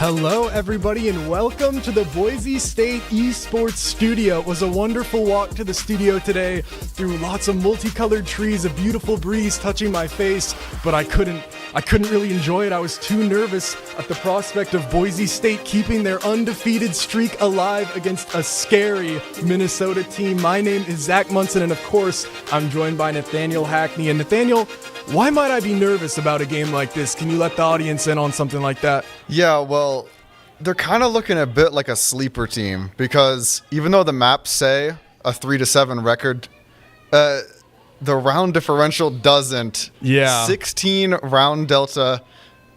Hello, everybody, and welcome to the Boise State Esports studio. It was a wonderful walk to the studio today through lots of multicolored trees, a beautiful breeze touching my face, but I couldn't really enjoy it. I was too nervous at the prospect of Boise State keeping their undefeated streak alive against a scary Minnesota team. My name is Zach Mson, and of course, I'm joined by Nathaniel Hackne. And Nathaniel, why might I be nervous about a game like this? Can you let the audience in on something like that? Yeah, well, they're kind of looking a bit like a sleeper team because even though the maps say a 3-7 record, the round differential doesn't. Yeah. 16 round delta.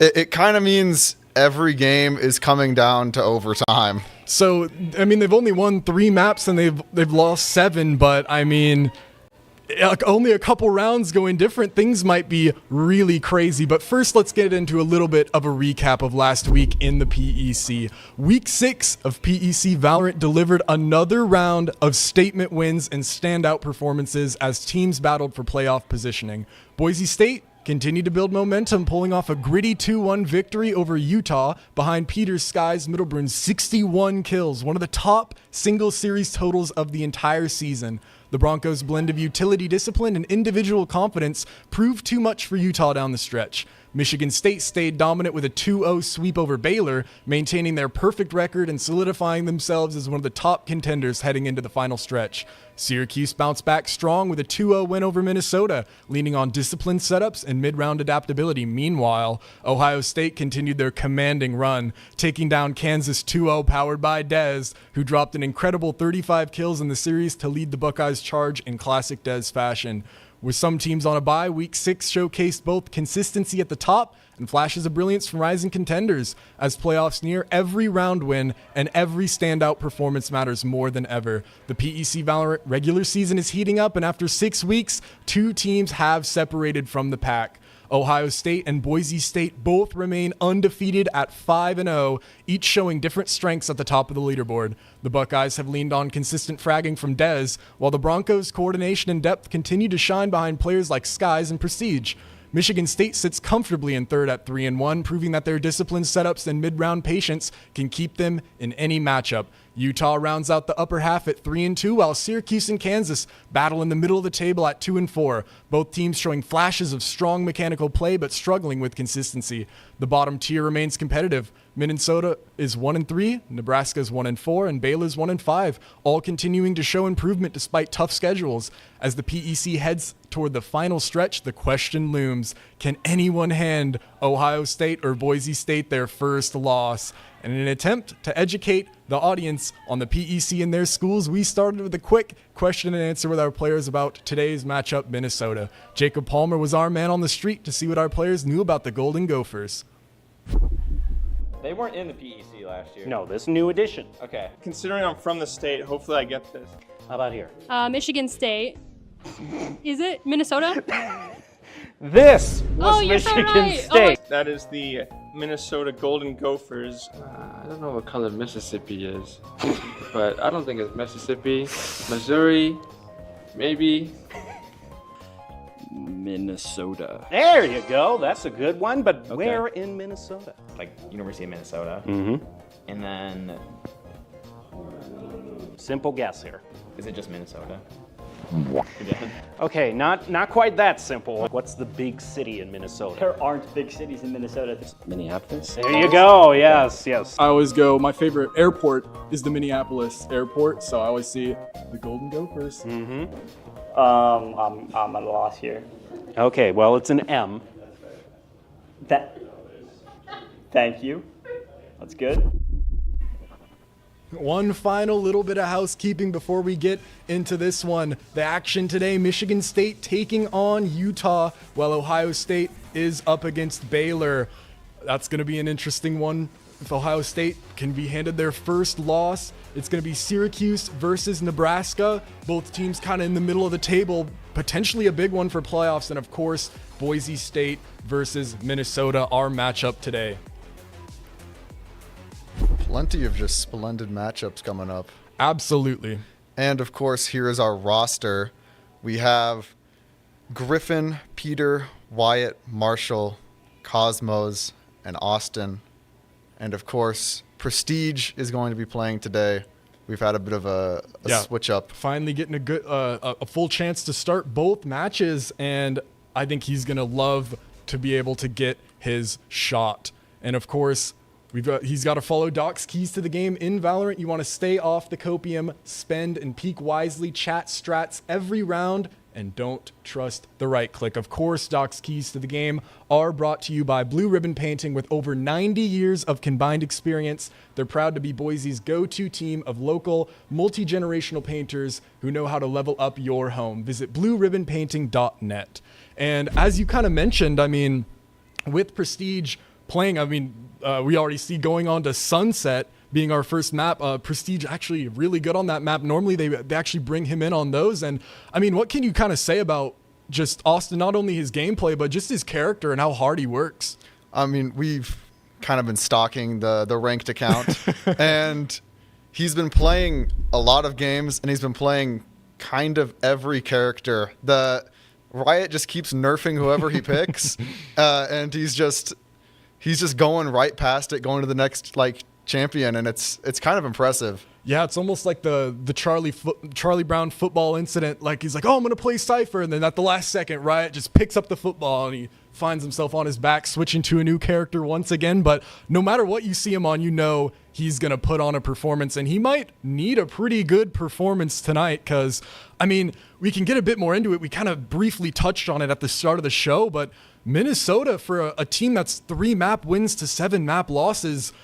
It kind of means every game is coming down to overtime. So, I mean, they've only won 3 maps and they've lost 7, but I mean, only a couple rounds going different. Things might be really crazy. But first, let's get into a little bit of a recap of last week in the PEC. Week 6 of PEC Valorant delivered another round of statement wins and standout performances as teams battled for playoff positioning. Boise State continued to build momentum, pulling off a gritty 2-1 victory over Utah behind Peter Sky's Middlebrun's 61 kills, one of the top single series totals of the entire season. The Broncos' blend of utility discipline and individual confidence proved too much for Utah down the stretch. Michigan State stayed dominant with a 2-0 sweep over Baylor, maintaining their perfect record and solidifying themselves as one of the top contenders heading into the final stretch. Syracuse bounced back strong with a 2-0 win over Minnesota, leaning on disciplined setups and mid-round adaptability. Meanwhile, Ohio State continued their commanding run, taking down Kansas 2-0 powered by Dez, who dropped an incredible 35 kills in the series to lead the Buckeyes' charge in classic Dez fashion. With some teams on a bye, Week 6 showcased both consistency at the top and flashes of brilliance from rising contenders. As playoffs near, every round win and every standout performance matters more than ever. The PEC Valorant regular season is heating up, and after 6 weeks, 2 teams have separated from the pack. Ohio State and Boise State both remain undefeated at 5-0, each showing different strengths at the top of the leaderboard. The Buckeyes have leaned on consistent fragging from Dez, while the Broncos' coordination and depth continue to shine behind players like Skies and Prestige. Michigan State sits comfortably in third at 3-1, proving that their disciplined setups and mid-round patience can keep them in any matchup. Utah rounds out the upper half at 3-2, while Syracuse and Kansas battle in the middle of the table at 2-4. Both teams showing flashes of strong mechanical play, but struggling with consistency. The bottom tier remains competitive. Minnesota is 1-3, Nebraska is 1-4, and Baylor's 1-5, all continuing to show improvement despite tough schedules. As the PEC heads toward the final stretch, the question looms: can anyone hand Ohio State or Boise State their first loss? And in an attempt to educate the audience on the PEC and their schools, we started with a quick question and answer with our players about today's matchup, Minnesota. Jacob Palmer was our man on the street to see what our players knew about the Golden Gophers. They weren't in the PEC last year. No, this new edition. Okay. Considering I'm from the state, hopefully I get this. How about here? Michigan State. Is it Minnesota? This was Oh, you're so Michigan right. State. That is the Minnesota Golden Gophers. I don't know what color Mississippi is, but I don't think it's Mississippi. Missouri, maybe. Minnesota. There you go. That's a good one. But Okay. where in Minnesota? Like University of Minnesota. Mm-hmm. And then, Simple guess here. is it just Minnesota? Okay, not quite that simple. What's the big city in Minnesota? There aren't big cities in Minnesota. Minneapolis? There you go. Yes, yes. I always go, my favorite airport is the Minneapolis airport, so I always see the Golden Gophers. Mm-hmm. I'm at a loss here. Okay, well, it's an M. Thank you. That's good. One final little bit of housekeeping before we get into this one. The action today, Michigan State taking on Utah, while Ohio State is up against Baylor. That's going to be an interesting one. If Ohio State can be handed their first loss, it's going to be Syracuse versus Nebraska. Both teams kind of in the middle of the table, potentially a big one for playoffs. And of course, Boise State versus Minnesota, our matchup today. Plenty of just splendid matchups coming up. Absolutely. And of course, here is our roster. We have Griffin, Peter, Wyatt, Marshall, Cosmos, and Austin. And of course, Prestige is going to be playing today. We've had a bit of a switch up. Finally getting a good, a full chance to start both matches, and I think he's gonna love to be able to get his shot. And of course, he's got to follow Doc's keys to the game in Valorant. You want to stay off the copium, spend and peek wisely, chat strats every round, and don't trust the right click. Of course, Doc's keys to the game are brought to you by Blue Ribbon Painting. With over 90 years of combined experience, they're proud to be Boise's go-to team of local, multi-generational painters who know how to level up your home. Visit blueribbonpainting.net. And as you kind of mentioned, I mean, with Prestige playing, I mean, we already see going on to Sunset being our first map. Prestige actually really good on that map. Normally they actually bring him in on those. And I mean, what can you kind of say about just Austin, not only his gameplay, but just his character and how hard he works? I mean, we've kind of been stalking the ranked account, and he's been playing a lot of games, and he's been playing kind of every character. The Riot just keeps nerfing whoever he picks, and he's just going right past it, going to the next champion, and it's kind of impressive. Yeah, it's almost like the Charlie Brown football incident. Like, he's like, oh, I'm going to play Cypher. And then at the last second, Riot just picks up the football and he finds himself on his back, switching to a new character once again. But no matter what you see him on, you know he's going to put on a performance. And he might need a pretty good performance tonight because, I mean, we can get a bit more into it. We kind of briefly touched on it at the start of the show. But Minnesota, for a team that's 3 map wins to 7 map losses,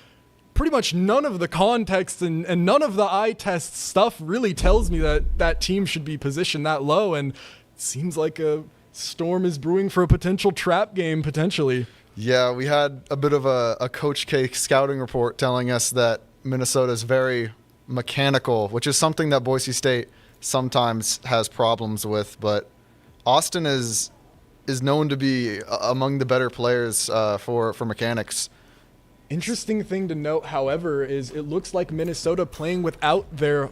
pretty much none of the context and none of the eye test stuff really tells me that that team should be positioned that low. And it seems like a storm is brewing for a potential trap game, potentially. Yeah, we had a bit of a Coach K scouting report telling us that Minnesota is very mechanical, which is something that Boise State sometimes has problems with. But Austin is known to be among the better players for mechanics. Interesting thing to note, however, is it looks like Minnesota playing without their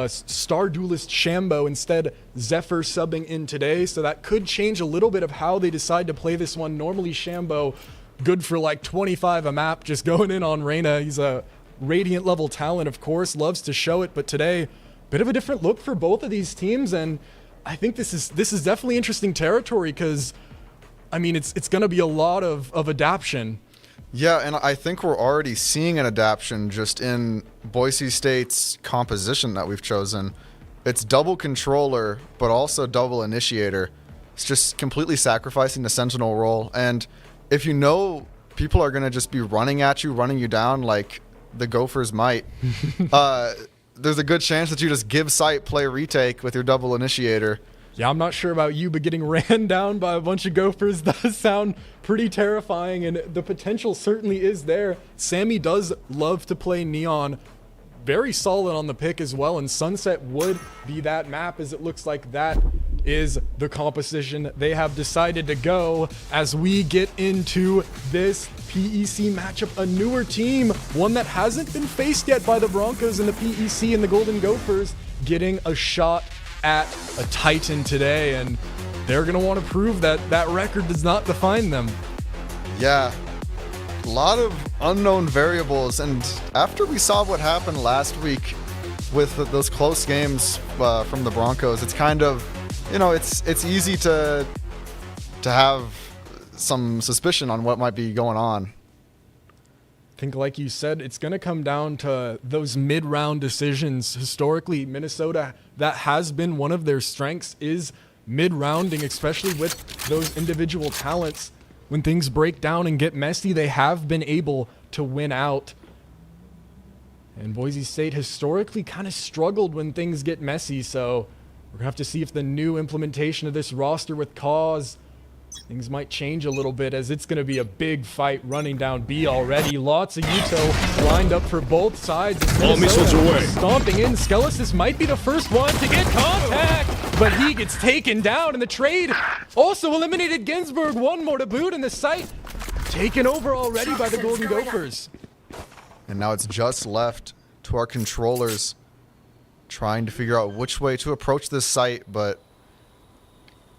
star duelist Shambo, instead Zephyr subbing in today, so that could change a little bit of how they decide to play this one. Normally Shambo, good for like 25 a map, just going in on Reyna. He's a Radiant level talent, of course, loves to show it, but today, bit of a different look for both of these teams, and I think this is definitely interesting territory because, I mean, it's going to be a lot of adaptation. Yeah, and I think we're already seeing an adaptation just in Boise State's composition that we've chosen. It's double controller, but also double initiator. It's just completely sacrificing the sentinel role. And if you know people are going to just be running at you, running you down like the Gophers might, there's a good chance that you just give sight, play retake with your double initiator. Yeah, I'm not sure about you, but getting ran down by a bunch of Gophers does sound pretty terrifying, and the potential certainly is there. Sammy does love to play Neon. Very solid on the pick as well, and Sunset would be that map, as it looks like that is the composition they have decided to go as we get into this PEC matchup. A newer team, one that hasn't been faced yet by the Broncos and the PEC and the Golden Gophers, getting a shot at a Titan today, and they're going to want to prove that that record does not define them. Yeah, a lot of unknown variables, and after we saw what happened last week with those close games from the Broncos, it's kind of, you know, it's easy to have some suspicion on what might be going on. I think, like you said, it's going to come down to those mid-round decisions. Historically, Minnesota, that has been one of their strengths, is mid-rounding, especially with those individual talents. When things break down and get messy, they have been able to win out. And Boise State historically kind of struggled when things get messy, so we're going to have to see if the new implementation of this roster with Cause, things might change a little bit, as it's going to be a big fight running down B already. Lots of Yuto lined up for both sides. All missiles away. Stomping in. Skelesis might be the first one to get contact, but he gets taken down, and the trade also eliminated Ginsburg. One more to boot, and the site taken over already by the Golden Gophers. And now it's just left to our controllers trying to figure out which way to approach this site, but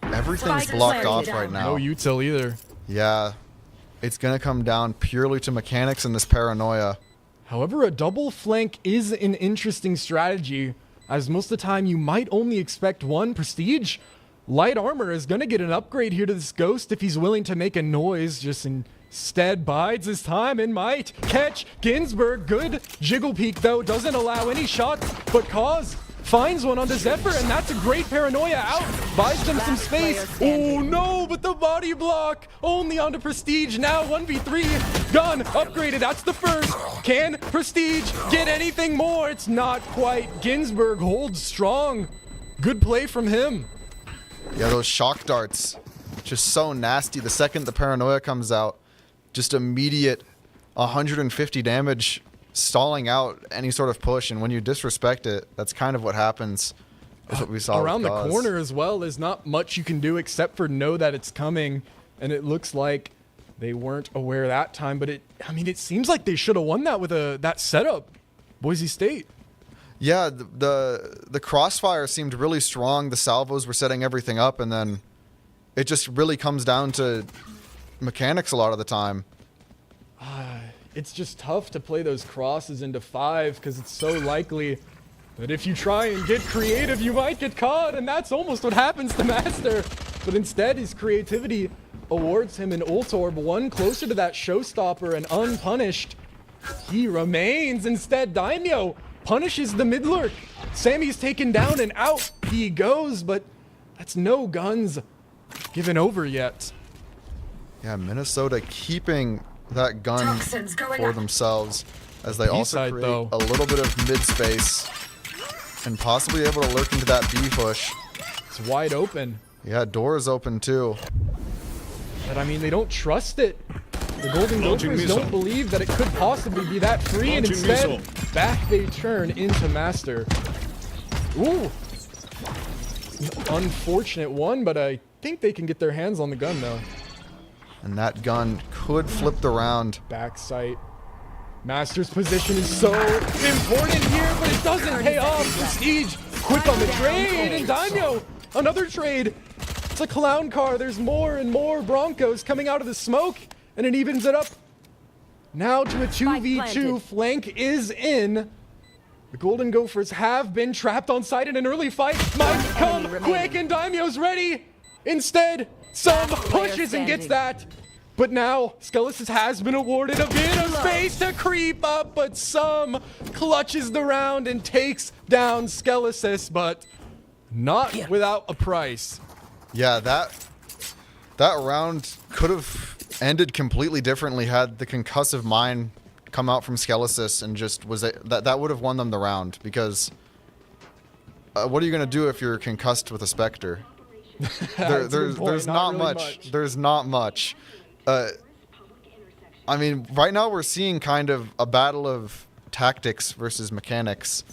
everything's blocked off right now. No util either. Yeah. it's going to come down purely to mechanics and this paranoia. However, a double flank is an interesting strategy, as most of the time you might only expect one. Prestige, light armor is going to get an upgrade here to this Ghost if he's willing to make a noise. Just instead bides his time and might catch Ginsburg. Good jiggle peek, though, doesn't allow any shots, but Cause finds one onto Zephyr, and that's a great paranoia out. Buys them some space. Oh no, but the body block only onto Prestige. Now 1v3. Gun upgraded. That's the first. Can Prestige get anything more? It's not quite. Ginsburg holds strong. Good play from him. Yeah, those shock darts, just so nasty. The second the paranoia comes out, just immediate 150 damage, stalling out any sort of push. And when you disrespect it, that's kind of what happens. That's what we saw around with the Cause. corner as well. There's not much you can do except for know that it's coming, and it looks like they weren't aware that time. But it seems like they should have won that with that setup. Boise State. Yeah, the crossfire seemed really strong. The salvos were setting everything up, and then it just really comes down to mechanics a lot of the time. It's just tough to play those crosses into 5 because it's so likely that if you try and get creative, you might get caught, and that's almost what happens to Master. But instead, his creativity awards him an ult orb, one closer to that showstopper, and unpunished. He remains. Instead, Daimo punishes the mid lurk. Sammy's taken down and out he goes, but that's no guns given over yet. Yeah, Minnesota keeping that gun for themselves as they also B-side, create though. a little bit of mid space and possibly able to lurk into that B push. It's wide open. Yeah, door is open too. But I mean, they don't trust it. The Golden Gophers don't believe that it could possibly be that free, and instead, back they turn into Master. Ooh. Unfortunate one, but I think they can get their hands on the gun, though. And that gun could flip the round. Back sight. Master's position is so important here, but it doesn't pay off. Prestige, quick on the trade, and Daimo, another trade. It's a clown car. There's more and more Broncos coming out of the smoke, and it evens it up. Now to a 2v2. Flank is in. The Golden Gophers have been trapped on site in an early fight. Might come quick, and Daimo's ready. Instead, some pushes and gets that. But now, Skelesis has been awarded a bit of space to creep up, but some clutches the round and takes down Skelesis, but not without a price. Yeah, that round could have ended completely differently had the concussive mine come out from Skelesis and just that would have won them the round, because what are you going to do if you're concussed with a Spectre? There's not much. There's not much. I mean, right now we're seeing kind of a battle of tactics versus mechanics.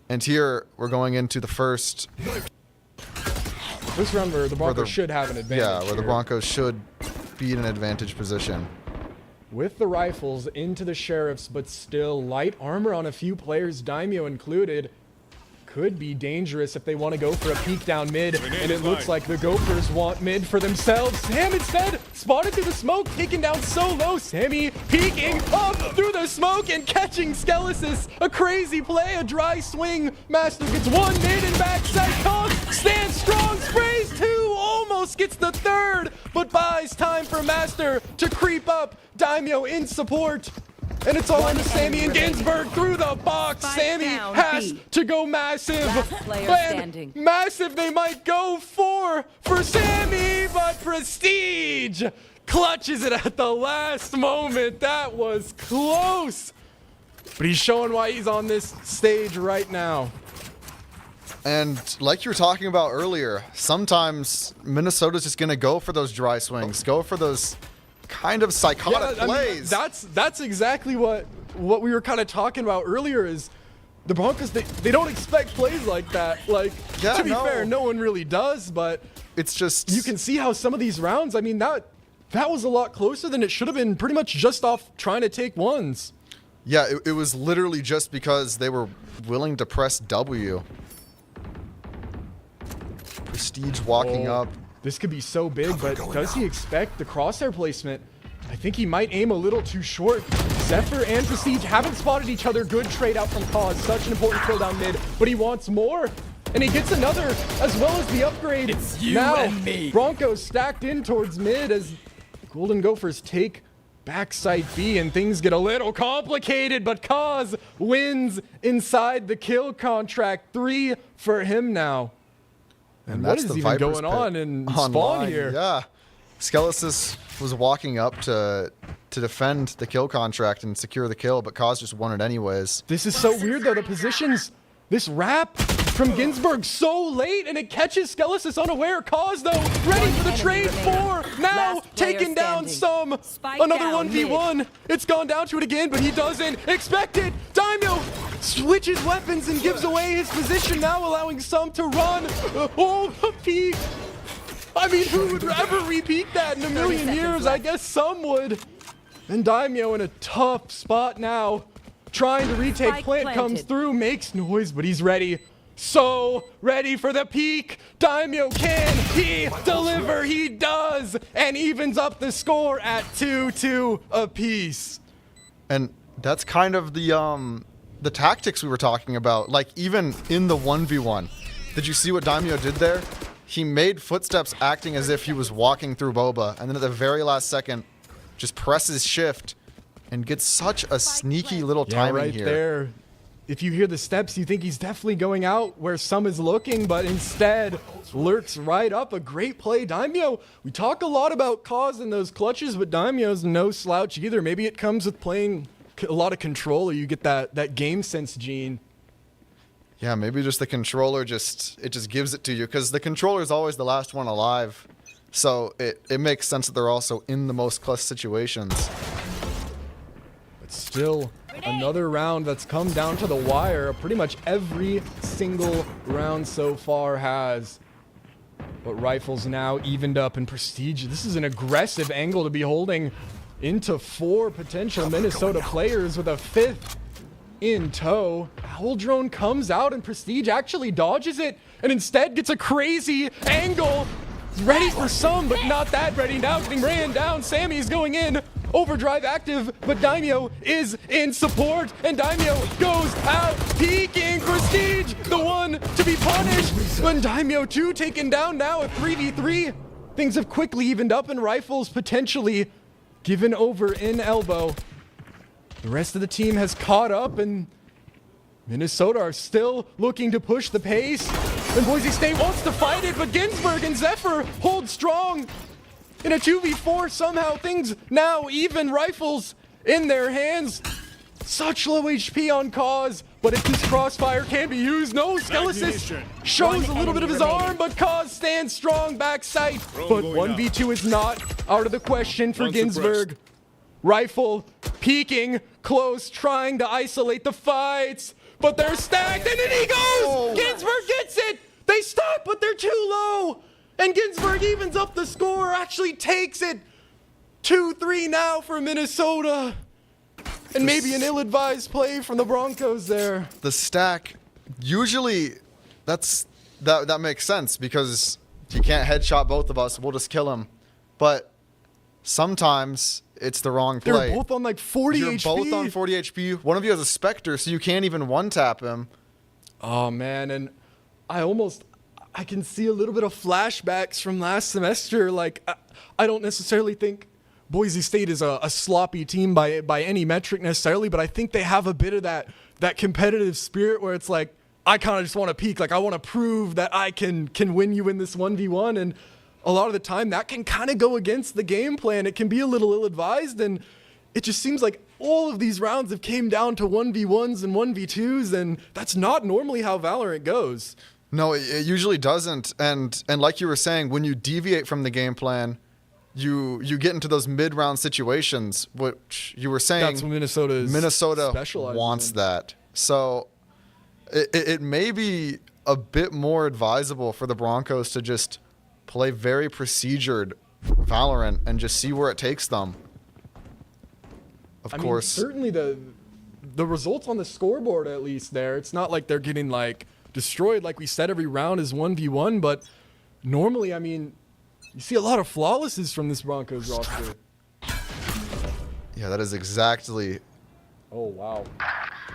And here we're going into the first. This round where the Broncos should have an advantage. Yeah, where the Broncos should be in an advantage position. With the rifles into the Sheriffs, but still light armor on a few players, Daimo included. Could be dangerous if they want to go for a peek down mid, and it looks like the Gophers want mid for themselves. Sam instead spotted through the smoke, taken down so low. Sammy peeking up through the smoke and catching Skelesis. A crazy play, a dry swing. Master gets one mid and backside. Kong stands strong, sprays two, almost gets the third, but buys time for Master to creep up. Daimo in support. And it's all on to Sammy and Ginsburg through the box. Sammy has to go massive. And massive they might go for Sammy, but Prestige clutches it at the last moment. That was close. But he's showing why he's on this stage right now. And like you were talking about earlier, sometimes Minnesota's just going to go for those dry swings, go for those kind of psychotic plays. I mean, that's exactly what we were kind of talking about earlier. Is the Broncos, they don't expect plays like that. Like, yeah, to be fair, no one really does, but it's just, you can see how some of these rounds, I mean, that was a lot closer than it should have been, pretty much just off trying to take ones. Yeah, it was literally just because they were willing to press W. Prestige walking up. This could be so big, but does he expect the crosshair placement? I think he might aim a little too short. Zephyr and Prestige haven't spotted each other. Good trade out from Cause. Such an important kill down mid, but he wants more. And he gets another, as well as the upgrade. It's you now, and me. Broncos stacked in towards mid as Golden Gophers take backside B, and things get a little complicated, but Cause wins inside the kill contract. 3 for him now. And what that's is the even Viper's going on pick in online. Spawn here? Yeah. Skelesis was walking up to defend the kill contract and secure the kill, but Cause just won it anyways. This is so weird though, the positions, this wrap from Ginsburg so late, and it catches Skelesis unaware. Cause though, ready for the trade 4, now taking down some. Another 1v1, it's gone down to it again, but he doesn't expect it. Daimo switches weapons and gives away his position, now allowing some to run. Oh, the peak. I mean, who would ever repeat that in a million years? I guess some would. And Daimo in a tough spot now, trying to retake. Plant comes through, makes noise, but he's ready. So ready for the peak. Daimo, can he deliver? He does, and evens up the score at 2-2 apiece. And that's kind of the tactics we were talking about. Like, even in the 1v1, did you see what Daimo did there? He made footsteps acting as if he was walking through Boba, and then at the very last second, just presses shift and gets such a sneaky little timing right here. There. If you hear the steps, you think he's definitely going out where some is looking, but instead lurks right up. A great play. Daimo, we talk a lot about Cause in those clutches, but Daimo's no slouch either. Maybe it comes with playing a lot of control, or you get that game sense gene. Yeah, maybe just the controller just gives it to you, because the controller is always the last one alive. So it makes sense that they're also in the most clutch situations. But still, another round that's come down to the wire. Pretty much every single round so far has. But Rifles now evened up in Prestige. This is an aggressive angle to be holding into 4 potential Minnesota players with a 5th in tow. Owl Drone comes out and Prestige actually dodges it and instead gets a crazy angle. Ready for some, but not that ready. Now getting ran down. Sammy's going in. Overdrive active, but Daimo is in support, and Daimo goes out, peeking. Prestige, the one to be punished. But Daimo 2 taken down now, a 3v3. Things have quickly evened up, and Rifles potentially given over in elbow. The rest of the team has caught up, and Minnesota are still looking to push the pace. And Boise State wants to fight it, but Ginsburg and Zephyr hold strong. In a 2v4, somehow things now even. Rifles in their hands. Such low HP on Cause, but if this crossfire can be used, no, Skelesis shows a little bit of his arm, but Cause stands strong backside. But 1v2 is not out of the question for Ginsburg. Rifle peeking close, trying to isolate the fights, but they're stacked, and in he goes! Ginsburg gets it! They stop, but they're too low! And Ginsburg evens up the score, actually takes it. 2-3 now for Minnesota. And maybe an ill-advised play from the Broncos there. The stack, usually that makes sense because you can't headshot both of us, we'll just kill him. But sometimes it's the wrong play. They're both on like 40 You're HP. both on 40 HP. One of you has a Spectre, so you can't even one-tap him. Oh, man, and I can see a little bit of flashbacks from last semester. Like, I don't necessarily think Boise State is a sloppy team by any metric necessarily, but I think they have a bit of that competitive spirit where it's like, I kind of just want to peak. Like, I want to prove that I can win you in this 1v1. And a lot of the time that can kind of go against the game plan. It can be a little ill-advised, and it just seems like all of these rounds have came down to 1v1s and 1v2s, and that's not normally how Valorant goes. No, it usually doesn't. And like you were saying, when you deviate from the game plan, you get into those mid-round situations, which you were saying That's what Minnesota wants that. So it may be a bit more advisable for the Broncos to just play very procedured Valorant and just see where it takes them. Of course. mean, certainly the results on the scoreboard, at least there, it's not like they're getting like destroyed. Like we said, every round is 1v1, but normally, I mean, you see a lot of flawlesses from this Broncos roster. Yeah, that is exactly. Oh, wow.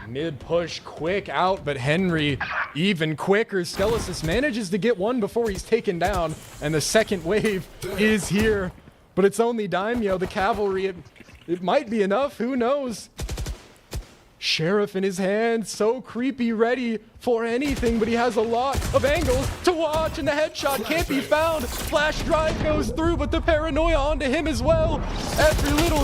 Mid push, quick out, but Henry even quicker. Skelesis manages to get one before he's taken down, and the second wave is here. But it's only Daimo, the cavalry. It might be enough, who knows? Sheriff in his hand, so creepy, ready for anything, but he has a lot of angles to watch, and the headshot can't be found. Flash drive goes through, but the paranoia onto him as well. Every little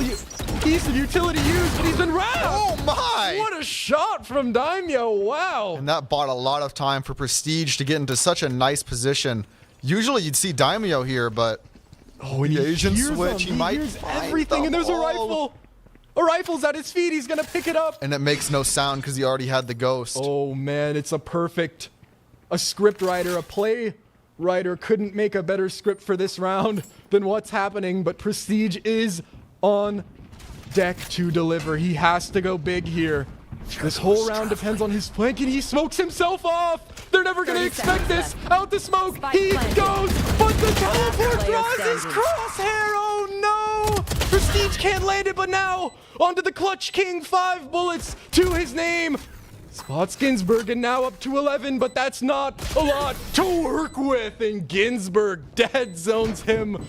piece of utility used, but he's been wrapped. Oh my! What a shot from Daimo, wow. And that bought a lot of time for Prestige to get into such a nice position. Usually you'd see Daimo here, but and the Asian hears switch, him. he might hears find everything, the and there's a hole. rifle. A rifle's at his feet, he's gonna pick it up. And it makes no sound because he already had the ghost. Oh man, it's a script writer, a play writer couldn't make a better script for this round than what's happening, but Prestige is on deck to deliver. He has to go big here. This whole round depends on his flank, and he smokes himself off. They're never gonna expect this. Out the smoke, he goes, but the teleport draws his crosshair. Oh no! Prestige can't land it, but now onto the Clutch King. 5 bullets to his name. Spots Ginsburg, and now up to 11, but that's not a lot to work with. And Ginsburg dead zones him.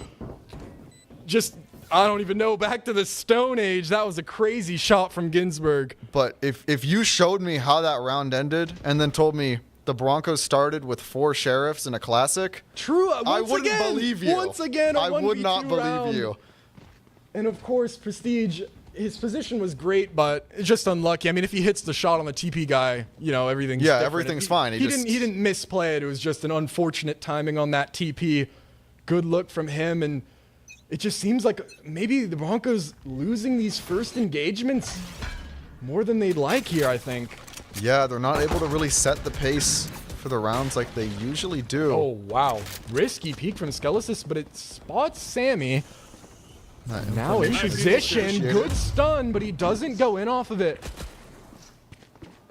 Just, I don't even know, back to the Stone Age. That was a crazy shot from Ginsburg. But if you showed me how that round ended and then told me the Broncos started with 4 sheriffs in a classic, True, I wouldn't believe you. Once again, I would 1v2 not believe round. you. And of course, Prestige, his position was great, but just unlucky. I mean, if he hits the shot on the TP guy, you know, everything's different. Everything's fine. He didn't misplay it. It was just an unfortunate timing on that TP. Good look from him, and it just seems like maybe the Broncos losing these first engagements more than they'd like here, I think. Yeah, they're not able to really set the pace for the rounds like they usually do. Oh, wow. Risky peek from Skelesis, but it spots Sammy. Now in position, good stun, but he doesn't go in off of it.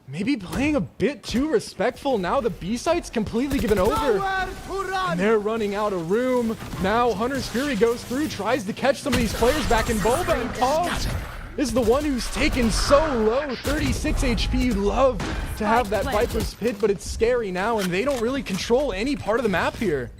Maybe playing a bit too respectful. Now the B site's completely given over. And they're running out of room. Now Hunter's Fury goes through, tries to catch some of these players back in Boba, and Pogs is the one who's taken so low, 36 HP. You'd love to have that Viper's Pit, but it's scary now, and they don't really control any part of the map here.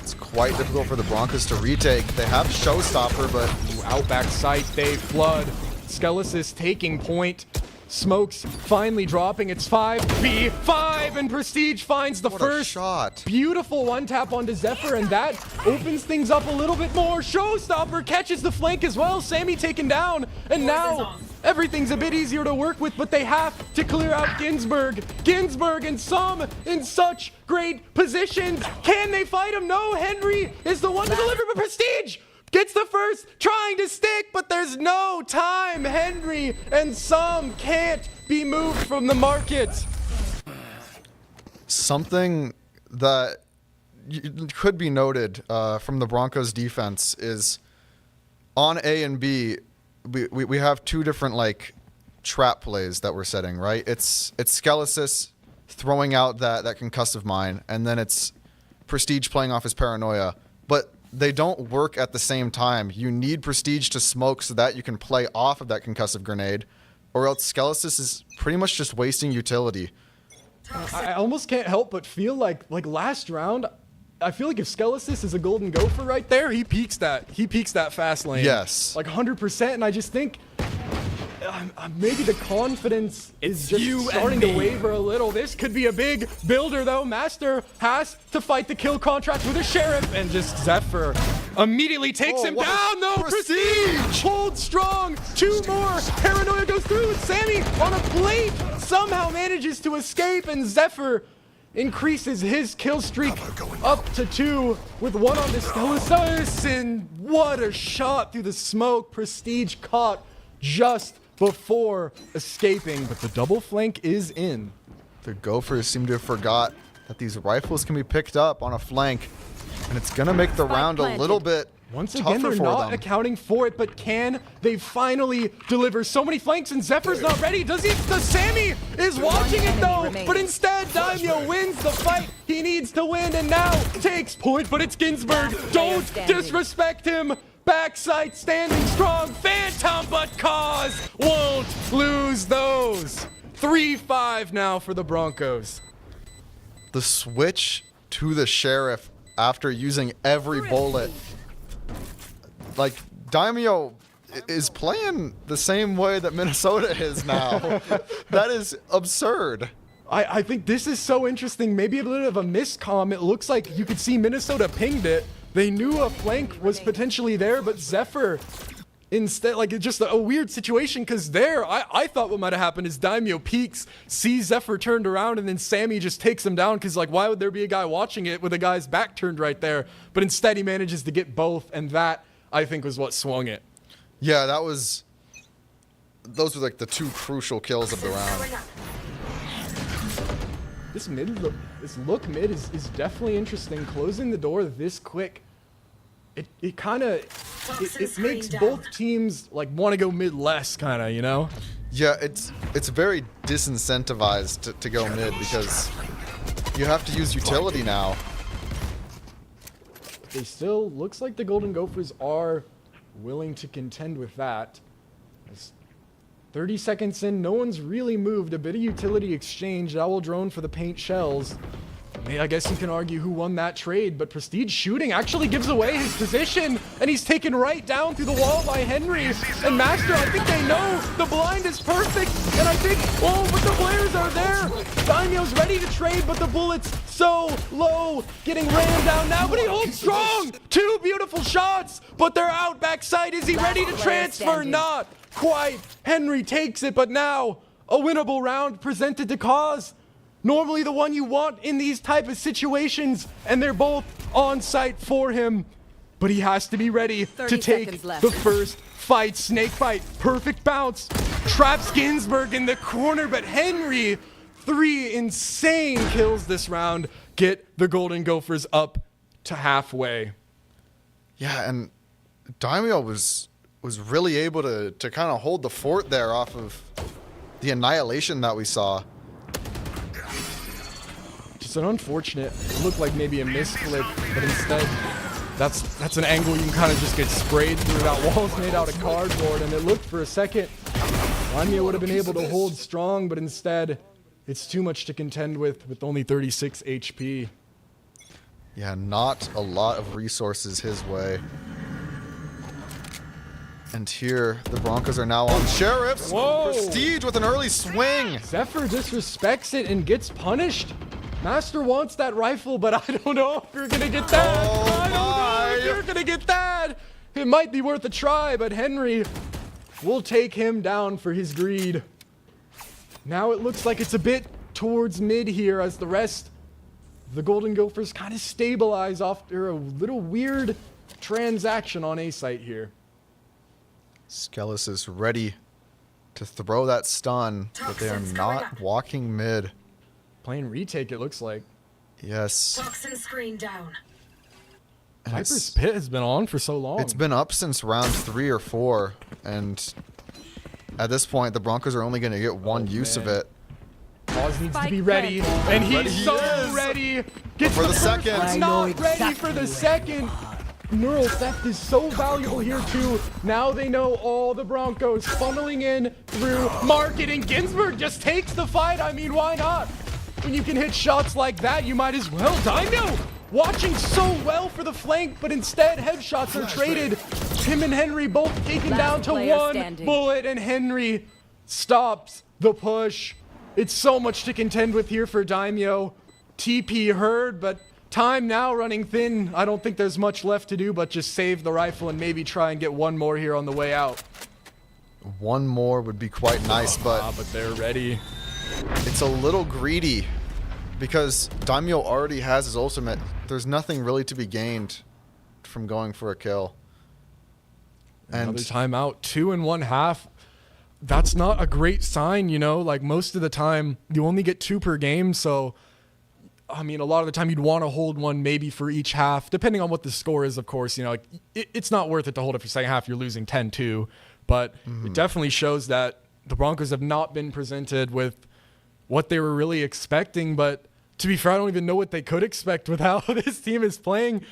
It's quite difficult for the Broncos to retake. They have Showstopper, but Outback site, they flood. Skelesis taking point. Smokes finally dropping. It's 5v5, and Prestige finds the what a first shot. beautiful one tap onto Zephyr, and that opens things up a little bit more. Showstopper catches the flank as well. Sammy taken down, and now everything's a bit easier to work with, but they have to clear out Ginsburg. Ginsburg and some in such great positions. Can they fight him? No, Henry is the one to deliver, but Prestige gets the first, trying to stick, but there's no time. Henry and some can't be moved from the market. Something that could be noted from the Broncos defense is on A and B, we have 2 different like trap plays that we're setting, right? It's Skelesis throwing out that concussive mine, and then it's Prestige playing off his paranoia. But they don't work at the same time. You need Prestige to smoke so that you can play off of that concussive grenade, or else Skelesis is pretty much just wasting utility. I almost can't help but feel like last round, I feel like if Skelesis is a golden gopher right there, he peaks that fast lane. Yes. Like 100%, and I just think maybe the confidence is just starting to waver a little. This could be a big builder, though. Master has to fight the kill contract with a sheriff, and just Zephyr immediately takes him down. No, Prestige holds strong. 2 more. Paranoia goes through, and Sammy on a plate somehow manages to escape, and Zephyr increases his kill streak up to 2 with 1 on the Skelesis, and what a shot through the smoke. Prestige caught just before escaping, but the double flank is in. The Gophers seem to have forgot that these rifles can be picked up on a flank, and it's going to make the round a little bit Once tougher again, they're for not them. accounting for it, but can they finally deliver? So many flanks, and Zephyr's not ready. The Sammy is watching it though, but instead Daimo wins the fight he needs to win, and now takes point, but it's Ginsburg. Don't disrespect him. Backside standing strong. Phantom, but Cause won't lose those. 3-5 now for the Broncos. The switch to the Sheriff after using every bullet. Like, Daimo is playing the same way that Minnesota is now. That is absurd. I think this is so interesting. Maybe a little bit of a miscomm. It looks like you could see Minnesota pinged it. They knew a flank was potentially there, but Zephyr instead, like, it's just a weird situation because there, I thought what might have happened is Daimo peeks, sees Zephyr turned around, and then Sammy just takes him down because, like, why would there be a guy watching it with a guy's back turned right there? But instead, he manages to get both, and that, I think, was what swung it. Yeah, those were like the two crucial kills of the round. This look mid is definitely interesting. Closing the door this quick, it kind of it makes both teams like want to go mid less, kind of, you know? Yeah, it's very disincentivized to go mid because you have to use utility now. They still looks like the Golden Gophers are willing to contend with that. As 30 seconds in, no one's really moved. A bit of utility exchange. Owl drone for the paint shells. I guess you can argue who won that trade, but Prestige shooting actually gives away his position, and he's taken right down through the wall by Henry. And Master, I think they know the blind is perfect, and I think, oh, but the players are there. Daimo's ready to trade, but the bullet's so low, getting ran down now, but he holds strong. Two beautiful shots, but they're out backside. Is he ready to transfer? Not quite. Henry takes it, but now a winnable round presented to Cause. Normally the one you want in these type of situations, and they're both on site for him. But he has to be ready to take the first fight. Snake fight, perfect bounce. Traps Ginsburg in the corner, but Henry, 3 insane kills this round, get the Golden Gophers up to halfway. Yeah, and Daimo was really able to kind of hold the fort there off of the annihilation that we saw. Just an unfortunate, it looked like maybe a misclick, but instead, that's an angle you can kind of just get sprayed through. That wall's made out of cardboard, and it looked for a second Daimo would have been able to hold strong, but instead, it's too much to contend with only 36 HP. Yeah, not a lot of resources his way. And here, the Broncos are now on Sheriffs. Whoa. Prestige with an early swing. Zephyr disrespects it and gets punished. Master wants that rifle, but I don't know if you're gonna get that. Oh, I don't know if you're gonna get that. It might be worth a try, but Henry will take him down for his greed. Now it looks like it's a bit towards mid here as the rest, the Golden Gophers kind of stabilize after a little weird transaction on A site here. Skellis is ready to throw that stun, but they are not walking mid. Playing retake, it looks like. Yes. Toxin screen down. And Viper's Pit has been on for so long. it's been up since round 3 or 4, and at this point, the Broncos are only going to get one use of it. Cause needs to be ready, and he's so ready. Gets For the first, second. but not ready for the second. Neural theft is so valuable here too. Now they know all the Broncos funneling in through Market, and Ginsburg just takes the fight. I mean, why not? When you can hit shots like that, you might as well. Daimo watching so well for the flank, but instead headshots are traded. Him and Henry both taken down to one bullet, and Henry stops the push. It's so much to contend with here for Daimo. TP heard, but time now running thin. I don't think there's much left to do but just save the rifle and maybe try and get one more here on the way out. One more would be quite nice, but they're ready. it's a little greedy because Daimo already has his ultimate. There's nothing really to be gained from going for a kill. Another timeout, 2 1/2. That's not a great sign, you know? Like, most of the time, you only get 2 per game, so I mean, a lot of the time you'd want to hold one maybe for each half, depending on what the score is, of course. You know, like, it's not worth it to hold it for second half. You're losing 10-2. But it definitely shows that the Broncos have not been presented with what they were really expecting. But to be fair, I don't even know what they could expect with how this team is playing.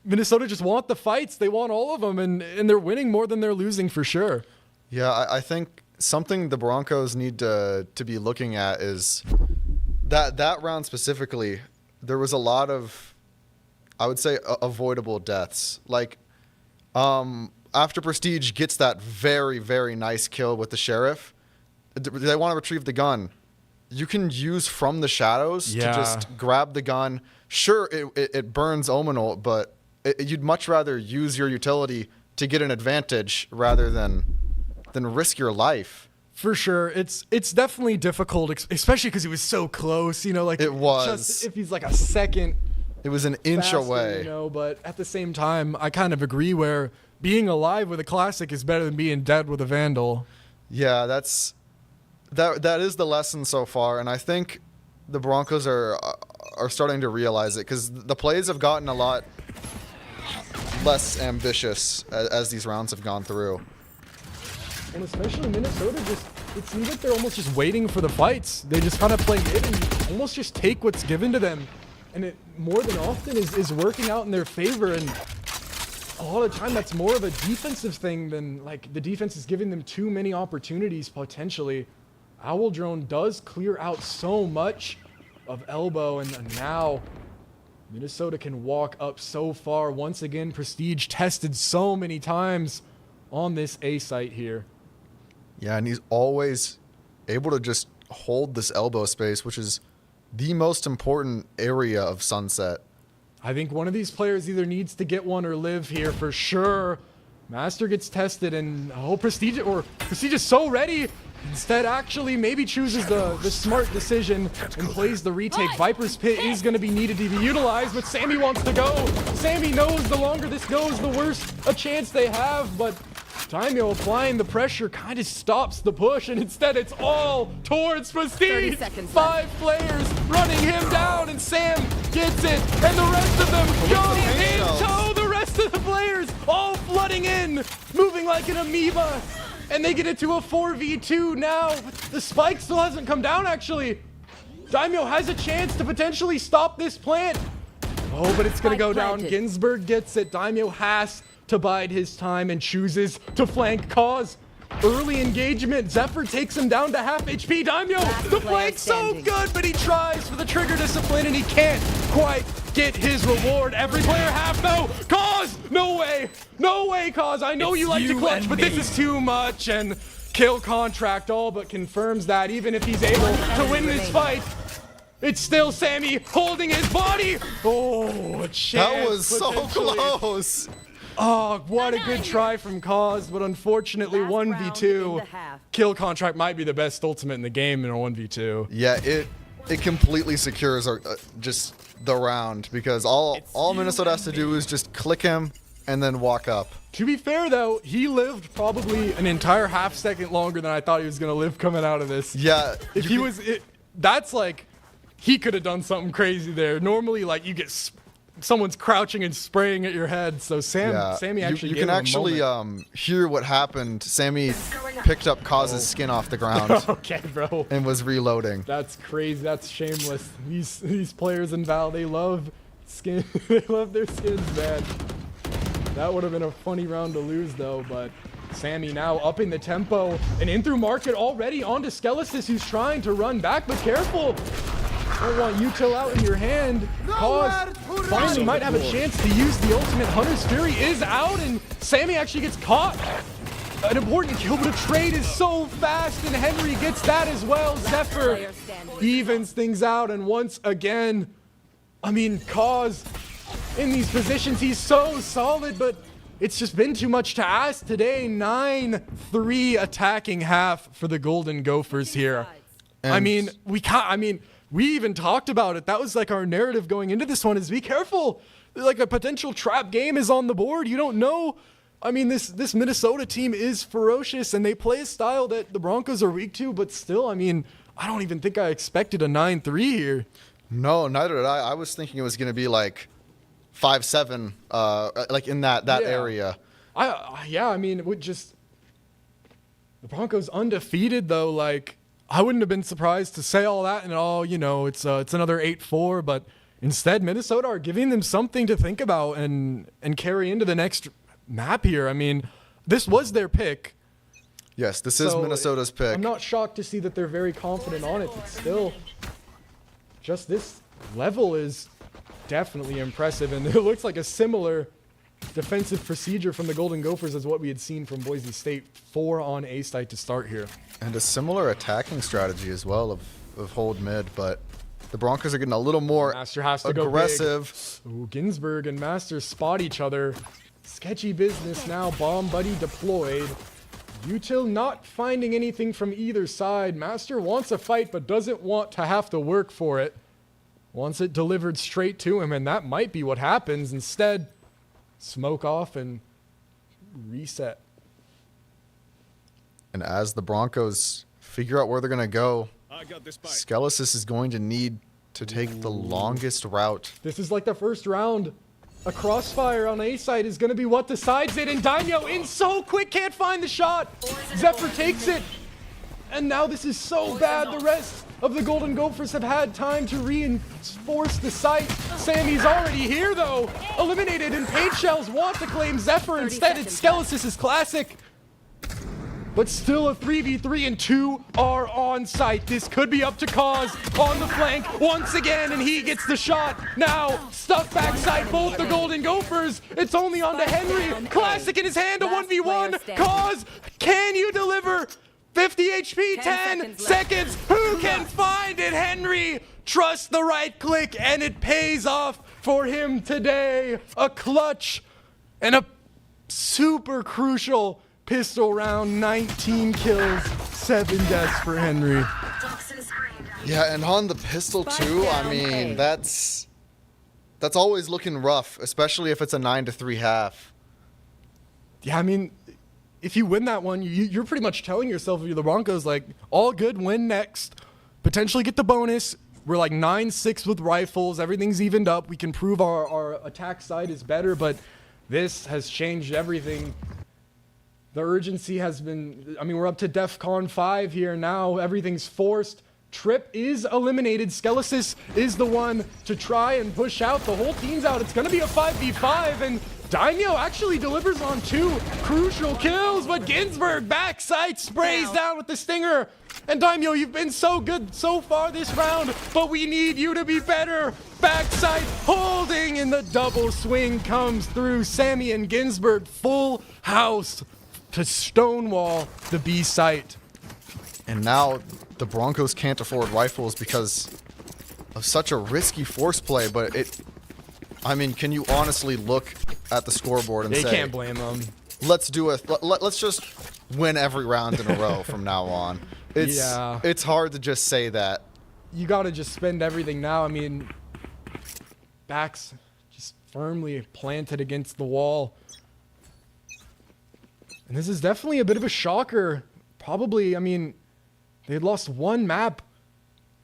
Minnesota just want the fights. They want all of them, and they're winning more than they're losing for sure. Yeah, I think something the Broncos need to be looking at is that round specifically. There was a lot of, I would say, avoidable deaths. Like, after Prestige gets that very, very nice kill with the sheriff, they want to retrieve the gun. You can use from the shadows to just grab the gun. Sure, it burns Ominal, but you'd much rather use your utility to get an advantage rather than risk your life. For sure. It's definitely difficult, especially because he was so close, like it was. Just if he's like a second. It was an inch faster, away. But at the same time, I kind of agree where being alive with a classic is better than being dead with a Vandal. Yeah, that is the lesson so far, and I think the Broncos are starting to realize it because the plays have gotten a lot less ambitious as these rounds have gone through. And especially Minnesota, it seems like they're almost just waiting for the fights. They just kind of play mid and almost just take what's given to them. And it more than often is working out in their favor. And a lot of the time that's more of a defensive thing than like the defense is giving them too many opportunities potentially. Owl Drone does clear out so much of elbow, and now Minnesota can walk up so far. Once again, Prestige tested so many times on this A site here. Yeah, and he's always able to just hold this elbow space, which is the most important area of Sunset. I think one of these players either needs to get one or live here for sure. Master gets tested, and Prestige is so ready. Instead, actually, maybe chooses the smart decision and plays the retake. Viper's Pit is going to be needed to be utilized, but Sammy wants to go. Sammy knows the longer this goes, the worse a chance they have, but Daimo applying the pressure kind of stops the push, and instead it's all towards Prestige. 5 players running him down, and Sam gets it, and the rest of them go in tow. The rest of the players all flooding in, moving like an amoeba, and they get it to a 4v2 now. The spike still hasn't come down, actually. Daimo has a chance to potentially stop this plant. Oh, but it's going to go down. Ginsburg gets it. Daimo has to bide his time and chooses to flank Cause. Early engagement. Zephyr takes him down to half HP. Daimo, the flank's so good, but he tries for the trigger discipline and he can't quite get his reward. Every player half though. Cause, no way. No way, Cause. I know you like to clutch, but this is too much. And kill contract all but confirms that even if he's able to win this fight, it's still Sammy holding his body. Oh, a chance. That was so close. Oh, what a good try from Cause, but unfortunately 1v2. Kill contract might be the best ultimate in the game in a 1v2. Yeah, it completely secures just the round because all Minnesota has to do is just click him and then walk up. To be fair though, he lived probably an entire half second longer than I thought he was going to live coming out of this. Yeah. If he was, that's like, he could have done something crazy there. Normally, like, you get someone's crouching and spraying at your head. So Sammy actually you can actually hear what happened. Sammy picked up Cause's skin off the ground. Okay, bro. And was reloading. That's crazy. That's shameless. These players in Val, they love skin. They love their skins, man. That would have been a funny round to lose though, but Sammy now upping the tempo and in through market already onto Skelesis, who's trying to run back, but careful. Don't want Util out in your hand. Cause finally might have a chance to use the ultimate. Hunter's Fury is out, and Sammy actually gets caught. An important kill, but a trade is so fast, and Henry gets that as well. Zephyr evens things out, and once again, I mean, Cause in these positions, he's so solid, but it's just been too much to ask today. 9-3 attacking half for the Golden Gophers here. And I mean, we even talked about it. That was like our narrative going into this one is be careful. Like a potential trap game is on the board. You don't know. I mean, this Minnesota team is ferocious and they play a style that the Broncos are weak to, but still, I mean, I don't even think I expected a 9-3 here. No, neither did I. I was thinking it was going to be like 5-7, like in that area. I mean, it would just, the Broncos undefeated though, like, I wouldn't have been surprised to say all that and all, you know, it's another 8-4, but Instead, Minnesota are giving them something to think about and carry into the next map here. I mean, this was their pick. Yes, this is Minnesota's pick. I'm not shocked to see that they're very confident on it, but still, just this level is definitely impressive, and it looks like a similar defensive procedure from the Golden Gophers as what we had seen from Boise State. 4 on A site to start here. And a similar attacking strategy as well of hold mid, but the Broncos are getting a little more Master has to aggressive. go big. Ooh, Ginsburg and Master spot each other. Sketchy business now. Bomb buddy deployed. Util not finding anything from either side. Master wants a fight but doesn't want to have to work for it. Wants it delivered straight to him, and that might be what happens. Instead, smoke off and reset. And as the Broncos figure out where they're going to go, Skelesis is going to need to take the longest route. This is like the first round. A crossfire on A side is going to be what decides it, and Daimo in so quick, can't find the shot. Zephyr takes it, and now this is so bad. The rest of the Golden Gophers have had time to reinforce the site. Sammy's already here, though. Eliminated, and Paint Shells want to claim Zephyr. Instead, it's Skelesis' classic. But still a 3v3, and 2 are on site. This could be up to Cause on the flank once again, and he gets the shot. Now, stuck backside both the Golden Gophers. It's only on to Henry. Classic in his hand, a 1v1. Cause, can you deliver? 50 HP, 10 seconds. Who can find it? Henry, trust the right click, and it pays off for him today. A clutch and a super crucial pistol round. 19 kills, 7 deaths for Henry. Yeah, and on the pistol too, I mean, that's always looking rough, especially if it's a 9-3 half. Yeah, I mean, if you win that one, you're pretty much telling yourself, if you're the Broncos, like, all good, win next, potentially get the bonus. We're like 9-6 with rifles, everything's evened up. We can prove our attack side is better, but this has changed everything. The urgency has been, I mean, we're up to DEFCON 5 here now. Everything's forced. Trip is eliminated. Skelesis is the one to try and push out. The whole team's out. It's going to be a 5v5, and Daimo actually delivers on 2 crucial kills, but Ginsburg backside sprays down with the stinger. And Daimo, you've been so good so far this round, but we need you to be better. Backside holding, and the double swing comes through. Sammy and Ginsburg, full house to stonewall the B site. And now the Broncos can't afford rifles because of such a risky force play, but I mean, can you honestly look at the scoreboard and say, they can't blame them. Let's just win every round in a row from now on. It's hard to just say that. You got to just spend everything now. I mean, backs just firmly planted against the wall. And this is definitely a bit of a shocker. Probably, I mean, they had lost 1 map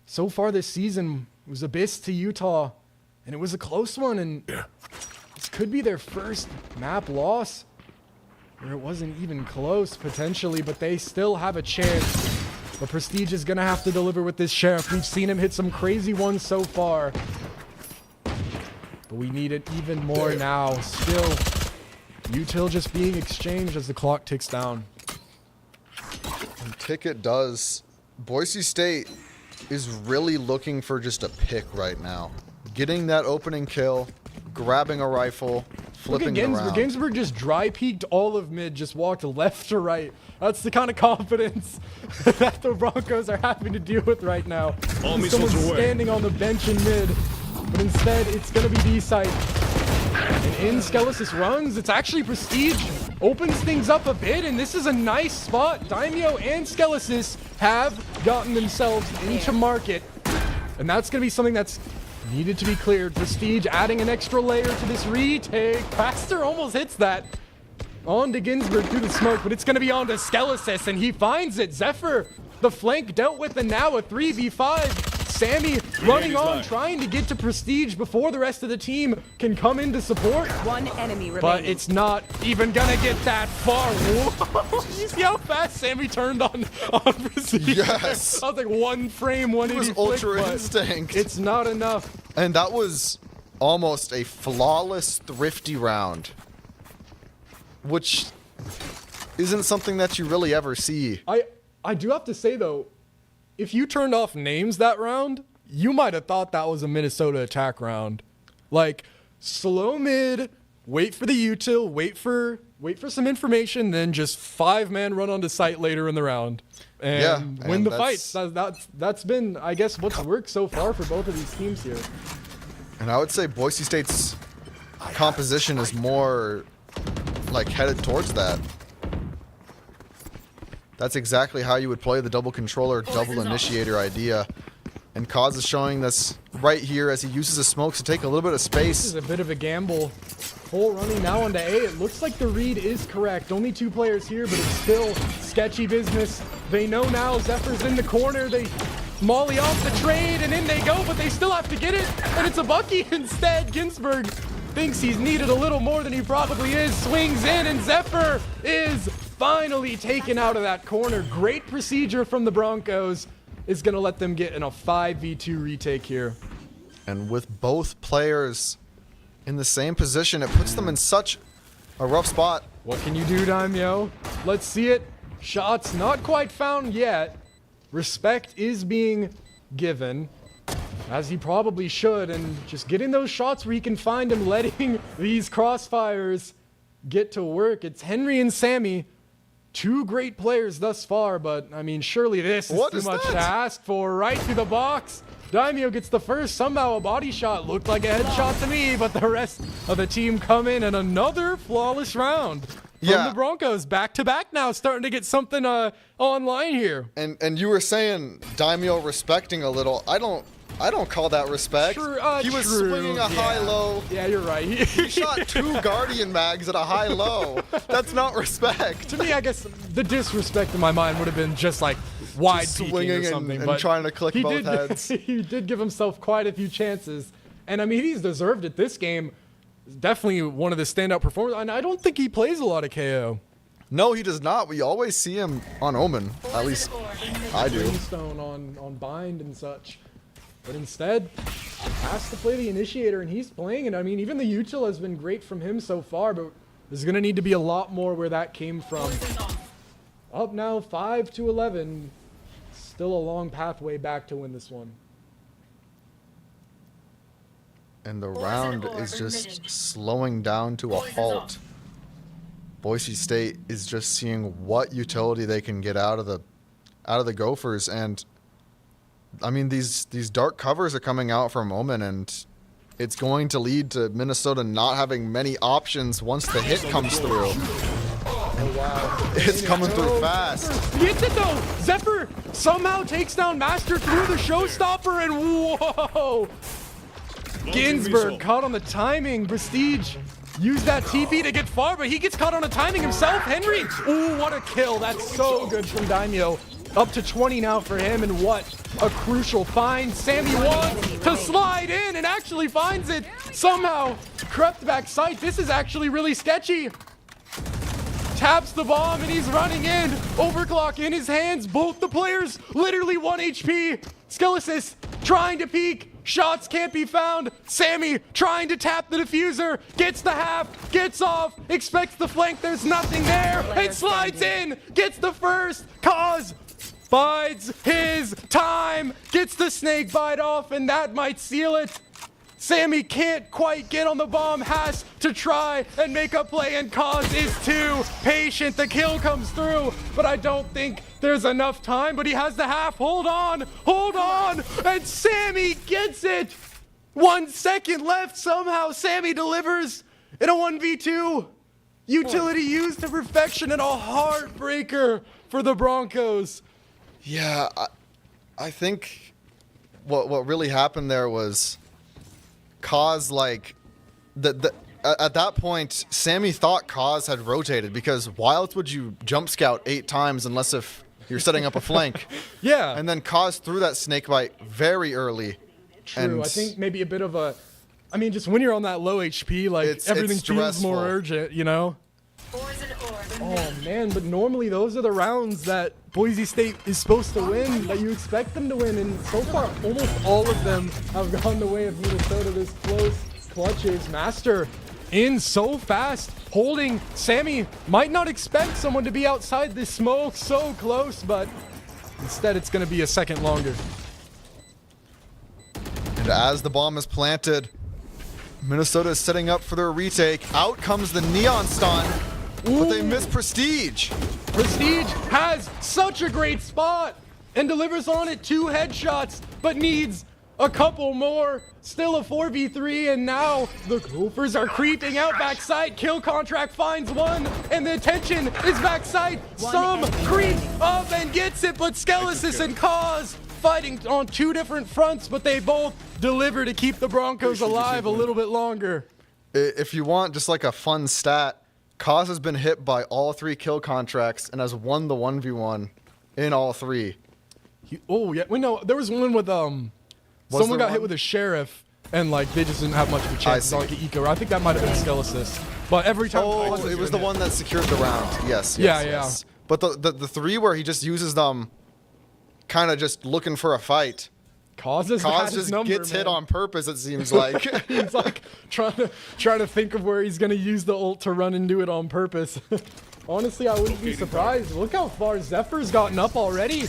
so far this season. It was Abyss to Utah, and it was a close one, and this could be their first map loss, or it wasn't even close potentially, but they still have a chance. But Prestige is going to have to deliver with this Sheriff. We've seen him hit some crazy ones so far, but we need it even more now. Still, Util just being exchanged as the clock ticks down. And Ticket does. Boise State is really looking for just a pick right now. Getting that opening kill, grabbing a rifle, flipping it around. Ginsburg just dry peeked all of mid, just walked left to right. That's the kind of confidence that the Broncos are having to deal with right now. Someone's standing on the bench in mid, but instead it's going to be B-site. And in Skelesis runs, it's actually Prestige. Opens things up a bit, and this is a nice spot. Daimo and Skelesis have gotten themselves into market, and that's going to be something that's needed to be cleared. Prestige adding an extra layer to this retake. Baxter almost hits that. On to Ginsburg through the smoke, but it's going to be on to Skelesis, and he finds it. Zephyr, the flank dealt with, and now a 3v5. Sammy running on, trying to get to Prestige before the rest of the team can come in to support. One enemy remaining. But it's not even gonna get that far. Whoa. You see how fast Sammy turned on Prestige? Yes. I was like one frame, 180 It was Ultra flick, but Instinct. it's not enough. And that was almost a flawless, thrifty round, which isn't something that you really ever see. I do have to say, though, if you turned off names that round, you might have thought that was a Minnesota attack round. Like, slow mid, wait for the util, wait for some information, then just 5-man run onto site later in the round. And win the fights. That's been, I guess, what's worked so far for both of these teams here. And I would say Boise State's composition is more like headed towards that. That's exactly how you would play the double controller, double initiator idea. And Kaz is showing this right here as he uses his smokes to take a little bit of space. This is a bit of a gamble. Cole running now onto A. It looks like the read is correct. Only 2 players here, but it's still sketchy business. They know now Zephyr's in the corner. They molly off the trade, and in they go, but they still have to get it. And it's a Bucky instead. Ginsburg thinks he's needed a little more than he probably is. Swings in, and Zephyr is finally taken out of that corner. Great procedure from the Broncos is going to let them get in a 5v2 retake here. And with both players in the same position, it puts them in such a rough spot. What can you do, Daimo? Let's see it. Shots not quite found yet. Respect is being given, as he probably should, and just getting those shots where he can find him, letting these crossfires get to work. It's Henry and Sammy. 2 great players thus far, but I mean, surely this is too much to ask for. Right through the box. Daimo gets the first, somehow a body shot. Looked like a headshot to me, but the rest of the team come in, and another flawless round from the Broncos. Back to back now, starting to get something online here. And you were saying Daimo respecting a little. I don't call that respect. He was swinging a high-low. Yeah, you're right. He shot 2 Guardian mags at a high-low. That's not respect. To me, I guess the disrespect in my mind would have been just like wide just peeking swinging or something. and trying to click both heads. He did give himself quite a few chances. And I mean, he's deserved it. This game is definitely one of the standout performers. And I don't think he plays a lot of KO. No, he does not. We always see him on Omen. At least I do. Brimstone on Bind and such. But instead, has to play the initiator, and he's playing it. I mean, even the util has been great from him so far, but there's going to need to be a lot more where that came from. Up now, 5-11. Still a long pathway back to win this one. And the round is just slowing down to a halt. Boise State is just seeing what utility they can get out of the Gophers, and I mean, these dark covers are coming out from Omen, and it's going to lead to Minnesota not having many options once the hit comes through. Oh, wow. It's coming through fast. Gets it, though. Zephyr somehow takes down Master through the showstopper, and whoa! Ginsburg caught on the timing. Prestige used that TP to get far, but he gets caught on the timing himself. Henry, ooh, what a kill. That's so good from Daimo. Up to 20 now for him, and what a crucial find. Sammy wants to slide in and actually finds it. Somehow crept back sight. This is actually really sketchy. Taps the bomb and he's running in. Overclock in his hands. Both the players literally 1 HP. Skelesis trying to peek. Shots can't be found. Sammy trying to tap the diffuser. Gets the half. Gets off. Expects the flank. There's nothing there. And slides in. Gets the first. Cause bides his time. Gets the snake bite off, and that might seal it. Sammy can't quite get on the bomb, has to try and make a play, and Cause is too patient. The kill comes through, but I don't think there's enough time, but he has the half. Hold on, and Sammy gets it. 1 second left. Somehow Sammy delivers in a 1v2. Utility used to perfection, and a heartbreaker for the Broncos. Yeah, I think what really happened there was Cause, like, at that point, Sammy thought Cause had rotated, because why else would you jump scout 8 times unless if You're setting up a flank. Yeah. And then Kaz threw that snake bite very early. True. And I think maybe a bit of a, I mean, just when you're on that low HP, like It's everything feels more stressful. urgent, you know? Oh man, but normally those are the rounds that Boise State is supposed to win, that you expect them to win, and so far almost all of them have gone the way of Minnesota. This close clutches. Master in so fast, holding. Sammy might not expect someone to be outside this smoke so close, but instead it's going to be a second longer. And as the bomb is planted, Minnesota is setting up for their retake. Out comes the neon stun, but they miss Prestige. Prestige has such a great spot and delivers on it 2 headshots, but needs a couple more. Still a 4v3, and now the Gophers are creeping out backside. Kill contract finds one, and the attention is backside. Some creep up and gets it, but Skelesis and Kaz fighting on 2 different fronts, but they both deliver to keep the Broncos alive a little bit longer. If you want just like a fun stat, Kaz has been hit by all 3 kill contracts and has won the 1v1 in all 3. Oh yeah, we know there was one with someone got hit with a sheriff, and like they just didn't have much of a chance to like an eco. I think that might have been Skelesis. But every time It was the one that secured the round. Yes. Yeah. But the 3 where he just uses them, kind of just looking for a fight. Kaz Just gets hit on purpose. It seems like. He's like trying to think of where he's gonna use the ult to run and do it on purpose. Honestly, I wouldn't be surprised. Look how far Zephyr's gotten up already.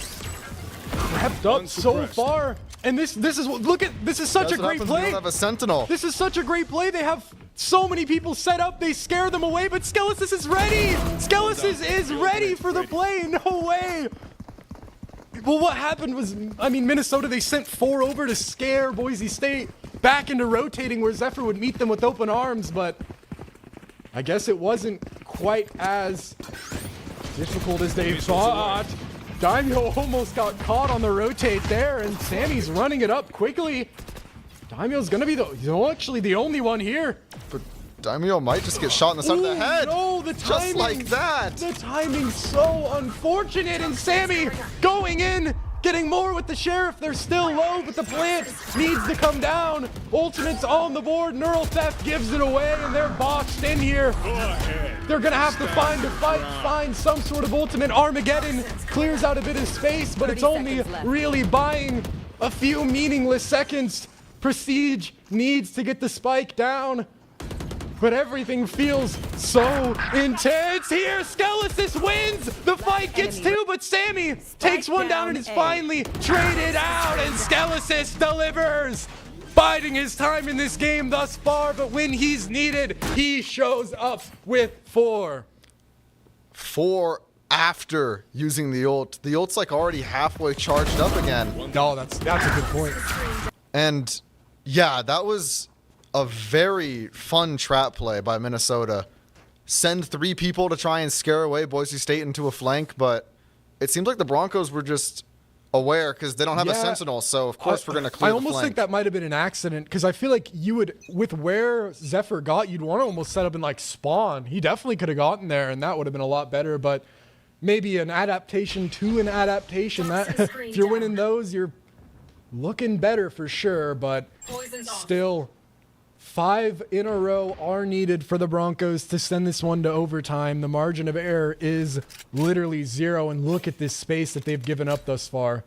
Wrapped up so far. And this is such a great play. They don't have a sentinel. This is such a great play. They have so many people set up. They scare them away, but Skelesis is ready. Skelesis is ready for the play. No way. Well, what happened was, I mean, Minnesota, they sent 4 over to scare Boise State back into rotating where Zephyr would meet them with open arms, but I guess it wasn't quite as difficult as they thought. Daimo almost got caught on the rotate there, and Sammy's running it up quickly. Daimo's gonna be actually the only one here. But Daimo might just get shot in the side of the head. No, the timing. Just like that. The timing's so unfortunate, and Sammy going in, getting more with the sheriff. They're still low, but the plant needs to come down. Ultimate's on the board. Neural Theft gives it away, and they're boxed in here. They're gonna have to find some sort of ultimate. Armageddon clears out a bit of space, but it's only really buying a few meaningless seconds. Prestige needs to get the spike down, but everything feels so intense here. Skelesis wins. The fight gets 2, but Sammy takes one down and is finally traded out, and Skelesis delivers. Biding his time in this game thus far, but when he's needed, he shows up with 4. 4 after using the ult. The ult's like already halfway charged up again. No, that's a good point. And yeah, that was a very fun trap play by Minnesota. Send 3 people to try and scare away Boise State into a flank, but it seemed like the Broncos were just aware because they don't have a sentinel, so of course we're going to clear the flank. I almost think that might have been an accident, because I feel like you would, with where Zephyr got, you'd want to almost set up and like spawn. He definitely could have gotten there, and that would have been a lot better, but maybe an adaptation to an adaptation. That if you're winning those, you're looking better for sure, but still 5 in a row are needed for the Broncos to send this one to overtime. The margin of error is literally 0, and look at this space that they've given up thus far.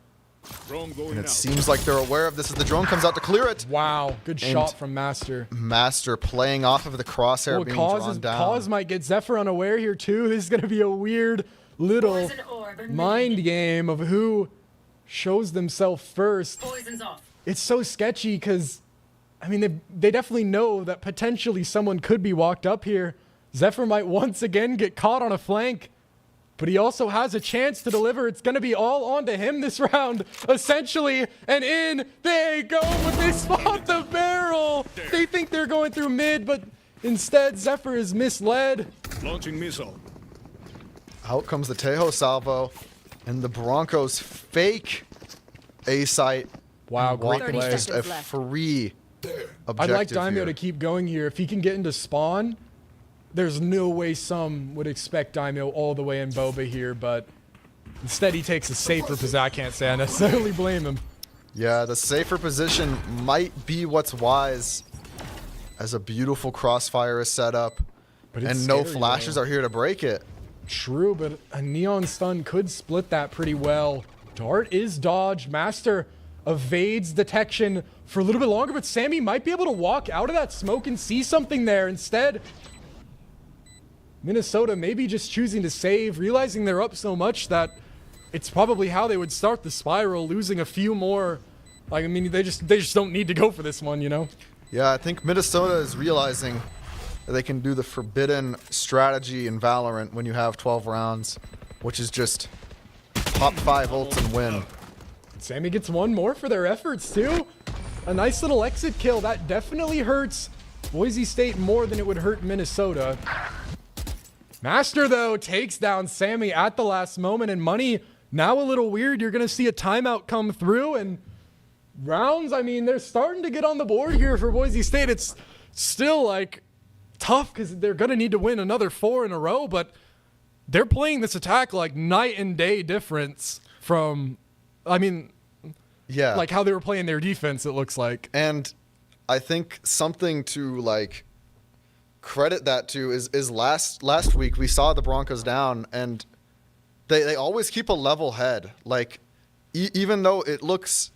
And it seems like they're aware of this as the drone comes out to clear it. Wow, good shot from Master. Master playing off of the crosshair being drawn down. Kaz might get Zephyr unaware here too. This is going to be a weird little mind game of who shows themselves first. It's so sketchy because, I mean, they definitely know that potentially someone could be walked up here. Zephyr might once again get caught on a flank, but he also has a chance to deliver. It's going to be all onto him this round, essentially. And in they go, but they spot the barrel. They think they're going through mid, but instead Zephyr is misled. Launching missile. Out comes the Tejo salvo, and the Broncos fake A site. Wow, great play. Just a free objective. I'd like Daimo here to keep going here. If he can get into spawn, there's no way some would expect Daimo all the way in Boba here, but Instead, he takes a safer position. I can't say I necessarily blame him. Yeah, the safer position might be what's wise, as a beautiful crossfire is set up, But it's and no scary, flashes though. are here to break it. True, but a neon stun could split that pretty well. Dart is dodged. Master evades detection for a little bit longer, but Sammy might be able to walk out of that smoke and see something there. Instead, Minnesota maybe just choosing to save, realizing they're up so much that it's probably how they would start the spiral, losing a few more. Like, I mean, they just don't need to go for this one, you know? Yeah, I think Minnesota is realizing that they can do the forbidden strategy in Valorant when you have 12 rounds, which is just pop 5 ults and win. Sammy gets one more for their efforts, too. A nice little exit kill. That definitely hurts Boise State more than it would hurt Minnesota. Master, though, takes down Sammy at the last moment, and Money now a little weird. You're going to see a timeout come through, and rounds, I mean, they're starting to get on the board here for Boise State. It's still, like, tough because they're going to need to win another 4 in a row, but they're playing this attack like night and day difference from, I mean, Yeah. like how they were playing their defense, it looks like. And I think something to like credit that to is last week we saw the Broncos down, and they always keep a level head. Like even though it looks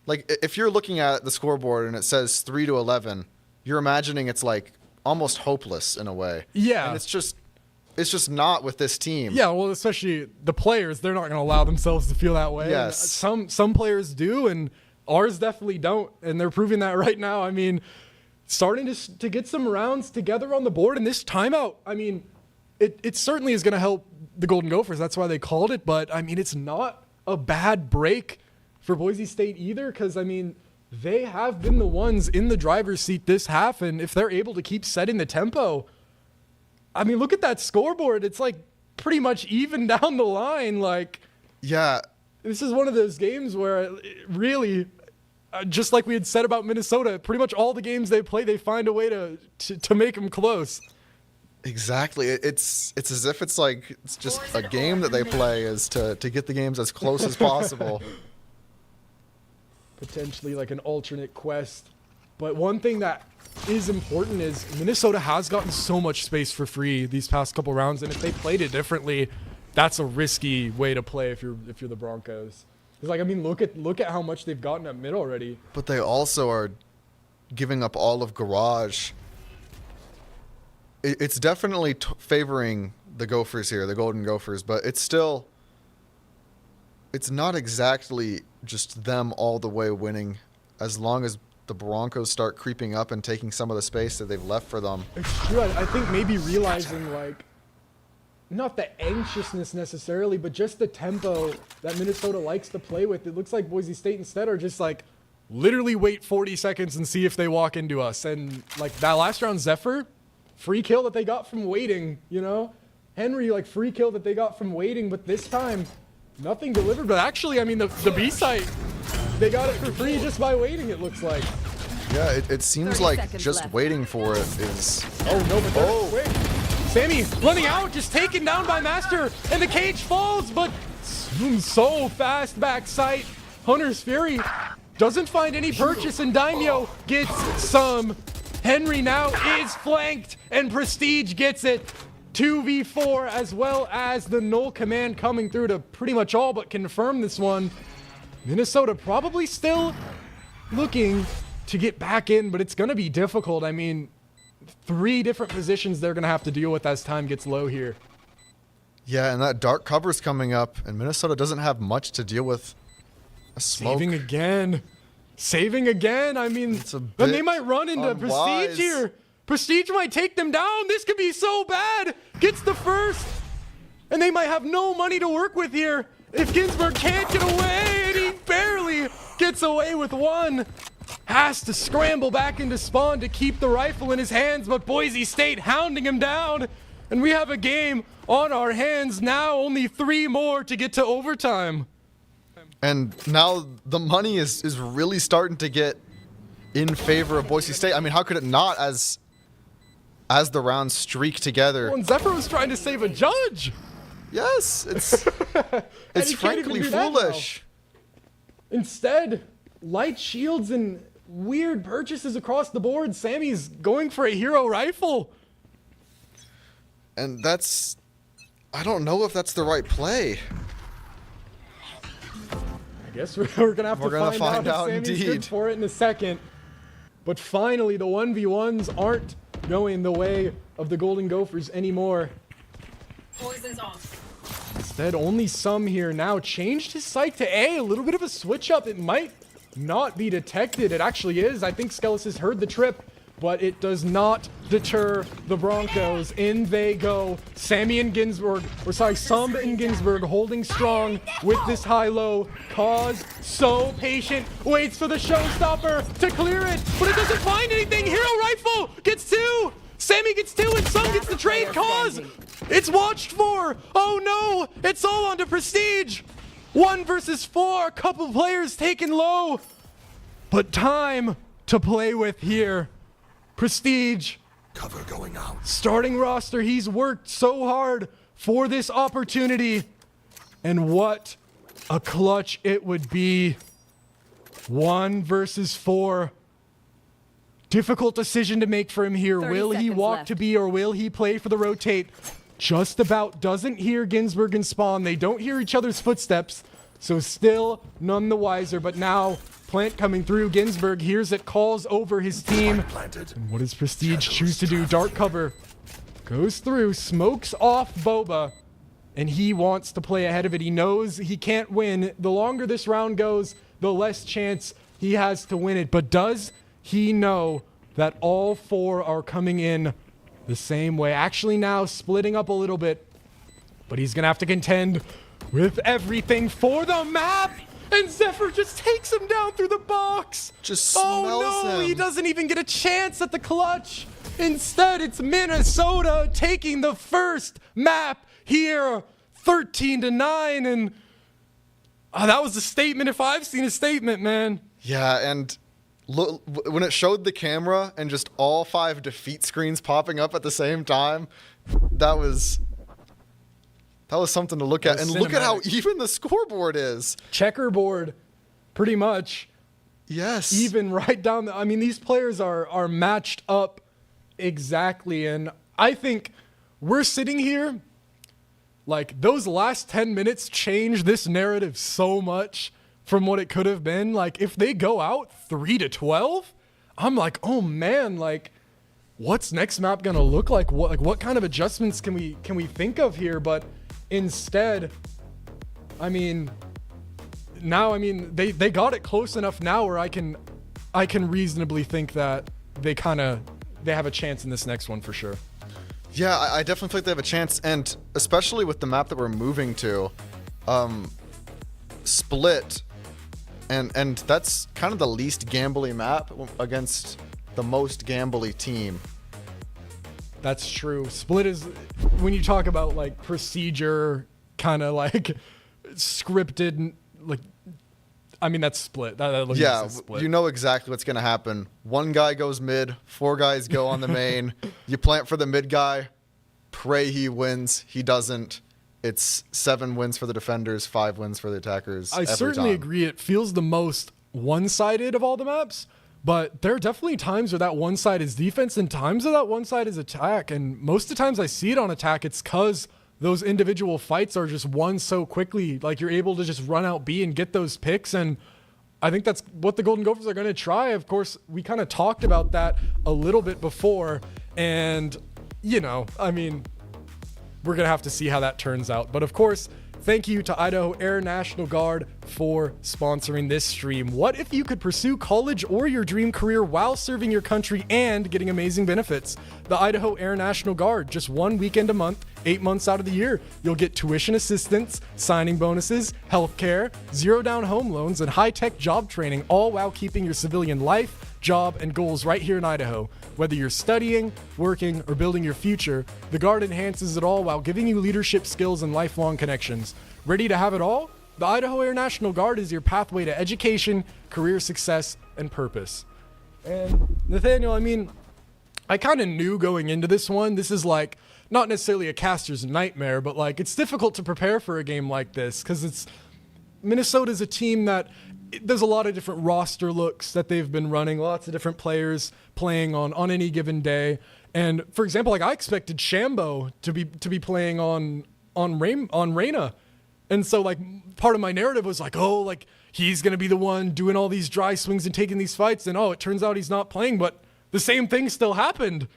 like, if you're looking at the scoreboard and it says 3-11, you're imagining it's like almost hopeless in a way. Yeah. And it's just not with this team. Yeah, well, especially the players, they're not going to allow themselves to feel that way. Yes. And some players do, and ours definitely don't, and they're proving that right now. I mean, starting to get some rounds together on the board, and this timeout, I mean, it certainly is going to help the Golden Gophers. That's why they called it, but, I mean, it's not a bad break for Boise State either, because, I mean, they have been the ones in the driver's seat this half, and if they're able to keep setting the tempo, I mean, look at that scoreboard. It's like pretty much even down the line. Like, Yeah. this is one of those games where it really, just like we had said about Minnesota, pretty much all the games they play, they find a way to make them close. Exactly. It's as if it's like it's just a game that they play is to get the games as close as possible. Potentially like an alternate quest. But one thing that is important is Minnesota has gotten so much space for free these past couple rounds, and if they played it differently, that's a risky way to play if you're the Broncos. It's like, I mean, look at how much they've gotten at mid already. But they also are giving up all of garage. It's definitely favoring the Gophers here, the Golden Gophers, but it's not exactly just them all the way winning, as long as the Broncos start creeping up and taking some of the space that they've left for them. It's true. I think maybe realizing, like, not the anxiousness necessarily, but just the tempo that Minnesota likes to play with. It looks like Boise State instead are just like, literally wait 40 seconds and see if they walk into us. And like that last round, Zephyr, free kill that they got from waiting, you know? Henry, like, free kill that they got from waiting, but this time, nothing delivered. But actually, I mean, the B site, they got it for free just by waiting, it looks like. Yeah, it seems like just waiting for it is... Oh, no, but they're quick. Sammy running out, just taken down by Master, and the cage falls, but so fast back sight. Hunter's Fury doesn't find any purchase, and Daimo gets some. Henry now is flanked, and Prestige gets it. 2v4, as well as the null command coming through to pretty much all but confirm this one. Minnesota probably still looking to get back in, but it's going to be difficult. I mean, 3 different positions they're going to have to deal with as time gets low here. Yeah, and that dark cover's coming up, and Minnesota doesn't have much to deal with. A smoke. Saving again. I mean, then they might run into unwise. Prestige here. Prestige might take them down. This could be so bad. Gets the first. And they might have no money to work with here. If Ginsburg can't get away, and he barely gets away with one. Has to scramble back into spawn to keep the rifle in his hands, but Boise State hounding him down. And we have a game on our hands now. Only 3 more to get to overtime. And now the money is really starting to get in favor of Boise State. I mean, how could it not as the rounds streak together? Well, and Zephyr was trying to save a judge. Yes, it's it's he can't even frankly do that now. foolish. Instead, light shields and weird purchases across the board. Sammy's going for a hero rifle. And that's, I don't know if that's the right play. I guess we're gonna have We're to gonna find find out out if Sammy's good indeed. for it in a second. But finally, the 1v1s aren't going the way of the Golden Gophers anymore. Poison's off. Instead, only some here now changed his sight to A. A little bit of a switch up. It might not be detected. It actually is. I think Skellis has heard the trip, but it does not deter the Broncos. In they go. Sammy and Ginsburg, or sorry, Sumb and Ginsburg holding strong with this high-low. Cause so patient, waits for the showstopper to clear it, but it doesn't find anything. Hero rifle gets 2. Sammy gets 2 and Sumb gets the trade. Cause it's watched for. Oh no, it's all onto Prestige. 1 versus 4, a couple players taken low. But time to play with here. Prestige. Cover going out. Starting roster, he's worked so hard for this opportunity. And what a clutch it would be. 1 versus 4. Difficult decision to make for him here. 30 Will he seconds walk left. to B or will he play for the rotate? Just about doesn't hear Ginsburg and Spawn. They don't hear each other's footsteps. So still none the wiser. But now plant coming through. Ginsburg hears it, calls over his team. And what does Prestige choose to do? Dark cover goes through, smokes off Boba. And he wants to play ahead of it. He knows he can't win. The longer this round goes, the less chance he has to win it. But does he know that all 4 are coming in the same way? Actually now splitting up a little bit. But he's going to have to contend with everything for the map. And Zephyr just takes him down through the box. Just Oh smells no, him. he doesn't even get a chance at the clutch. Instead, it's Minnesota taking the first map here, 13-9. And that was a statement if I've seen a statement, man. Yeah, and look, when it showed the camera and just all 5 defeat screens popping up at the same time, that was something to look at. was And look at how cinematic. even the scoreboard is. Checkerboard, pretty much. Yes. Even right down the, I mean, these players are matched up exactly. And I think we're sitting here, like, those last 10 minutes change this narrative so much from what it could have been. Like, if they go out 3-12, I'm like, oh man, like, what's next map gonna look like? What kind of adjustments can we think of here? But instead, I mean, now, I mean, they got it close enough now where I can reasonably think that they have a chance in this next one for sure. Yeah, I definitely feel like they have a chance, and especially with the map that we're moving to, Split, and that's kind of the least gambly map against the most gambly team. That's true. Split is, when you talk about like procedure, kind of like scripted, like, I mean, that's Split. That looks Yeah, like Split. you know exactly what's going to happen. 1 guy goes mid, 4 guys go on the main. You plant for the mid guy, pray he wins. He doesn't. It's 7 wins for the defenders, 5 wins for the attackers. I every certainly time. agree. It feels the most one-sided of all the maps, but there are definitely times where that one side is defense and times where that one side is attack. And most of the times I see it on attack, it's because those individual fights are just won so quickly. Like, you're able to just run out B and get those picks. And I think that's what the Golden Gophers are going to try. Of course, we kind of talked about that a little bit before. And, you know, I mean, we're going to have to see how that turns out. But of course, thank you to Idaho Air National Guard for sponsoring this stream. What if you could pursue college or your dream career while serving your country and getting amazing benefits? The Idaho Air National Guard, just 1 weekend a month, 8 months out of the year. You'll get tuition assistance, signing bonuses, healthcare, 0 down home loans, and high-tech job training, all while keeping your civilian life, job, and goals right here in Idaho. Whether you're studying, working, or building your future, the Guard enhances it all while giving you leadership skills and lifelong connections. Ready to have it all? The Idaho Air National Guard is your pathway to education, career success, and purpose. And Nathaniel, I mean, I kind of knew going into this one, this is like not necessarily a caster's nightmare, but like it's difficult to prepare for a game like this because Minnesota's a team that there's a lot of different roster looks that they've been running, lots of different players playing on any given day. And for example, like I expected Shambo to be playing on Reyna. And so like part of my narrative was like, oh, like he's going to be the one doing all these dry swings and taking these fights. And oh, it turns out he's not playing, but the same thing still happened.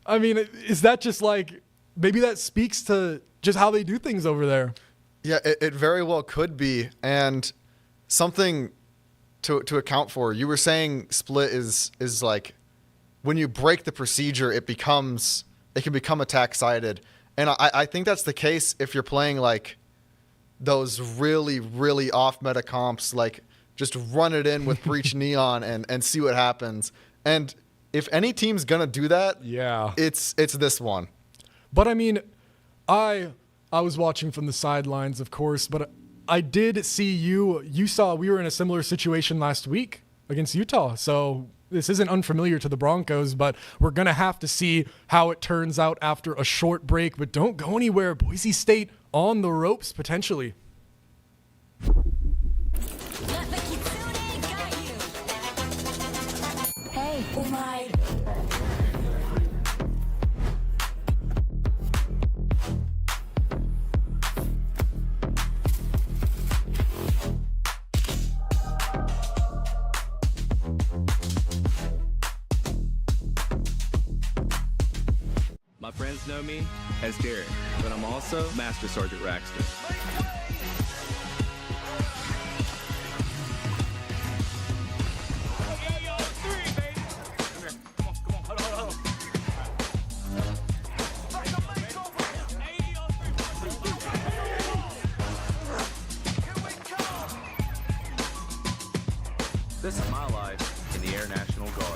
I mean, is that just like, maybe that speaks to just how they do things over there? Yeah, it very well could be. And something to account for, you were saying Split is like, when you break the procedure, it can become attack-sided. And I think that's the case if you're playing like those really, really off-meta comps, like just run it in with Breach Neon and see what happens. And if any team's going to do that, yeah, it's this one. But I mean, I was watching from the sidelines, of course, but I did see you saw we were in a similar situation last week against Utah. So this isn't unfamiliar to the Broncos, but we're going to have to see how it turns out after a short break. But don't go anywhere. Boise State on the ropes, potentially. Hey, oh my. My friends know me as Derek, but I'm also Master Sergeant Raxton. This is my life in the Air National Guard.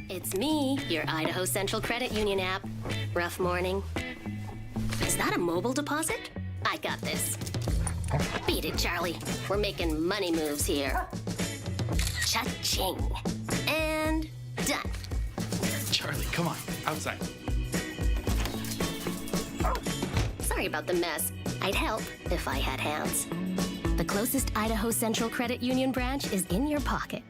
It's me, your Idaho Central Credit Union app. Rough morning. Is that a mobile deposit? I got this. Beat it, Charlie. We're making money moves here. Cha-ching. And done. Charlie, come on, outside. Sorry about the mess. I'd help if I had hands. The closest Idaho Central Credit Union branch is in your pocket.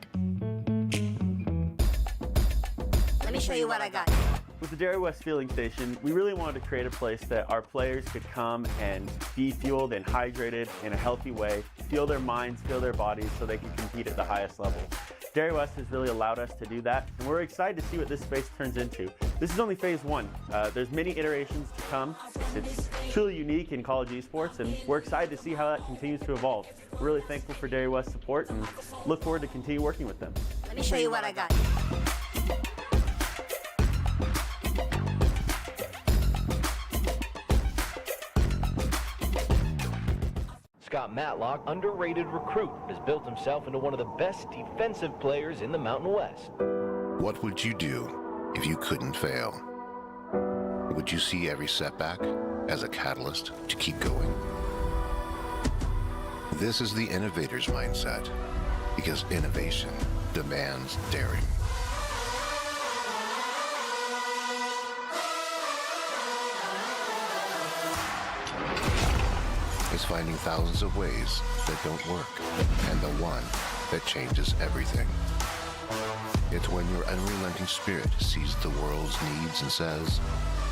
Let me show you what I got. With the Dairy West Fueling Station, we really wanted to create a place that our players could come and be fueled and hydrated in a healthy way, fuel their minds, fuel their bodies so they can compete at the highest level. Dairy West has really allowed us to do that, and we're excited to see what this space turns into. This is only phase one. There's many iterations to come. It's truly unique in college esports, and we're excited to see how that continues to evolve. We're really thankful for Dairy West's support and look forward to continue working with them. Let me show you what I got. Scott Matlock, underrated recruit, has built himself into one of the best defensive players in the Mountain West. What would you do if you couldn't fail? Would you see every setback as a catalyst to keep going? This is the innovator's mindset, because innovation demands daring. Is finding thousands of ways that don't work and the one that changes everything. It's when your unrelenting spirit sees the world's needs and says,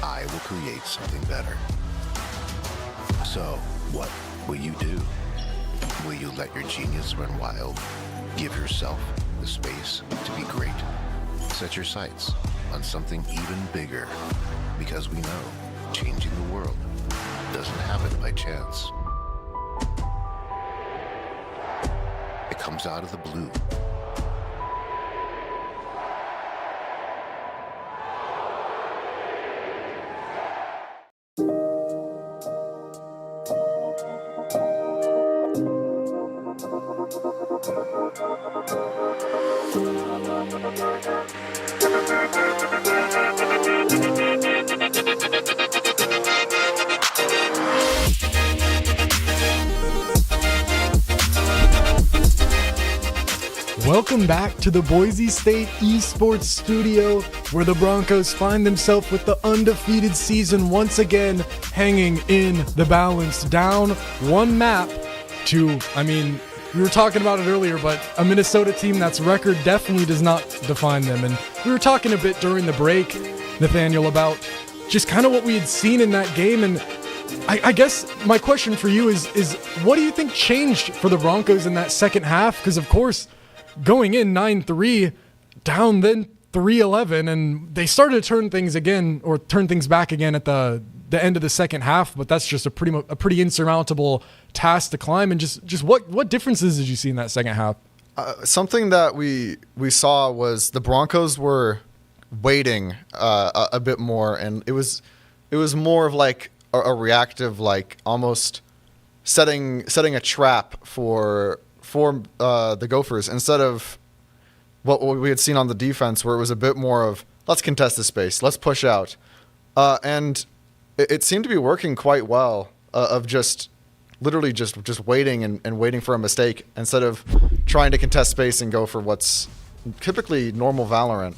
I will create something better. So, what will you do? Will you let your genius run wild? Give yourself the space to be great? Set your sights on something even bigger, because we know changing the world doesn't happen by chance. It comes out of the blue. Welcome back to the Boise State Esports studio, where the Broncos find themselves with the undefeated season once again hanging in the balance, down one map to, we were talking about it earlier, but a Minnesota team that's record definitely does not define them. And we were talking a bit during the break, Nathaniel, about just kind of what we had seen in that game. And I guess my question for you is what do you think changed for the Broncos in that second half? Because, of course, going in 9-3, down then 3-11, and they started to turn things back again at the end of the second half, but that's just a pretty insurmountable task to climb. And just what differences did you see in that second half? Something that we saw was the Broncos were waiting a bit more, and it was more of like a reactive, like almost setting a trap for the Gophers, instead of what we had seen on the defense, where it was a bit more of, let's contest the space, let's push out. And it seemed to be working quite well, of just literally just waiting and waiting for a mistake, instead of trying to contest space and go for what's typically normal Valorant.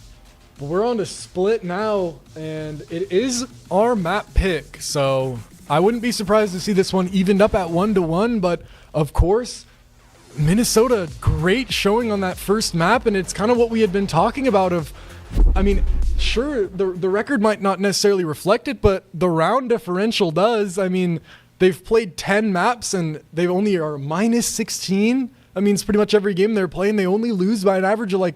We're on to Split now, and it is our map pick, so I wouldn't be surprised to see this one evened up at 1-1, but of course, Minnesota, great showing on that first map, and it's kind of what we had been talking about sure, the record might not necessarily reflect it, but the round differential does. They've played 10 maps, and they only are minus 16. It's pretty much every game they're playing, they only lose by an average of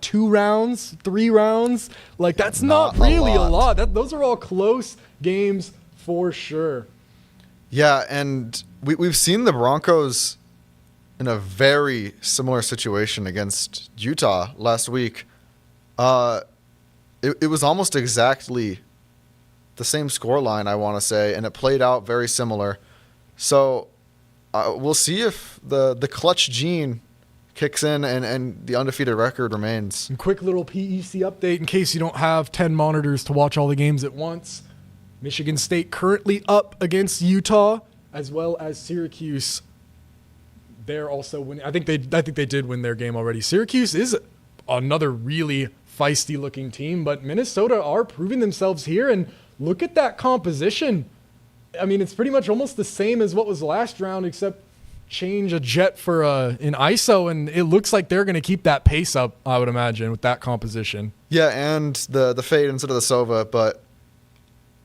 2 rounds, 3 rounds? That's not really a lot. Those are all close games for sure. Yeah, and we've seen the Broncos in a very similar situation against Utah last week. It was almost exactly the same scoreline, I want to say, and it played out very similar. So we'll see if the clutch gene kicks in and the undefeated record remains. And quick little PEC update in case you don't have 10 monitors to watch all the games at once. Michigan State currently up against Utah, as well as Syracuse. They're also winning. I think they did win their game already. Syracuse is another really feisty looking team, but Minnesota are proving themselves here, and look at that composition. It's pretty much almost the same as what was last round, except change a jet for an ISO, and it looks like they're going to keep that pace up, I would imagine, with that composition. Yeah, and the fade instead of the Sova, but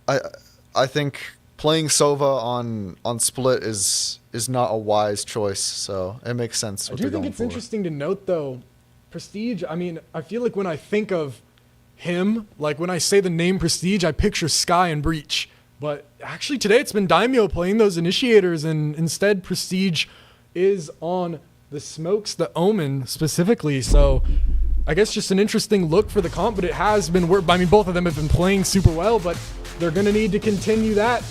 I think playing Sova on Split is not a wise choice, so it makes sense. I do think it's interesting to note, though, Prestige, I feel like when I think of him, when I say the name Prestige, I picture Sky and Breach. But actually today it's been Daimo playing those initiators, and instead Prestige is on the Smokes, the Omen specifically. So I guess just an interesting look for the comp, but it has been work. Both of them have been playing super well, but they're going to need to continue that.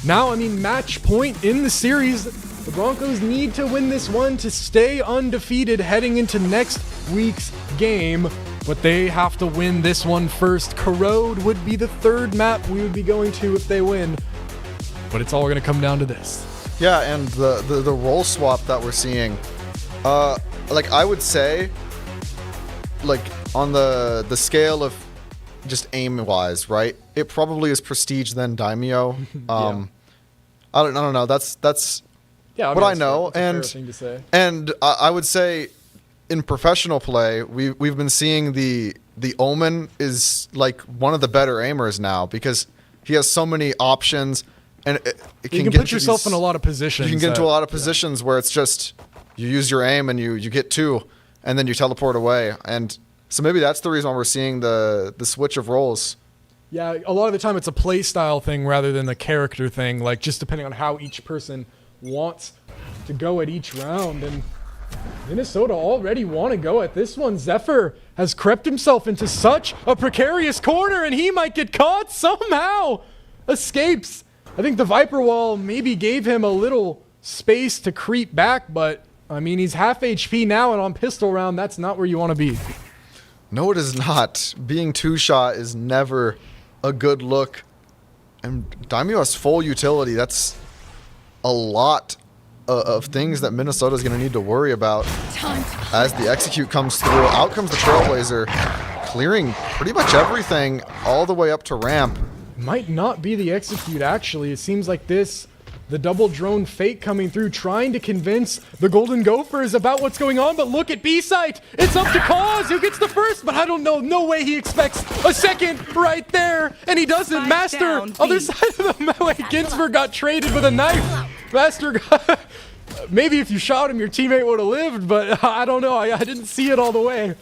Now, match point in the series. The Broncos need to win this one to stay undefeated heading into next week's game, but they have to win this one first. Corrode would be the third map we would be going to if they win, but it's all going to come down to this. Yeah, and the role swap that we're seeing, I would say, on the scale of just aim-wise, right? It probably is Prestige then Daimyo. Yeah. I don't know. That's yeah, what I know, that's a fair thing to say. And I would say in professional play, we've been seeing the Omen is like one of the better aimers now because he has so many options, and it you can put yourself in a lot of positions. You can get into a lot of positions where it's just you use your aim and you get 2, and then you teleport away. And so maybe that's the reason why we're seeing the switch of roles. Yeah, a lot of the time it's a play style thing rather than a character thing, like just depending on how each person wants to go at each round. And Minnesota already want to go at this one. Zephyr has crept himself into such a precarious corner, and he might get caught somehow. Escapes. I think the Viper Wall maybe gave him a little space to creep back, but I mean, he's half HP now, and on pistol round, that's not where you want to be. No, it is not. Being 2-shot is never a good look. And Daimo has full utility. That's a lot of things that Minnesota is going to need to worry about as the execute comes through. Out comes the Trailblazer, clearing pretty much everything all the way up to ramp. Might not be the execute, actually. It seems like the double drone fake coming through, trying to convince the Golden Gophers about what's going on, but look at B-site. It's up to Cause, who gets the first, but I don't know. No way he expects a second right there, and he doesn't. Master, other side of the melee. Ginsburg got traded with a knife. Master got... Maybe if you shot him, your teammate would have lived, but I don't know. I didn't see it all the way.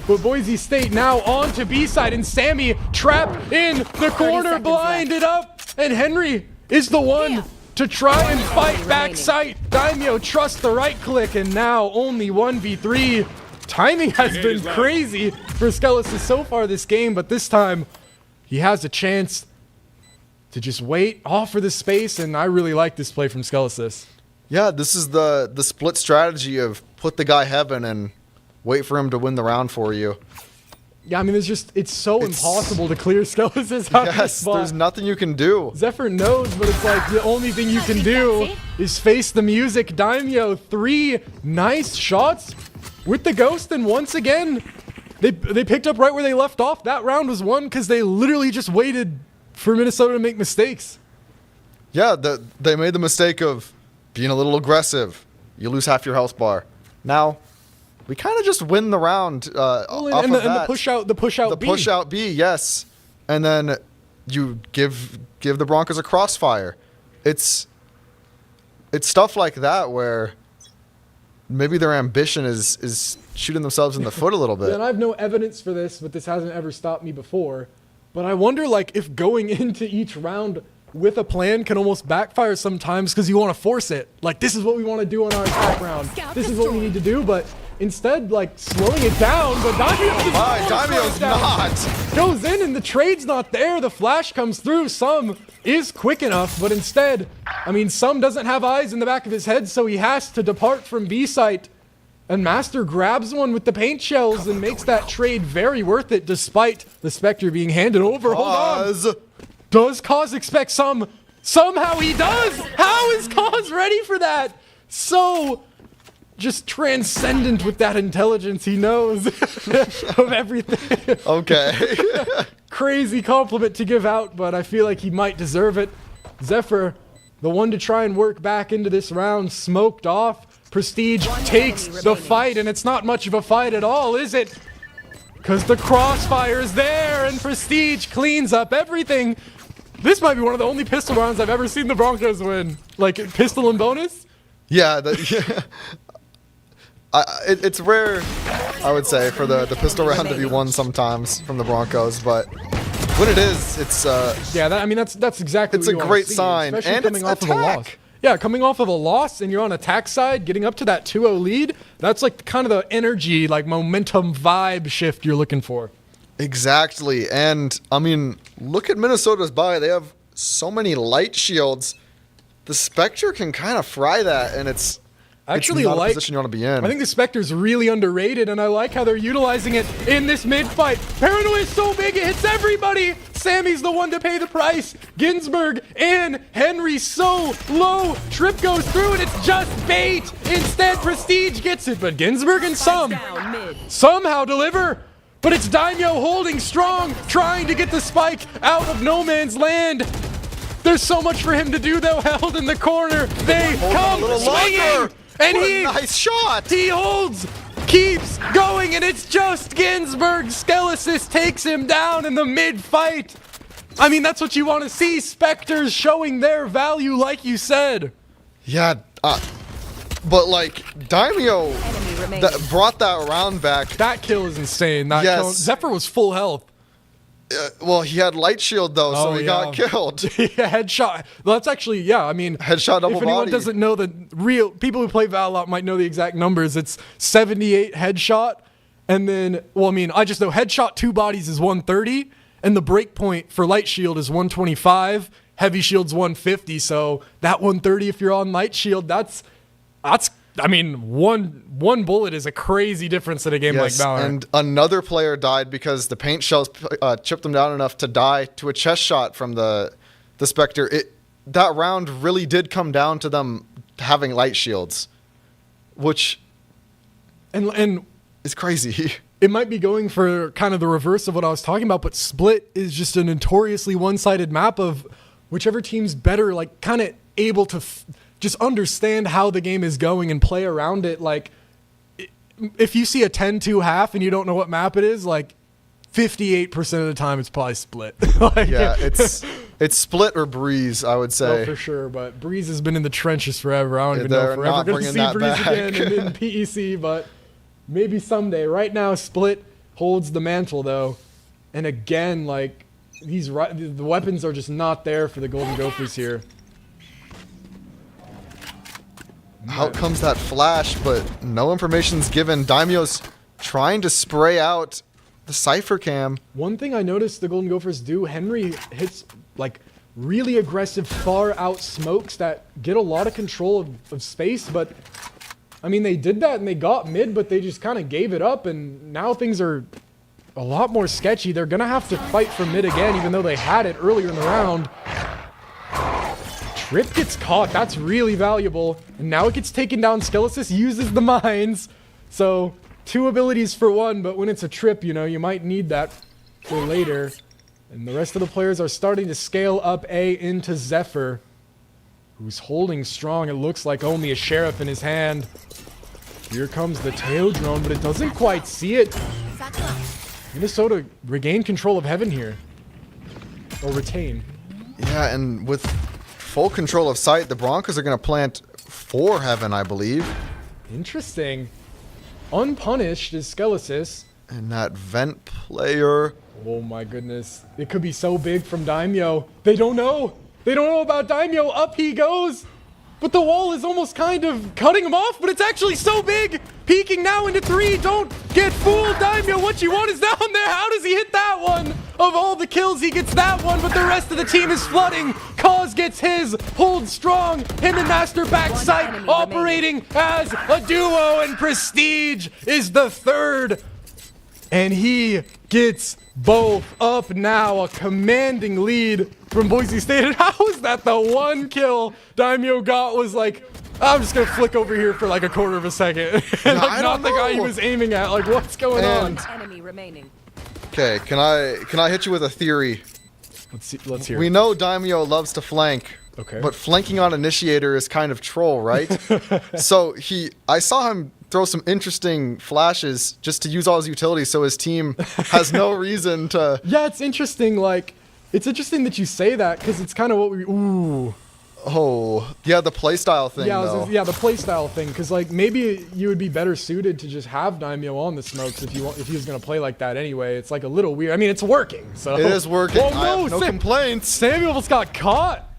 But Boise State now on to B-side, and Sammy trapped in the corner, blinded up, and Henry is the one to try and fight back sight. Daimo trusts the right click, and now only 1v3. Timing has been crazy for Skelis so far this game, but this time he has a chance to just wait, offer the space, and I really like this play from Skelis. Yeah, this is the split strategy of put the guy heaven and wait for him to win the round for you. Yeah, I mean, it's so impossible to clear Skelis out of this spot. There's nothing you can do. Zephyr knows, but it's like the only thing you can do is face the music. Daimo, 3 nice shots with the Ghost, and once again, they picked up right where they left off. That round was won because they literally just waited for Minnesota to make mistakes. Yeah, they made the mistake of being a little aggressive. You lose half your health bar. Now, we kind of just win the round off of that. And the push out B. The push out B, yes. And then you give the Broncos a crossfire. It's stuff like that where maybe their ambition is shooting themselves in the foot a little bit. And I have no evidence for this, but this hasn't ever stopped me before. But I wonder, like, if going into each round with a plan can almost backfire sometimes because you want to force it. Like, this is what we want to do on our attack round. This is what we need to do, but instead, like, slowing it down. But Daimo's not. Goes in and the trade's not there. The flash comes through. Some is quick enough, but instead, I mean, Some doesn't have eyes in the back of his head, so he has to depart from B-site. And Master grabs one with the paint shells and makes that trade very worth it, despite the Spectre being handed over. Hold on. Does Cause expect some? Somehow he does! How is Cause ready for that? So just transcendent with that intelligence. He knows of everything. Okay. Crazy compliment to give out, but I feel like he might deserve it. Zephyr, the one to try and work back into this round, smoked off. Prestige takes the fight, and it's not much of a fight at all, is it? Because the crossfire is there, and Prestige cleans up everything. This might be one of the only pistol rounds I've ever seen the Broncos win. Like, pistol and bonus? Yeah, it's rare, I would say, for the pistol round to be won sometimes from the Broncos, but when it is, it's yeah. That's exactly. It's a great sign, especially and coming it's off of a loss. Yeah, coming off of a loss, and you're on attack side, getting up to that 2-0 lead. That's like kind of the energy, like momentum vibe shift you're looking for. Exactly, and I mean, look at Minnesota's buy. They have so many light shields. The Spectre can kind of fry that, and it's actually not a position you want to be in. I think the Spectre's really underrated, and I like how they're utilizing it in this mid-fight. Paranoia is so big, it hits everybody. Sammy's the one to pay the price. Ginsburg and Henry so low. Trip goes through, and it's just bait. Instead, Prestige gets it, but Ginsburg and Some somehow deliver. But it's Daimo holding strong, trying to get the spike out of no man's land. There's so much for him to do, though, held in the corner. They come swinging. And nice shot. He holds. keeps going, and it's just Ginsburg. Skelesis takes him down in the mid-fight. I mean, that's what you want to see. Spectres showing their value, like you said. Yeah, but like Daimo brought that round back. That kill is insane. That kill, Zephyr was full health. Well, he had light shield though, so he got killed. Yeah, headshot. Well, that's actually, yeah, I mean, headshot double if anyone body. doesn't know the real, people who play Valorant might know the exact numbers. It's 78 headshot, and then, well, I mean, I just know headshot 2 bodies is 130, and the break point for light shield is 125, heavy shield's 150, so that 130, if you're on light shield, that's I mean, one bullet is a crazy difference in a game like Valorant. And another player died because the paint shells chipped them down enough to die to a chest shot from the Spectre. That round really did come down to them having light shields, which and is crazy. It might be going for kind of the reverse of what I was talking about, but Split is just a notoriously one-sided map of whichever team's better, like kind of able to just understand how the game is going and play around it. Like, if you see a 10-2 half and you don't know what map it is, like 58% of the time it's probably Split. Like, yeah, it's Split or Breeze, I would say. Oh, for sure, but Breeze has been in the trenches forever. I don't even know if we're ever going to see Breeze again in PEC, but maybe someday. Right now, Split holds the mantle, though. And again, like, the weapons are just not there for the Golden Gophers here. Out comes that flash, but no information's given. Daimo's trying to spray out the Cypher cam. One thing I noticed the Golden Gophers do, Henry hits like really aggressive far out smokes that get a lot of control of space, but I mean, they did that and they got mid, but they just kind of gave it up, and now things are a lot more sketchy. They're going to have to fight for mid again, even though they had it earlier in the round. Trip gets caught. That's really valuable. And now it gets taken down. Skelesis uses the mines. So 2 abilities for 1, but when it's a trip, you know, you might need that for later. And the rest of the players are starting to scale up A into Zephyr, who's holding strong. It looks like only a Sheriff in his hand. Here comes the tail drone, but it doesn't quite see it. Minnesota regain control of Heaven here. Or retain. Yeah, and with full control of site, the Broncos are going to plant 4 Heaven, I believe. Interesting. Unpunished is Skelesis. And that vent player. Oh my goodness. It could be so big from Daimo. They don't know. They don't know about Daimo. Up he goes. But the wall is almost kind of cutting him off, but it's actually so big. Peeking now into 3. Don't get fooled, Daimo. What you want is down there. How does he hit that one? Of all the kills, he gets that one, but the rest of the team is flooding. Cause gets his. Hold strong. Him and Master backside operating as a duo, and Prestige is the 3rd. And he gets both up now. A commanding lead from Boise State. And how is that the 1 kill Daimo got? Was like, I'm just gonna flick over here for like a quarter of a second. And like, not the guy he was aiming at. Like, what's going on? Enemy remaining. Okay, can I hit you with a theory? Let's hear. We know Daimo loves to flank. Okay. But flanking on Initiator is kind of troll, right? So I saw him throw some interesting flashes just to use all his utilities, so his team has no reason to. Yeah, it's interesting. Like, it's interesting that you say that, because it's kind of what we. Ooh. Oh, yeah, the playstyle thing. Yeah, the playstyle thing, because like maybe you would be better suited to just have Daimo on the smokes if he was gonna play like that anyway. It's like a little weird. I mean, it's working. So it is working. Oh, no, I have no complaints. Samuel almost got caught.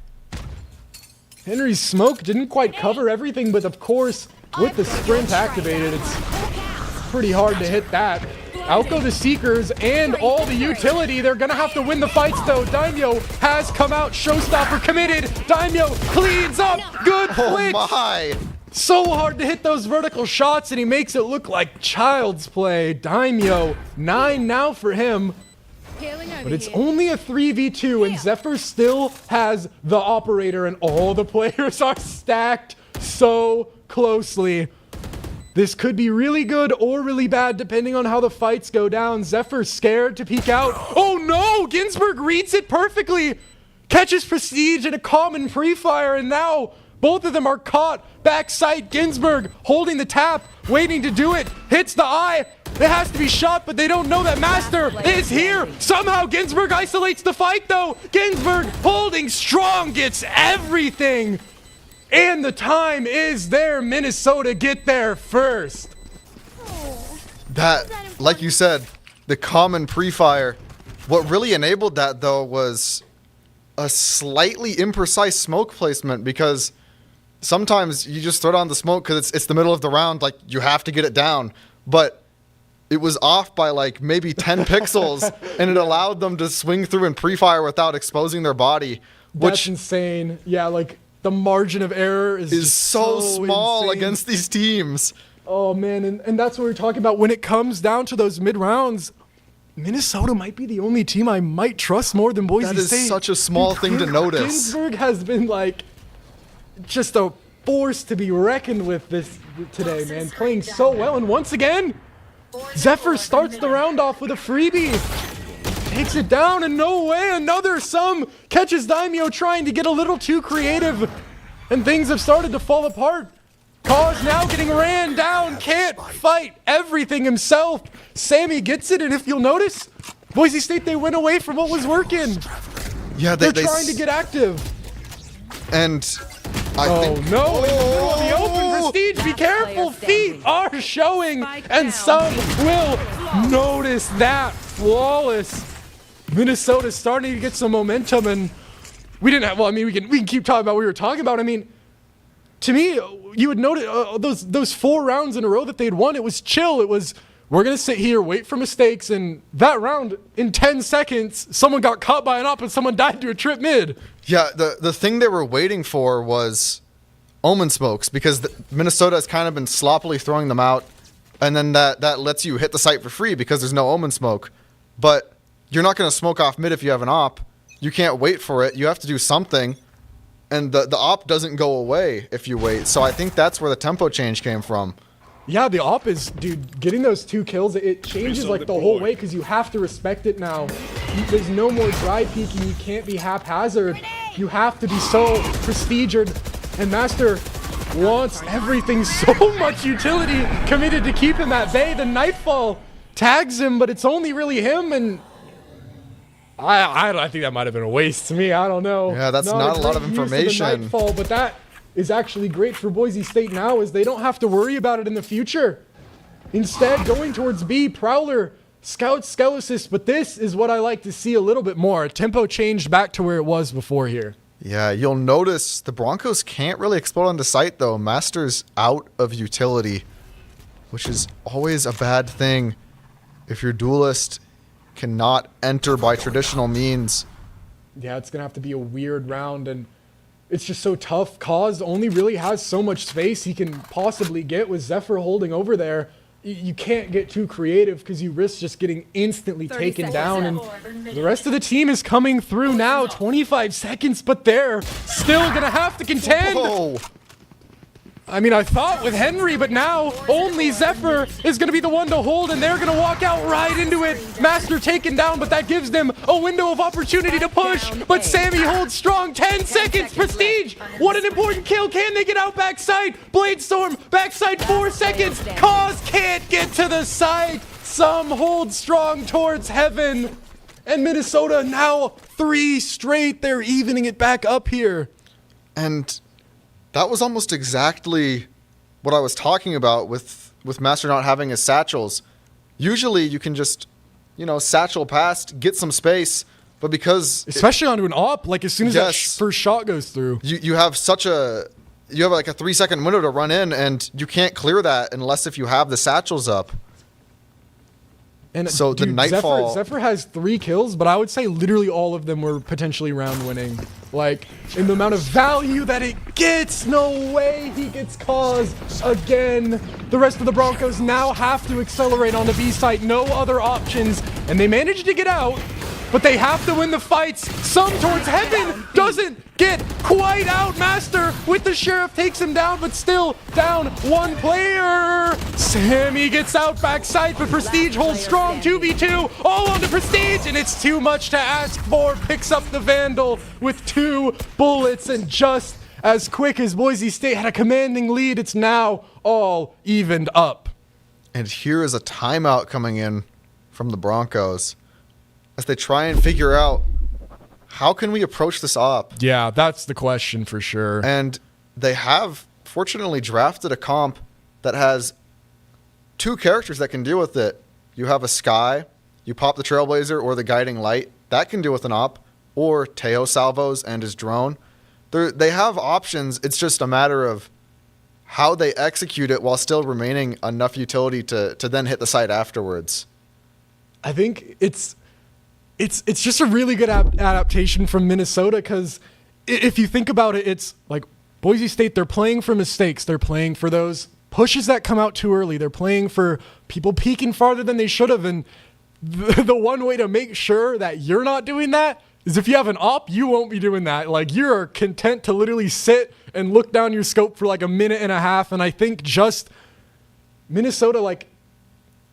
Henry's smoke didn't quite cover everything, but of course, with the sprint activated, it's pretty hard to hit that. Out go the Seekers and all the utility. They're going to have to win the fights, though. Daimo has come out. Showstopper committed. Daimo cleans up. Good flinch. Oh, my. So hard to hit those vertical shots, and he makes it look like child's play. Daimo, 9 now for him. But it's only a 3v2, and Zephyr still has the operator, and all the players are stacked so closely. This could be really good or really bad, depending on how the fights go down. Zephyr's scared to peek out. Oh no! Ginsburg reads it perfectly! Catches Prestige in a common pre-fire, and now Both of them are caught. Backside, Ginsburg holding the tap, waiting to do it. Hits the eye. It has to be shot, but they don't know that Master is here. Somehow Ginsburg isolates the fight, though. Ginsburg holding strong, gets everything. And the time is there. Minnesota get there first. That, like you said, the common pre-fire. What really enabled that, though, was a slightly imprecise smoke placement, because sometimes you just throw down the smoke because it's the middle of the round, like you have to get it down. But it was off by like maybe 10 pixels, and it allowed them to swing through and pre-fire without exposing their body. That's insane. Yeah, like the margin of error is just so small insane against these teams. Oh, man, and that's what we're talking about. When it comes down to those mid-rounds, Minnesota might be the only team I might trust more than Boise State. That is such a small thing to notice. Ginsburg has been, like, just a force to be reckoned with this today, man. Playing so well, and once again, Zephyr starts the round off with a freebie. Takes it down, and no way, another sum catches Daimo trying to get a little too creative, and things have started to fall apart. Cause now getting ran down, can't fight everything himself. Sammy gets it, and if you'll notice, Boise State, they went away from what was working. Yeah, they're trying to get active. And I think... no, in the middle of the open, Prestige, be careful, feet are showing, and some will notice that. Flawless. Minnesota's starting to get some momentum, and we didn't have, well, I mean, we can keep talking about what we were talking about. I mean, to me, you would notice those 4 rounds in a row that they'd won, it was chill. It was, we're going to sit here, wait for mistakes, and that round, in 10 seconds, someone got caught by an op and someone died to a trip mid. Yeah, the thing they were waiting for was omen smokes, because Minnesota has kind of been sloppily throwing them out, and then that lets you hit the site for free because there's no omen smoke. But you're not going to smoke off mid if you have an op. You can't wait for it. You have to do something. And the op doesn't go away if you wait. So I think that's where the tempo change came from. Yeah, the op is, dude, getting those 2 kills, it changes like the whole way, because you have to respect it now. There's no more dry peeking. You can't be haphazard. You have to be so prestigious. And Master wants everything, so much utility committed to keep him at bay. The Nightfall tags him, but it's only really him, and I think that might have been a waste to me. I don't know. Yeah, that's not a lot of information. Nightfall, but that is actually great for Boise State now, as they don't have to worry about it in the future. Instead, going towards B, Prowler, Scout, Skelesis, but this is what I like to see a little bit more. Tempo changed back to where it was before here. Yeah, you'll notice the Broncos can't really explode on the site, though. Master's out of utility, which is always a bad thing if your duelist cannot enter by traditional means. Yeah, it's gonna have to be a weird round, and it's just so tough. Cause only really has so much space he can possibly get with Zephyr holding over there. You can't get too creative because you risk just getting instantly taken down, and the rest of the team is coming through now. 25 seconds, but they're still gonna have to contend. Whoa. I mean, I thought with Henry, but now only Zephyr is going to be the one to hold, and they're going to walk out right into it. Master taken down, but that gives them a window of opportunity to push. But Sammy holds strong. 10 seconds. Prestige. What an important kill. Can they get out backside? Bladestorm. Backside 4 seconds. Cause can't get to the side. Some hold strong towards heaven. And Minnesota now 3 straight. They're evening it back up here. And that was almost exactly what I was talking about with Master not having his satchels. Usually you can just, satchel past, get some space, but because... Especially onto an op, like as soon as that first shot goes through. You have like a 3-second window to run in, and you can't clear that unless if you have the satchels up. And so the Nightfall... Zephyr has 3 kills, but I would say literally all of them were potentially round winning. Like, in the amount of value that it gets, no way he gets Cause again. The rest of the Broncos now have to accelerate on the B site, no other options, and they managed to get out, but they have to win the fights. Some towards heaven, doesn't get quite out. Master with the Sheriff takes him down, but still down 1 player. Sammy gets out backside, but Prestige holds strong. 2v2, all on to Prestige, and it's too much to ask for. Picks up the Vandal with 2 bullets and just as quick as Boise State had a commanding lead. It's now all evened up. And here is a timeout coming in from the Broncos as they try and figure out, how can we approach this op? Yeah, that's the question for sure. And they have fortunately drafted a comp that has 2 characters that can deal with it. You have a Sky, you pop the Trailblazer or the Guiding Light. That can deal with an op. Or Teo salvos and his drone. They have options. It's just a matter of how they execute it while still remaining enough utility to then hit the site afterwards. I think it's just a really good adaptation from Minnesota, because if you think about it, it's like Boise State, they're playing for mistakes. They're playing for those pushes that come out too early. They're playing for people peeking farther than they should have. And the one way to make sure that you're not doing that is if you have an op, you won't be doing that. Like, you're content to literally sit and look down your scope for like a minute and a half. And I think just Minnesota, like,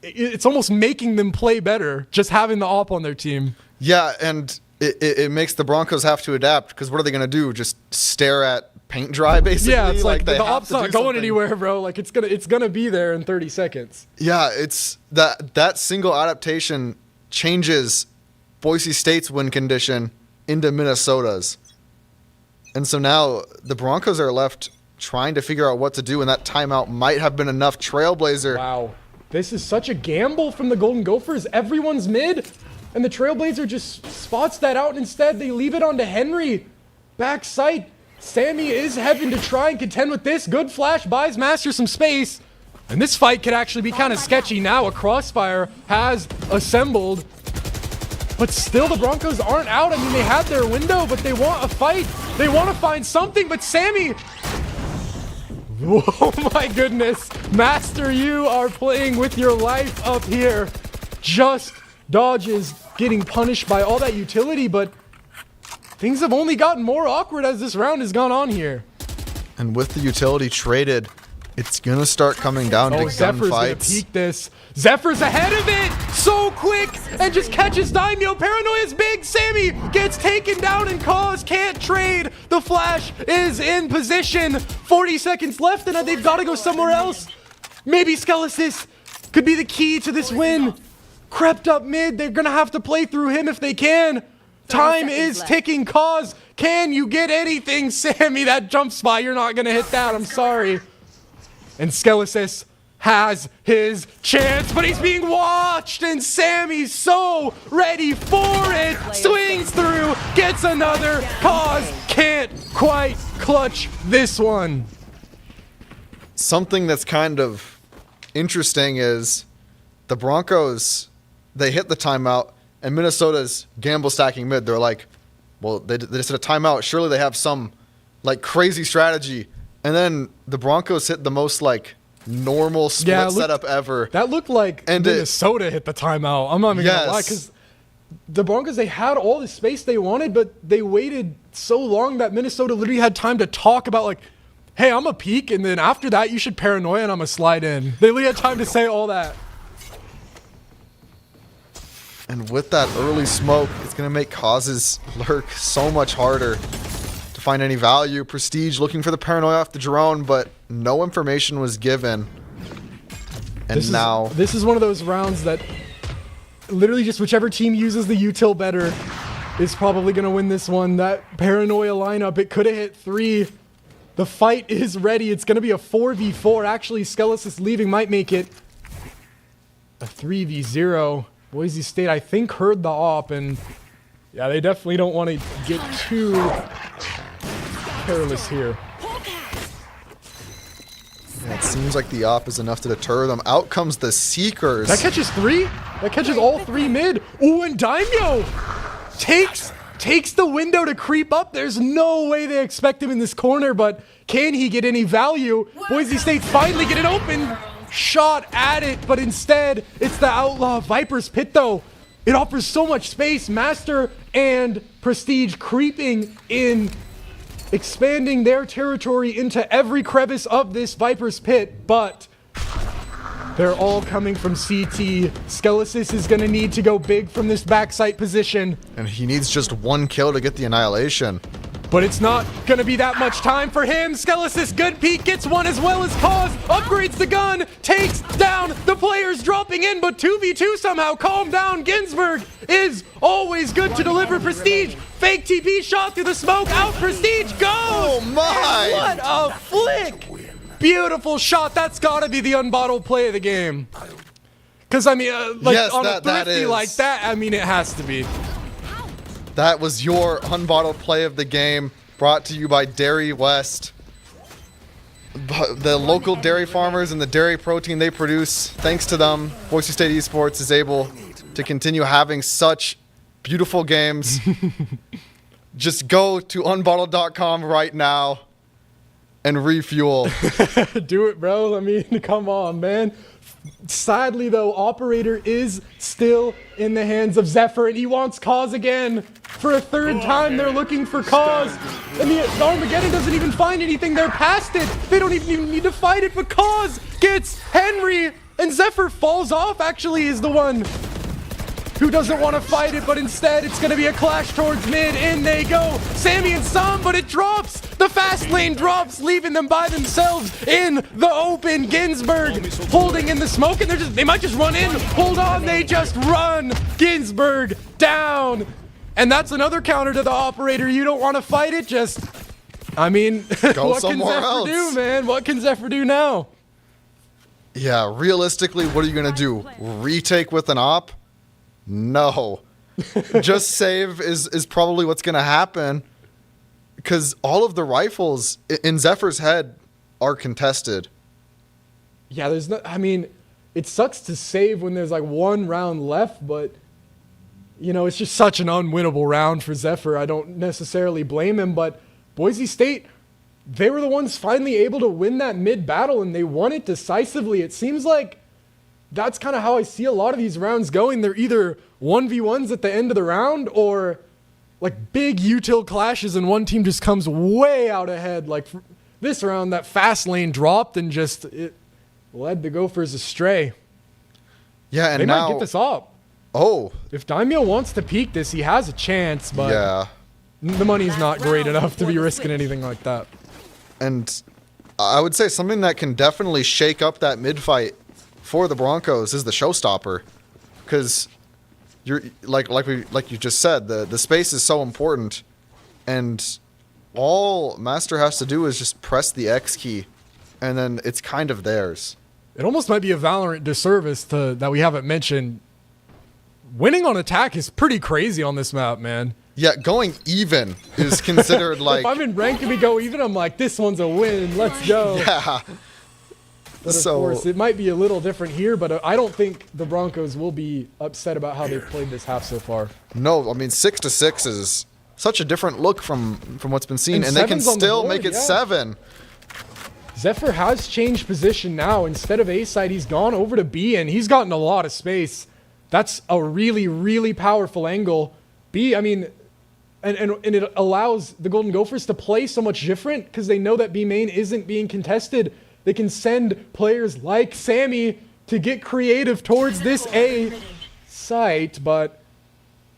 it's almost making them play better just having the op on their team. Yeah, and it makes the Broncos have to adapt, because what are they going to do? Just stare at paint dry, basically? Yeah, it's like they the have op's to not do going something. anywhere, bro. Like, it's gonna be there in 30 seconds. Yeah, it's that single adaptation changes Boise State's win condition into Minnesota's. And so now the Broncos are left trying to figure out what to do, and that timeout might have been enough. Trailblazer. Wow. This is such a gamble from the Golden Gophers. Everyone's mid, and the Trailblazer just spots that out, and instead they leave it on to Henry. Back sight. Sammy is having to try and contend with this. Good flash, buys Master some space. And this fight could actually be kind of sketchy now. A crossfire has assembled. But still, the Broncos aren't out. I mean, they had their window, but they want a fight. They want to find something, but Sammy... Oh my goodness. Master, you are playing with your life up here. Just dodges, getting punished by all that utility, but things have only gotten more awkward as this round has gone on here. And with the utility traded, it's going to start coming down to Zephyr's going to gunfights. peek this. Zephyr's ahead of it so quick and just catches Daimo. Paranoia's big. Sammy gets taken down and Cause can't trade. The flash is in position. 40 seconds left and they've got to go somewhere else. Maybe Skelesis could be the key to this win. Crept up mid. They're going to have to play through him if they can. Time is ticking. Cause, can you get anything, Sammy? That jump spot, you're not going to hit that. I'm sorry. And Skelesis has his chance, but he's being watched, and Sammy's so ready for it. Swings through, gets another. Cause can't quite clutch this one. Something that's kind of interesting is the Broncos, they hit the timeout, and Minnesota's gamble stacking mid. They're like, well, they just hit a timeout. Surely they have some like crazy strategy. And then the Broncos hit the most like normal split setup ever. That looked like Minnesota hit the timeout. I'm not even gonna lie, because the Broncos, they had all the space they wanted, but they waited so long that Minnesota literally had time to talk about like, hey, I'm a peek, and then after that you should paranoia and I'm a slide in. They literally had time to say all that. And with that early smoke, it's gonna make Cause's lurk so much harder to find any value. Prestige looking for the paranoia off the drone, but no information was given. And this is one of those rounds that literally just whichever team uses the util better is probably going to win this one. That paranoia lineup, it could have hit 3. The fight is ready. It's going to be a 4v4. Actually, Skelesis leaving might make it a 3v0. Boise State, I think, heard the op, and yeah, they definitely don't want to get too careless here. Yeah, it seems like the op is enough to deter them. Out comes the Seekers. That catches 3? That catches all 3 mid. Ooh, and Daimo takes the window to creep up. There's no way they expect him in this corner, but can he get any value? Boise State finally get it open. Shot at it, but instead, it's the Outlaw Viper's Pit, though. It offers so much space. Master and Prestige creeping in, expanding their territory into every crevice of this Viper's Pit, but they're all coming from CT. Skelesis is going to need to go big from this backside position. And he needs just 1 kill to get the annihilation. But it's not going to be that much time for him. Skelesis, good peek, gets one as well as Cause, upgrades the gun, takes down the players dropping in, but 2v2 somehow calm down. Ginsburg is always good to deliver Prestige. Fake TP shot through the smoke, out Prestige goes! Oh my! And what a flick! Beautiful shot. That's got to be the unbottled play of the game. Because, I mean, like yes, on a that thrifty is. like that, I mean, it has to be. That was your unbottled play of the game, brought to you by Dairy West. The local dairy farmers and the dairy protein they produce, thanks to them, Boise State Esports is able to continue having such beautiful games. Just go to unbottled.com right now and refuel. Do it, bro. I mean, come on, man. Sadly, though, Operator is still in the hands of Zephyr, and he wants Cause again. For a third time, they're looking for Cause. And the Armageddon doesn't even find anything. They're past it. They don't even need to fight it, but Cause gets Henry, and Zephyr falls off, actually, is the one who doesn't want to fight it, but instead it's going to be a clash towards mid. In they go. Sammy and Sam, but it drops. The fast lane drops, leaving them by themselves in the open. Ginsburg holding in the smoke, and they might just run in. Hold on, they just run. Ginsburg down. And that's another counter to the Operator. You don't want to fight it, just, I mean, what can Zephyr do, man? What can Zephyr do now? Yeah, realistically, what are you going to do? Retake with an op? No. Just save is probably what's going to happen, because all of the rifles in Zephyr's head are contested. Yeah, there's no, I mean, it sucks to save when there's like one round left, but you know, it's just such an unwinnable round for Zephyr. I don't necessarily blame him, but Boise State, they were the ones finally able to win that mid battle, and they won it decisively. It seems like that's kind of how I see a lot of these rounds going. They're either 1v1s at the end of the round or like big util clashes and one team just comes way out ahead. Like this round, that fast lane dropped and just it led the Gophers astray. Yeah, and they now might get this up. Oh. If Daimo wants to peek this, he has a chance, but yeah, the money's not great enough to be risking anything like that. And I would say something that can definitely shake up that mid fight for the Broncos is the showstopper, because you're like you just said, the space is so important, and all Master has to do is just press the X key, and then it's kind of theirs. It almost might be a Valorant disservice that we haven't mentioned. Winning on attack is pretty crazy on this map, man. Yeah, going even is considered like... If I'm in rank and we go even, I'm like, this one's a win. Let's go. Yeah. But of course, it might be a little different here, but I don't think the Broncos will be upset about how they've played this half so far. No, I mean, 6-6 is such a different look from what's been seen, and they can still make it 7. Zephyr has changed position now. Instead of A side, he's gone over to B, and he's gotten a lot of space. That's a really, really powerful angle. B, I mean, and it allows the Golden Gophers to play so much different because they know that B main isn't being contested. They can send players like Sammy to get creative towards this A site, but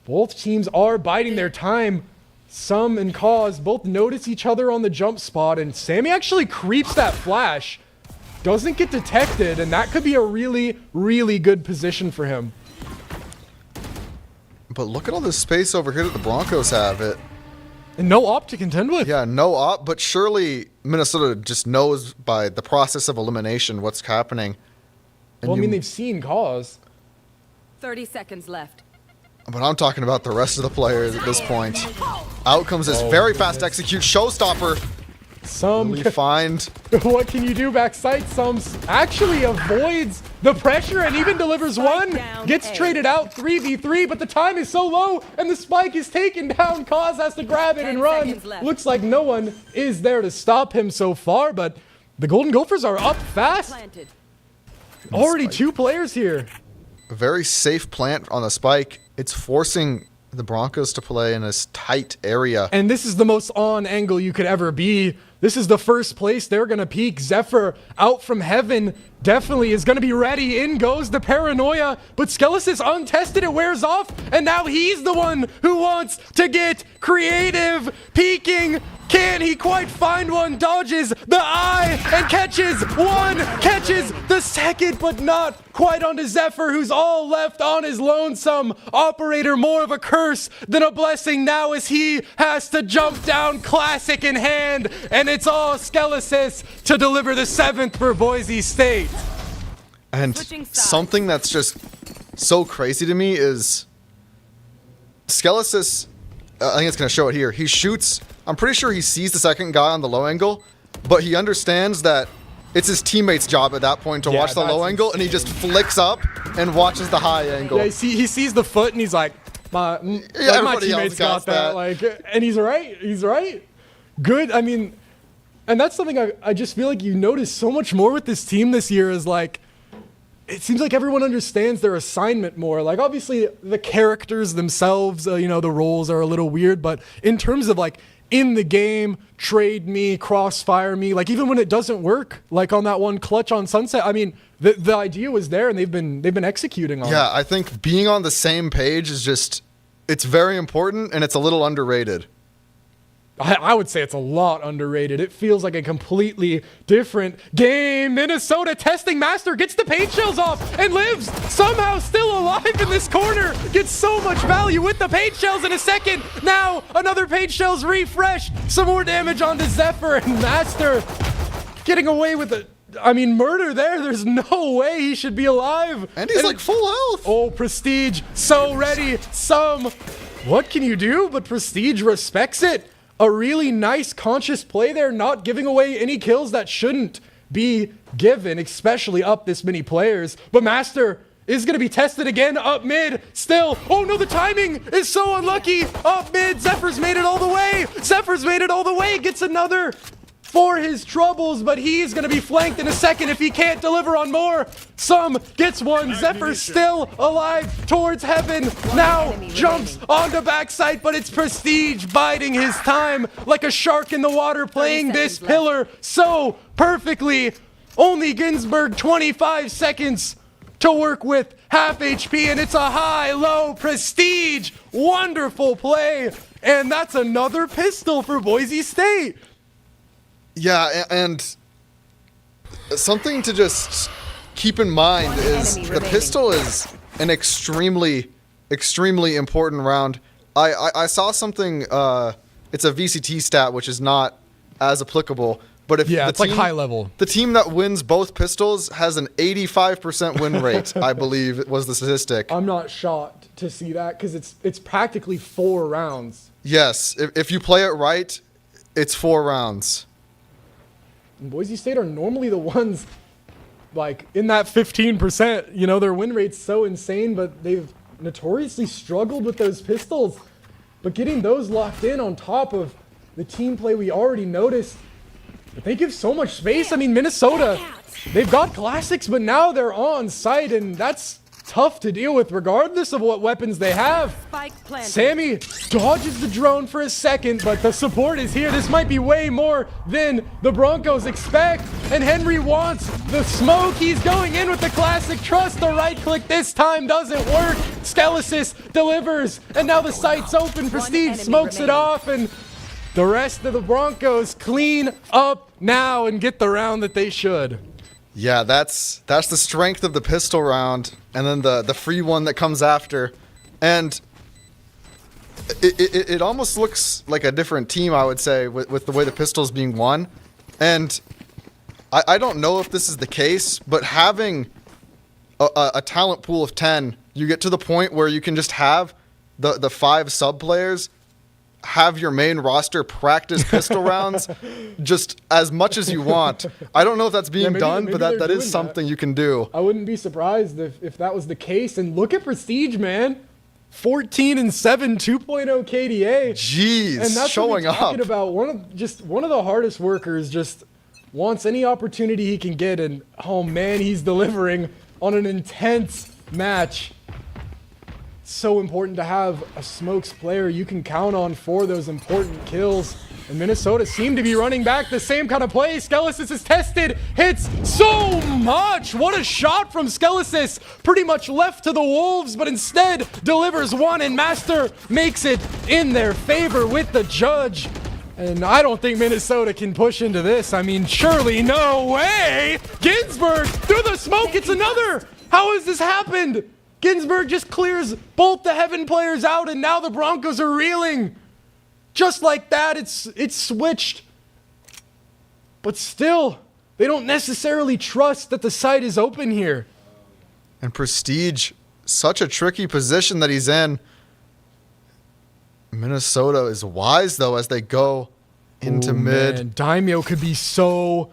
both teams are biding their time. Sum and Cause both notice each other on the jump spot, and Sammy actually creeps that flash. Doesn't get detected, and that could be a really, really good position for him. But look at all this space over here that the Broncos have. And no op to contend with. Yeah, no op, but surely Minnesota just knows by the process of elimination what's happening. And well, I mean, they've seen Cause. 30 seconds left. But I'm talking about the rest of the players at this point. Out comes this very fast execute showstopper. Some really find. What can you do backside? Some actually avoids the pressure and even delivers one. Gets traded out 3v3, but the time is so low and the spike is taken down. Cause has to grab it and run. Looks like no one is there to stop him so far, but the Golden Gophers are up fast. Already 2 players here. A very safe plant on the spike. It's forcing the Broncos to play in this tight area. And this is the most on angle you could ever be. This is the first place they're going to peek. Zephyr out from heaven definitely is going to be ready. In goes the paranoia, but Skelis is untested. It wears off, and now he's the one who wants to get creative. Peeking. Can he quite find one? Dodges the eye and catches one, catches the second, but not quite onto Zephyr, who's all left on his lonesome. Operator, more of a curse than a blessing now as he has to jump down, classic in hand, and it's all Skelesis to deliver the 7th for Boise State. And something that's just so crazy to me is Skelesis, I think it's going to show it here. He shoots, I'm pretty sure he sees the second guy on the low angle, but he understands that it's his teammate's job at that point to watch the low angle, and he just flicks up and watches the high angle. Yeah, he sees the foot, and he's like, my teammate's got that. Like, and he's right. He's right. Good. I mean, and that's something I just feel like you notice so much more with this team this year is like, it seems like everyone understands their assignment more. Like, obviously, the characters themselves, the roles are a little weird, but in terms of like, in the game, trade me, crossfire me, like even when it doesn't work, like on that one clutch on Sunset, I mean, the idea was there and they've been executing on it. Yeah, I think being on the same page is just, it's very important and it's a little underrated. I would say it's a lot underrated. It feels like a completely different game. Minnesota testing Master, gets the paint shells off and lives somehow still alive in this corner. Gets so much value with the paint shells in a second. Now another paint shells refreshed. Some more damage onto Zephyr, and Master getting away with it. I mean, murder there. There's no way he should be alive. And he's like full health. Oh, Prestige, so ready. What can you do? But Prestige respects it. A really nice conscious play there, not giving away any kills that shouldn't be given, especially up this many players. But Master is going to be tested again up mid. Still, oh no, the timing is so unlucky. Up mid, Zephyr's made it all the way. Zephyr's made it all the way. Gets another for his troubles, but he's going to be flanked in a second if he can't deliver on more. Some gets one. Zephyr's still alive towards heaven. Now jumps on the backside, but it's Prestige biding his time like a shark in the water, playing this pillar so perfectly. Only Ginsburg 25 seconds to work with, half HP, and it's a high-low Prestige. Wonderful play, and that's another pistol for Boise State. Yeah, and something to just keep in mind is the pistol is an extremely, extremely important round. I saw something, it's a VCT stat, which is not as applicable, but if it's like high level. The team that wins both pistols has an 85% win rate, I believe was the statistic. I'm not shocked to see that because it's practically 4 rounds. Yes, if you play it right, it's 4 rounds. And Boise State are normally the ones like in that 15%. Their win rate's so insane, but they've notoriously struggled with those pistols. But getting those locked in on top of the team play we already noticed, but they give so much space. I mean, Minnesota, they've got classics, but now they're on site, and that's tough to deal with regardless of what weapons they have. Sammy dodges the drone for a second, but the support is here. This might be way more than the Broncos expect, and Henry wants the smoke. He's going in with the classic trust. The right click this time doesn't work. Skelesis delivers, and now the site's open. Prestige smokes it off, and the rest of the Broncos clean up now and get the round that they should. Yeah, that's the strength of the pistol round, and then the free one that comes after, and it almost looks like a different team, I would say, with the way the pistol's being won. And I don't know if this is the case, but having a talent pool of 10, you get to the point where you can just have the 5 sub players have your main roster practice pistol rounds just as much as you want. I don't know if that's being done, but that is something you can do. I wouldn't be surprised if that was the case. And look at Prestige, man. 14-7, 2.0 KDA. Jeez, and that's showing what we're talking up. About one of the hardest workers, just wants any opportunity he can get, and oh man, he's delivering on an intense match. so important to have a smokes player you can count on for those important kills. And Minnesota seemed to be running back the same kind of play. Skelesis is tested, hits so much. What a shot from Skelesis. Pretty much left to the Wolves, but instead delivers one, and Master makes it in their favor with the judge. And I don't think Minnesota can push into this. I mean, surely no way. Ginsburg through the smoke. It's another. How has this happened? Ginsburg just clears both the Heaven players out, and now the Broncos are reeling. Just like that, it's switched. But still, they don't necessarily trust that the site is open here. And Prestige, such a tricky position that he's in. Minnesota is wise, though, as they go into mid. Man, Daimo could be so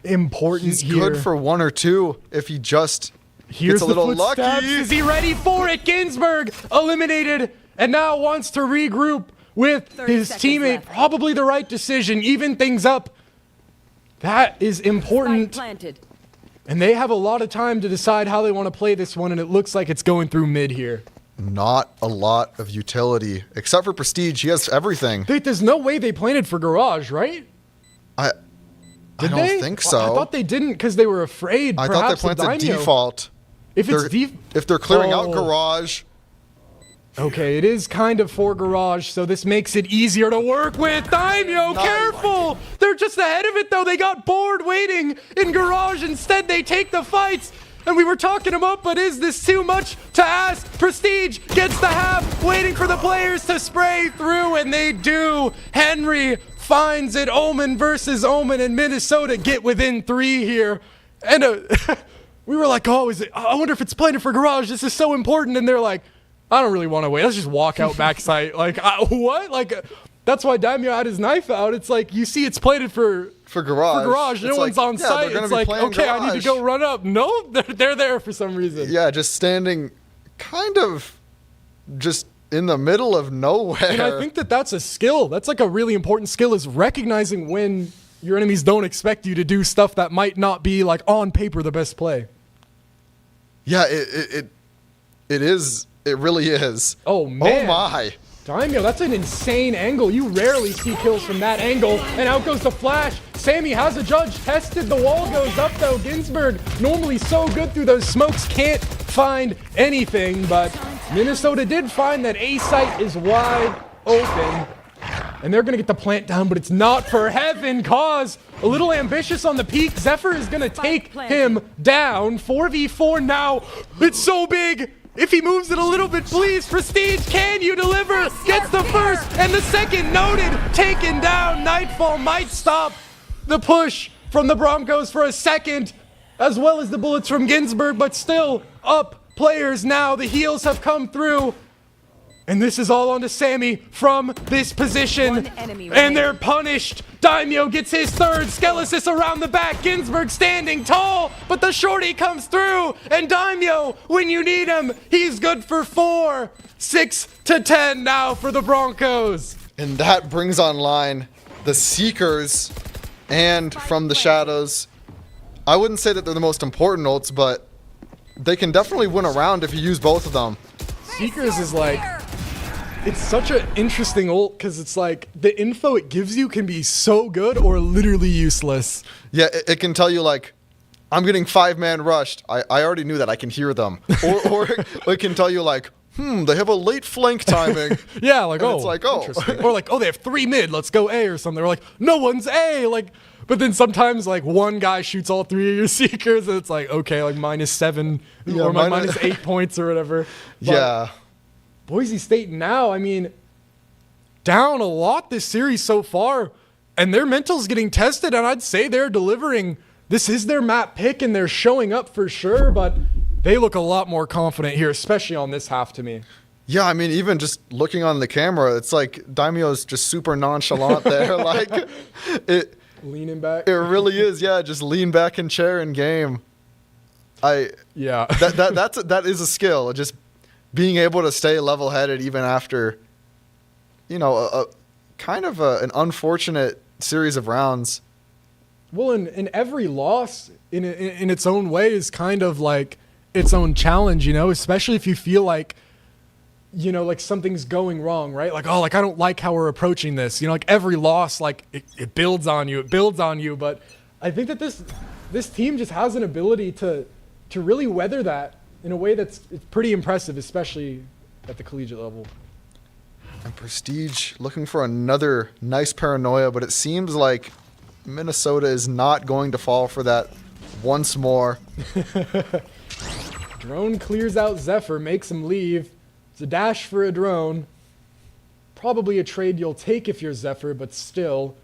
important He's here. good for 1 or 2 if he just gets a little lucky. Is he ready for it? Ginsburg eliminated and now wants to regroup with his teammate. Probably the right decision. Even things up. That is important. And they have a lot of time to decide how they want to play this one, and it looks like it's going through mid here. Not a lot of utility, except for Prestige. He has everything. There's no way they planted for Garage, right? I don't think so. I thought they didn't because they were afraid. I thought they planted default. If they're clearing out Garage. Okay, it is kind of for Garage, so this makes it easier to work with. Daimo, careful! They're just ahead of it, though. They got bored waiting in Garage. Instead, they take the fights. And we were talking them up, but is this too much to ask? Prestige gets the half, waiting for the players to spray through, and they do. Henry finds it. Omen versus Omen, and Minnesota get within 3 here. And we were like, oh, I wonder if it's planted for Garage. This is so important. And they're like, I don't really want to wait. Let's just walk out backside. Like, what? Like, that's why Daimo had his knife out. It's like, you see it's plated for Garage. No one's on site. It's like, okay, I need to go run up. No, they're there for some reason. Yeah, just standing kind of just in the middle of nowhere. And I think that's a skill. That's like a really important skill, is recognizing when your enemies don't expect you to do stuff that might not be, like, on paper the best play. Yeah, it is. It really is. Oh, man. Oh, my. Daimo, that's an insane angle. You rarely see kills from that angle. And out goes the flash. Sammy has a judge tested. The wall goes up, though. Ginsburg, normally so good through those smokes, can't find anything. But Minnesota did find that A site is wide open. And they're going to get the plant down, but it's not for Heaven. Cause a little ambitious on the peak. Zephyr is going to take him down. 4v4 now. It's so big. If he moves it a little bit, please. Prestige, can you deliver? Gets the first and the second. Noted. Taken down. Nightfall might stop the push from the Broncos for a second, as well as the bullets from Ginsburg, but still up players now. The heals have come through. And this is all onto Sammy from this position. And they're punished. Daimo gets his third. Skelesis around the back. Ginsburg standing tall. But the shorty comes through. And Daimo, when you need him, he's good for 4. 6-10 now for the Broncos. And that brings online the Seekers and from the Shadows. I wouldn't say that they're the most important ults, but they can definitely win a round if you use both of them. Seekers is like... It's such an interesting ult because it's like the info it gives you can be so good or literally useless. Yeah, it can tell you like, I'm getting 5-man rushed. I already knew that. I can hear them. Or it can tell you like, they have a late flank timing. Yeah, like, and it's like, interesting. Or like, they have 3 mid. Let's go A or something. Or like, no one's A. Like, but then sometimes like one guy shoots all 3 of your Seekers and it's like, okay, like -7 or minus 8 points or whatever. But yeah. Boise State now, I mean, down a lot this series so far, and their mental's getting tested, and I'd say they're delivering. This is their map pick, and they're showing up for sure, but they look a lot more confident here, especially on this half to me. Yeah, I mean, even just looking on the camera, it's like Daimo's just super nonchalant there. Like, leaning back. It really is, yeah, just lean back in chair in game. Yeah. That is a skill, just being able to stay level-headed even after, you know, a kind of an unfortunate series of rounds. Well, in every loss in its own way is kind of like its own challenge, you know, especially if you feel like you know, like something's going wrong, right? Like, oh, like I don't like how we're approaching this. You know, like every loss, like it builds on you. It builds on you. But I think that this team just has an ability to really weather that in a way it's pretty impressive, especially at the collegiate level. And Prestige looking for another nice paranoia, but it seems like Minnesota is not going to fall for that once more. Drone clears out Zephyr, makes him leave. It's a dash for a drone. Probably a trade you'll take if you're Zephyr, but still,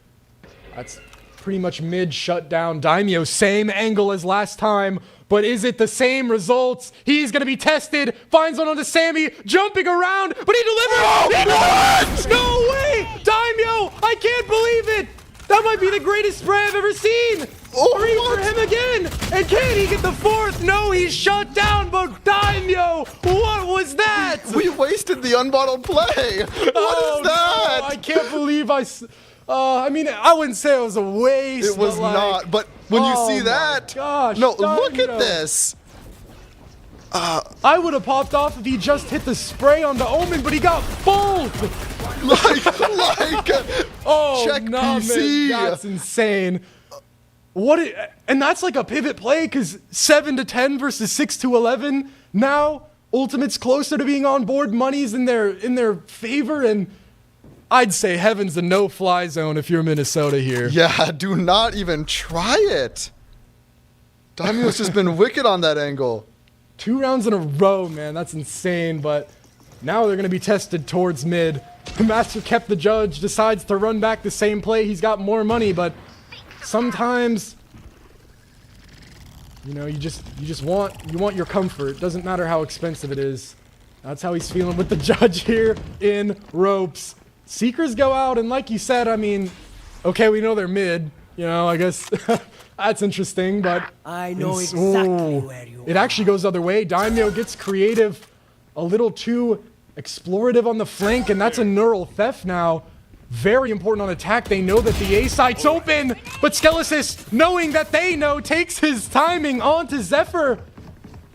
that's pretty much mid shut down. Daimo, same angle as last time, but is it the same results? He's going to be tested, finds one onto Sammy, jumping around, but he delivers! Oh, he delivers! No way! Daimo, I can't believe it! That might be the greatest spray I've ever seen! Three for him again! And can he get the fourth? No, he's shut down, but Daimo, what was that? We wasted the unbottled play! What is that? No, I can't believe I mean, I wouldn't say it was a waste. It was not, but when you see that, gosh, no, look at this. I would have popped off if he just hit the spray on the Omen, but he got both. Check PC. Man, that's insane. And that's like a pivot play because 7 to 10 versus 6 to 11. Now Ultimate's closer to being on board. Money's in their favor, and I'd say heaven's the no-fly zone if you're Minnesota here. Yeah, do not even try it. Daimo's just been wicked on that angle. 2 rounds in a row, man. That's insane, but now they're going to be tested towards mid. The Master kept the judge, decides to run back the same play. He's got more money, but sometimes, you know, you want your comfort. Doesn't matter how expensive it is. That's how he's feeling with the judge here in ropes. Seekers go out, and like you said, I mean, okay, we know they're mid. You know, I guess that's interesting, but I know exactly where you are. It actually goes the other way. Daimo gets creative, a little too explorative on the flank, and that's a neural theft now. Very important on attack. They know that the A site's open, but Skelesis, knowing that they know, takes his timing onto Zephyr.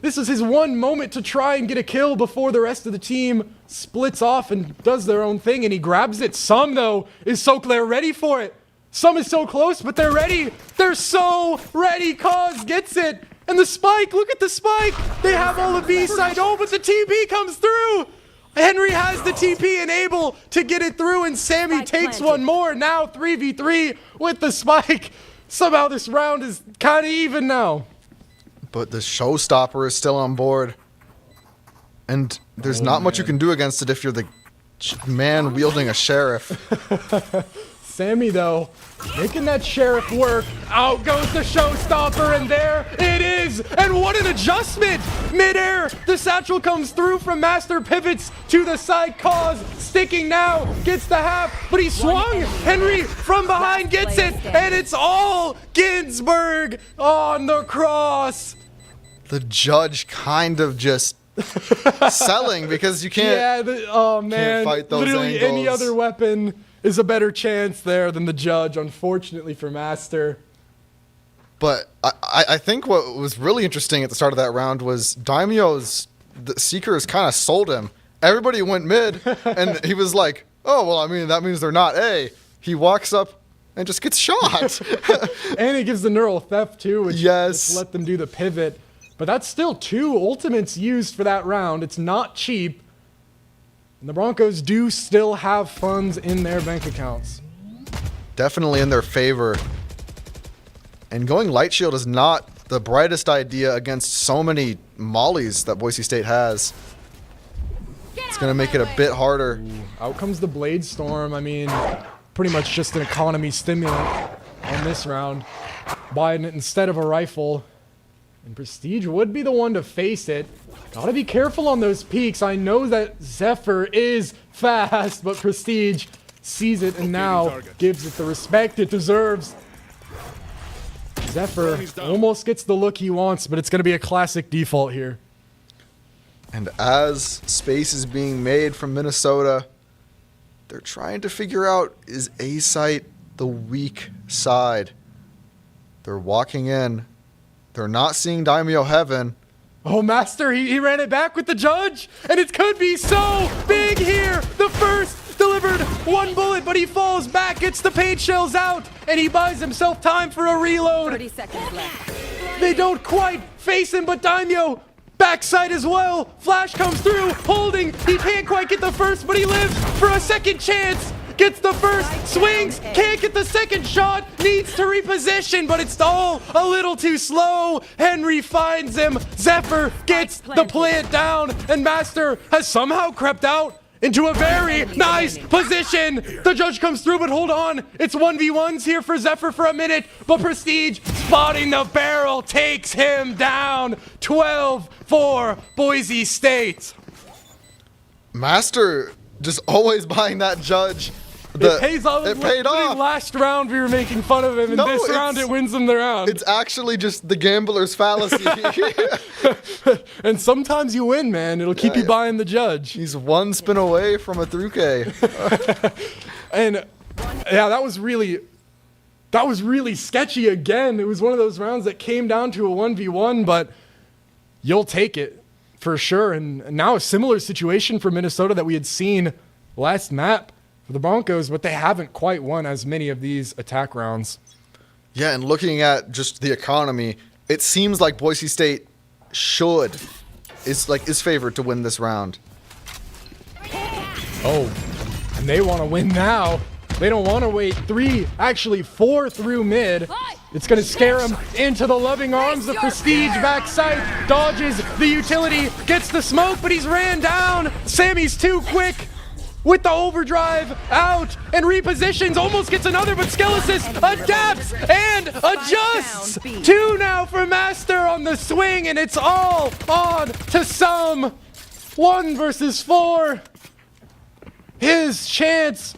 This is his one moment to try and get a kill before the rest of the team splits off and does their own thing, and he grabs it. Some, though, is so clear, ready for it. Some is so close, but they're ready. They're so ready. Cause gets it. And the spike, look at the spike. They have all of B side. Oh, but the TP comes through. Henry has the TP and able to get it through, and Sammy takes one more. Now 3v3 with the spike. Somehow this round is kind of even now. But the showstopper is still on board. And there's not much you can do against it if you're the man wielding a sheriff. Sammy, though, making that sheriff work. Out goes the showstopper, and there it is. And what an adjustment! Midair, the satchel comes through from Master, pivots to the side. Cause sticking now, gets the half, but he swung. Henry from behind gets it, and it's all Ginsburg on the cross. The judge kind of just selling because you can't. Yeah, oh man, can't fight those literally angles. Any other weapon is a better chance there than the judge, unfortunately for Master. But I think what was really interesting at the start of that round was Daimo's the Seekers kind of sold him. Everybody went mid, and he was like, oh, well, I mean, that means they're not A. He walks up and just gets shot. And he gives the neural theft, too, which yes. let them do the pivot. But that's still 2 ultimates used for that round. It's not cheap. And the Broncos do still have funds in their bank accounts. Definitely in their favor. And going light shield is not the brightest idea against so many mollies that Boise State has. It's going to make it a bit harder. Out comes the Blade Storm. I mean, pretty much just an economy stimulant on this round. Buying it instead of a rifle. And Prestige would be the one to face it. Gotta be careful on those peaks. I know that Zephyr is fast, but Prestige sees it and now gives it the respect it deserves. Zephyr almost gets the look he wants, but it's going to be a classic default here. And as space is being made from Minnesota, they're trying to figure out, is A-Site the weak side? They're walking in. They're not seeing Daimo Heaven. Oh, Master, he ran it back with the judge, and it could be so big here. The first delivered one bullet, but he falls back, gets the paint shells out, and he buys himself time for a reload. 30 seconds left. They don't quite face him, but Daimo backside as well. Flash comes through, holding. He can't quite get the first, but he lives for a second chance. Gets the first, swings, can't get the second shot, needs to reposition, but it's all a little too slow. Henry finds him. Zephyr gets the plant down, and Master has somehow crept out into a very nice position. The judge comes through, but hold on. It's 1v1s here for Zephyr for a minute, but Prestige spotting the barrel takes him down. 12 for Boise State. Master just always buying that judge. It pays off. It paid off. Last round we were making fun of him, and this round it wins him the round. It's actually just the gambler's fallacy. And sometimes you win, man. It'll keep you buying the judge. He's one spin away from a 3K. And yeah, that was really sketchy again. It was one of those rounds that came down to a 1v1, but you'll take it for sure. And now a similar situation for Minnesota that we had seen last map for the Broncos, but they haven't quite won as many of these attack rounds. Yeah, and looking at just the economy, it seems like Boise State is favored to win this round. Oh, and they want to win now. They don't want to wait 4 through mid. It's going to scare him into the loving arms. The Prestige backside dodges the utility, gets the smoke, but he's ran down. Sammy's too quick with the overdrive out and repositions, almost gets another, but Skelesis adapts and adjusts. 2 now for Master on the swing, and it's all on to some. 1 versus 4. His chance.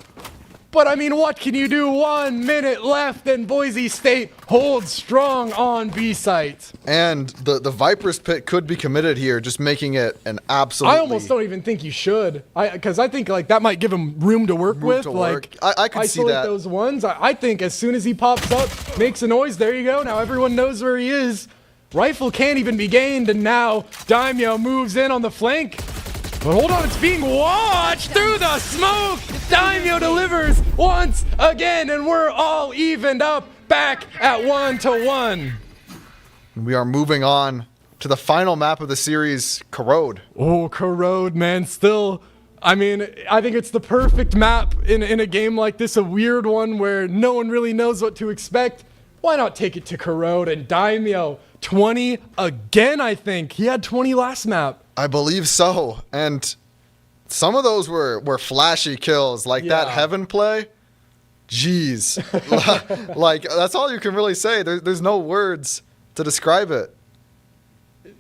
But I mean, what can you do? 1 minute left, and Boise State holds strong on B site. And the Viper's Pit could be committed here, just making it an absolutely... I almost don't even think you should, because I think like that might give him room to work with. Like I could see that. Those ones. I think as soon as he pops up, makes a noise. There you go. Now everyone knows where he is. Rifle can't even be gained, and now Daimo moves in on the flank. But hold on, it's being watched through the smoke. Daimo delivers once again, and we're all evened up back at 1-1. We are moving on to the final map of the series, Corrode. Oh, Corrode, man. Still, I mean, I think it's the perfect map in a game like this, a weird one where no one really knows what to expect. Why not take it to Corrode? And Daimo, 20 again, I think. He had 20 last map. I believe so. And some of those were flashy kills, like that Heaven play. Jeez. Like, that's all you can really say. There's no words to describe it.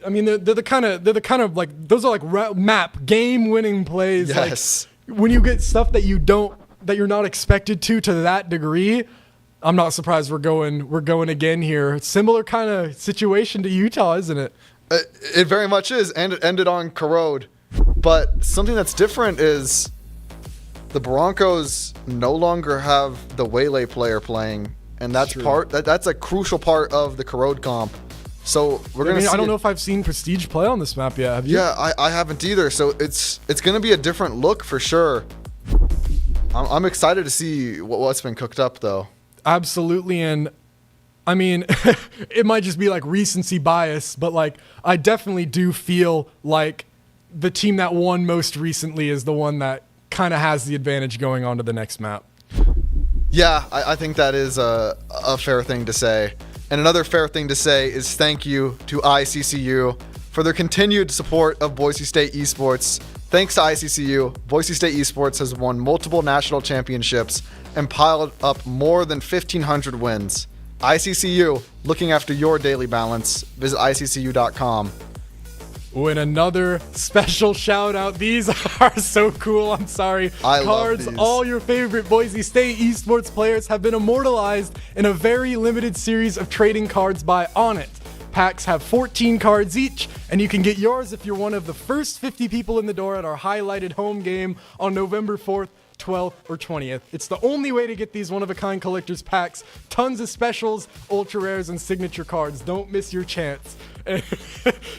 I mean, they're the kind of like, those are like map game-winning plays. Yes. Like, when you get stuff that you're not expected to that degree, I'm not surprised we're going again here. Similar kind of situation to Utah, isn't it? It very much is, and it ended on Corrode. But something that's different is the Broncos no longer have the Waylay player playing, and that's that's a crucial part of the Corrode comp. So we're gonna. I don't know if I've seen Prestige play on this map yet. Have you? Yeah, I haven't either. So it's gonna be a different look for sure. I'm excited to see what's been cooked up though. Absolutely, and I mean, it might just be like recency bias, but like I definitely do feel like the team that won most recently is the one that kind of has the advantage going on to the next map. Yeah, I think that is a fair thing to say. And another fair thing to say is thank you to ICCU for their continued support of Boise State Esports. Thanks to ICCU, Boise State Esports has won multiple national championships and piled up more than 1,500 wins. ICCU, looking after your daily balance. Visit ICCU.com. Oh, and another special shout out. These are so cool. I'm sorry. I Cards, love these. All your favorite Boise State esports players have been immortalized in a very limited series of trading cards by Onnit. Packs have 14 cards each, and you can get yours if you're one of the first 50 people in the door at our highlighted home game on November 4th. 12th, or 20th. It's the only way to get these one-of-a-kind collector's packs. Tons of specials, ultra rares, and signature cards. Don't miss your chance.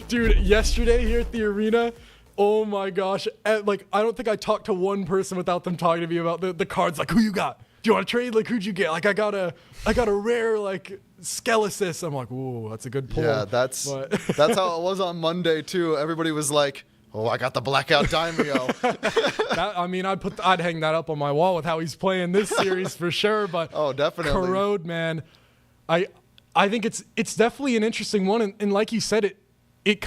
Dude, yesterday here at the arena, oh my gosh, like, I don't think I talked to one person without them talking to me about the cards. Like, who you got? Do you want to trade? Like, who'd you get? Like, I got a rare, like, Skelesis. I'm like, ooh, that's a good pull. Yeah, that's how it was on Monday too. Everybody was like, oh, I got the blackout Daimo. I'd hang that up on my wall with how he's playing this series for sure. But oh, definitely. Corrode, man, I think it's definitely an interesting one, and like you said, it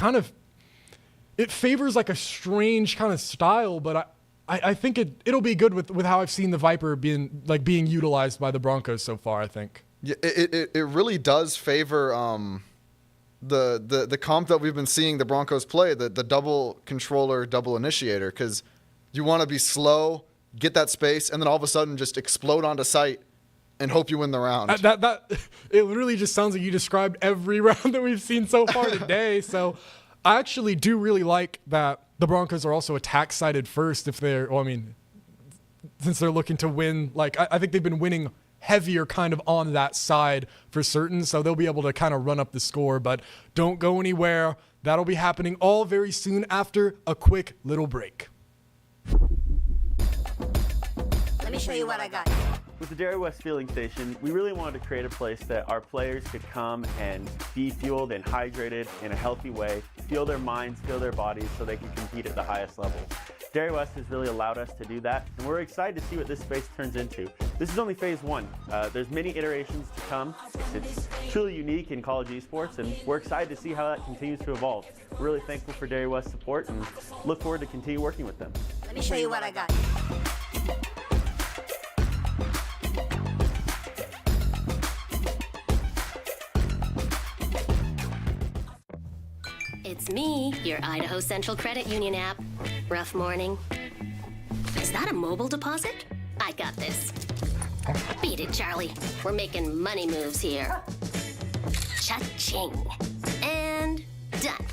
favors like a strange kind of style, but I think it'll be good with how I've seen the Viper being utilized by the Broncos so far. I think. Yeah, it really does favor the comp that we've been seeing the Broncos play, the double controller, double initiator, because you want to be slow, get that space, and then all of a sudden just explode onto sight and hope you win the round. It literally just sounds like you described every round that we've seen so far today. So I actually do really like that the Broncos are also attack-sided first since they're looking to win. Like, I think they've been winning heavier kind of on that side for certain, so they'll be able to kind of run up the score. But don't go anywhere. That'll be happening all very soon after a quick little break. Let me show you what I got. With the Dairy West Fueling Station, we really wanted to create a place that our players could come and be fueled and hydrated in a healthy way, fuel their minds, fuel their bodies, so they can compete at the highest level. Dairy West has really allowed us to do that, and we're excited to see what this space turns into. This is only phase one. There's many iterations to come. It's truly unique in college esports, and we're excited to see how that continues to evolve. We're really thankful for Dairy West's support and look forward to continue working with them. Let me show you what I got. It's me, your Idaho Central Credit Union app. Rough morning. Is that a mobile deposit? I got this. Beat it, Charlie. We're making money moves here. Cha-ching. And done.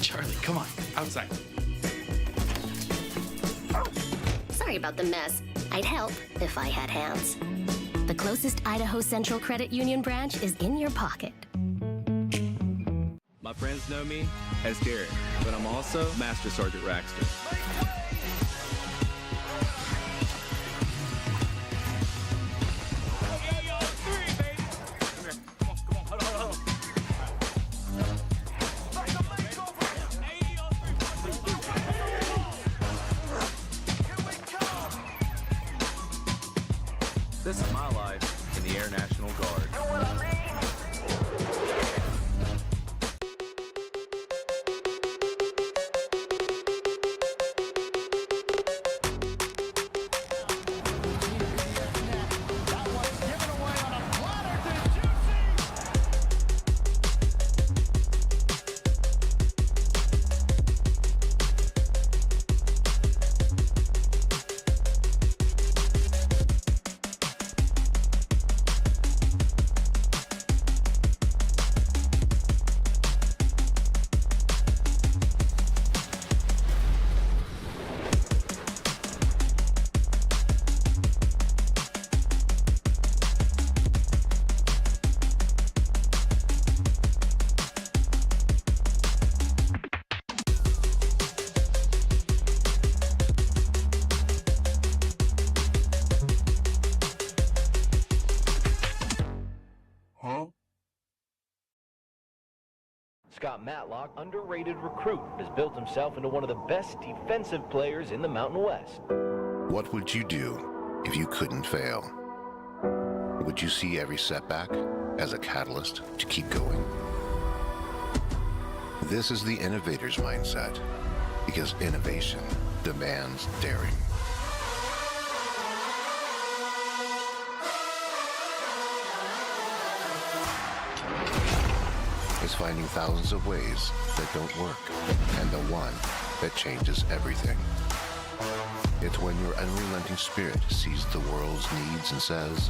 Charlie, come on, outside. Sorry about the mess. I'd help if I had hands. The closest Idaho Central Credit Union branch is in your pocket. My friends know me as Jared, but I'm also Master Sergeant Raxter. This is my life in the Air National Guard. Scott Matlock, underrated recruit, has built himself into one of the best defensive players in the Mountain West. What would you do if you couldn't fail? Would you see every setback as a catalyst to keep going? This is the innovator's mindset, because innovation demands daring. Is finding thousands of ways that don't work, and the one that changes everything. It's when your unrelenting spirit sees the world's needs and says,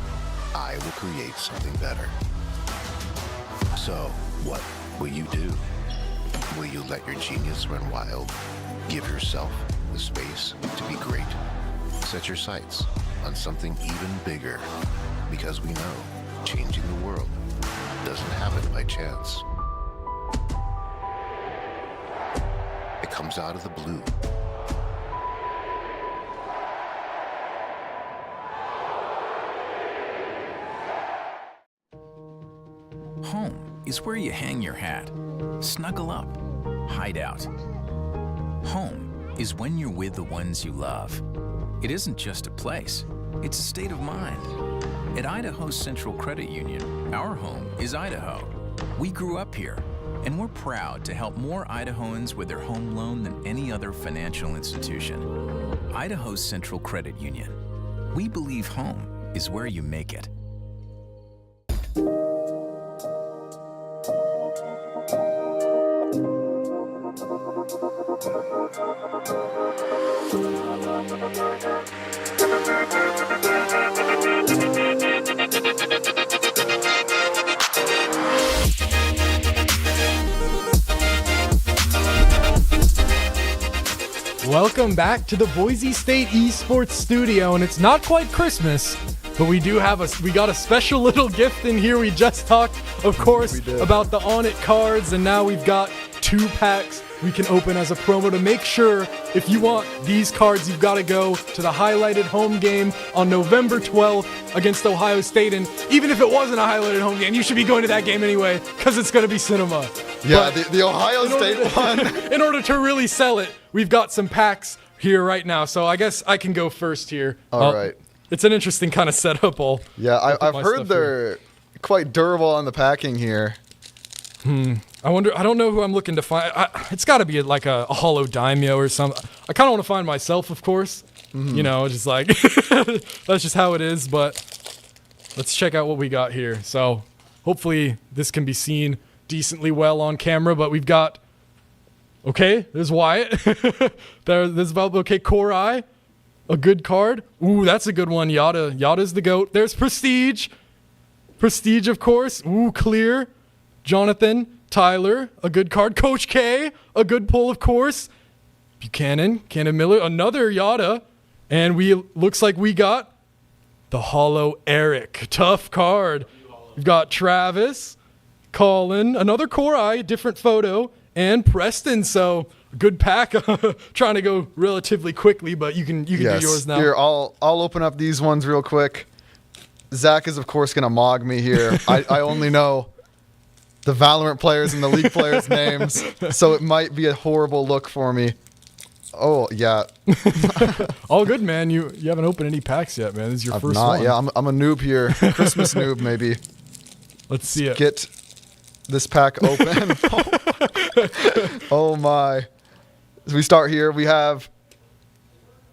I will create something better. So, what will you do? Will you let your genius run wild? Give yourself the space to be great? set your sights on something even bigger, because we know changing the world doesn't happen by chance. It comes out of the blue. Home is where you hang your hat, snuggle up, hide out. Home is when you're with the ones you love. It isn't just a place, it's a state of mind. At Idaho Central Credit Union, our home is Idaho. We grew up here, and we're proud to help more Idahoans with their home loan than any other financial institution. Idaho Central Credit Union. We believe home is where you make it. Welcome back to the Boise State Esports studio, and it's not quite Christmas, but we got a special little gift in here. We just talked, of course, about the On It cards, and now we've got 2 packs we can open as a promo to make sure if you want these cards, you've got to go to the highlighted home game on November 12th against Ohio State. And even if it wasn't a highlighted home game, you should be going to that game anyway because it's going to be cinema. Yeah, the Ohio State one. In order to really sell it, we've got some packs here right now. So I guess I can go first here. All right. It's an interesting kind of setup. I've heard they're quite durable on the packing here. I don't know who I'm looking to find. It's got to be like a hollow Daimo or something. I kind of want to find myself, of course. You know, just like, that's just how it is. But let's check out what we got here. So hopefully this can be seen decently well on camera. But we've got, okay, there's Wyatt. There's okay, Core Eye, a good card. Ooh, that's a good one. Yada's the GOAT. There's Prestige. Prestige, of course. Ooh, Clear. Jonathan, Tyler, a good card. Coach K, a good pull, of course. Buchanan, Cannon Miller, another Yada. And looks like we got the hollow Eric. Tough card. We've got Travis, Colin, another Core Eye, different photo, and Preston. So good pack. Trying to go relatively quickly, but you can do yours now. Here, I'll open up these ones real quick. Zach is, of course, going to mog me here. I only know the Valorant players and the League players' names, so it might be a horrible look for me. Oh, yeah. All good, man. You haven't opened any packs yet, man. This is your first one. Yeah, I'm a noob here. Christmas noob, maybe. Let's see it. Get this pack open. Oh, my. As we start here, we have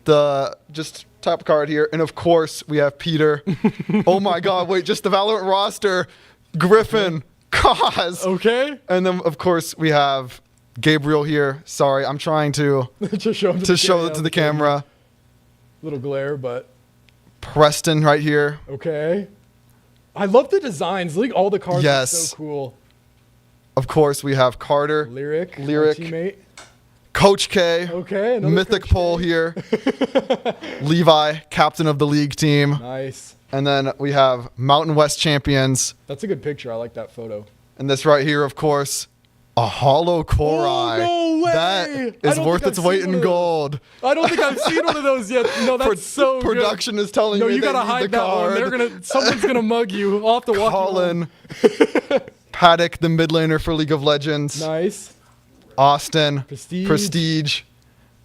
the just top card here, and of course, we have Peter. Oh, my God. Wait, just the Valorant roster. Griffin. Cause. Okay. And then, of course, we have Gabriel here. Sorry, I'm trying to show it to the camera. Little glare, but Preston right here. Okay. I love the designs. Like all the cards are so cool. Of course, we have Carter. Lyric. Teammate. Coach K. Okay. Mythic Pole here. Levi, captain of the league team. Nice. And then we have Mountain West champions. That's a good picture. I like that photo. And this right here, of course, a hollow Core Eye. No way! That is worth its weight in gold. I don't think I've seen one of those yet. No, that's so good. Production is telling me you gotta hide that one. Someone's gonna mug you. I'll have to walk Colin. Paddock, the mid laner for League of Legends. Nice. Austin. Prestige.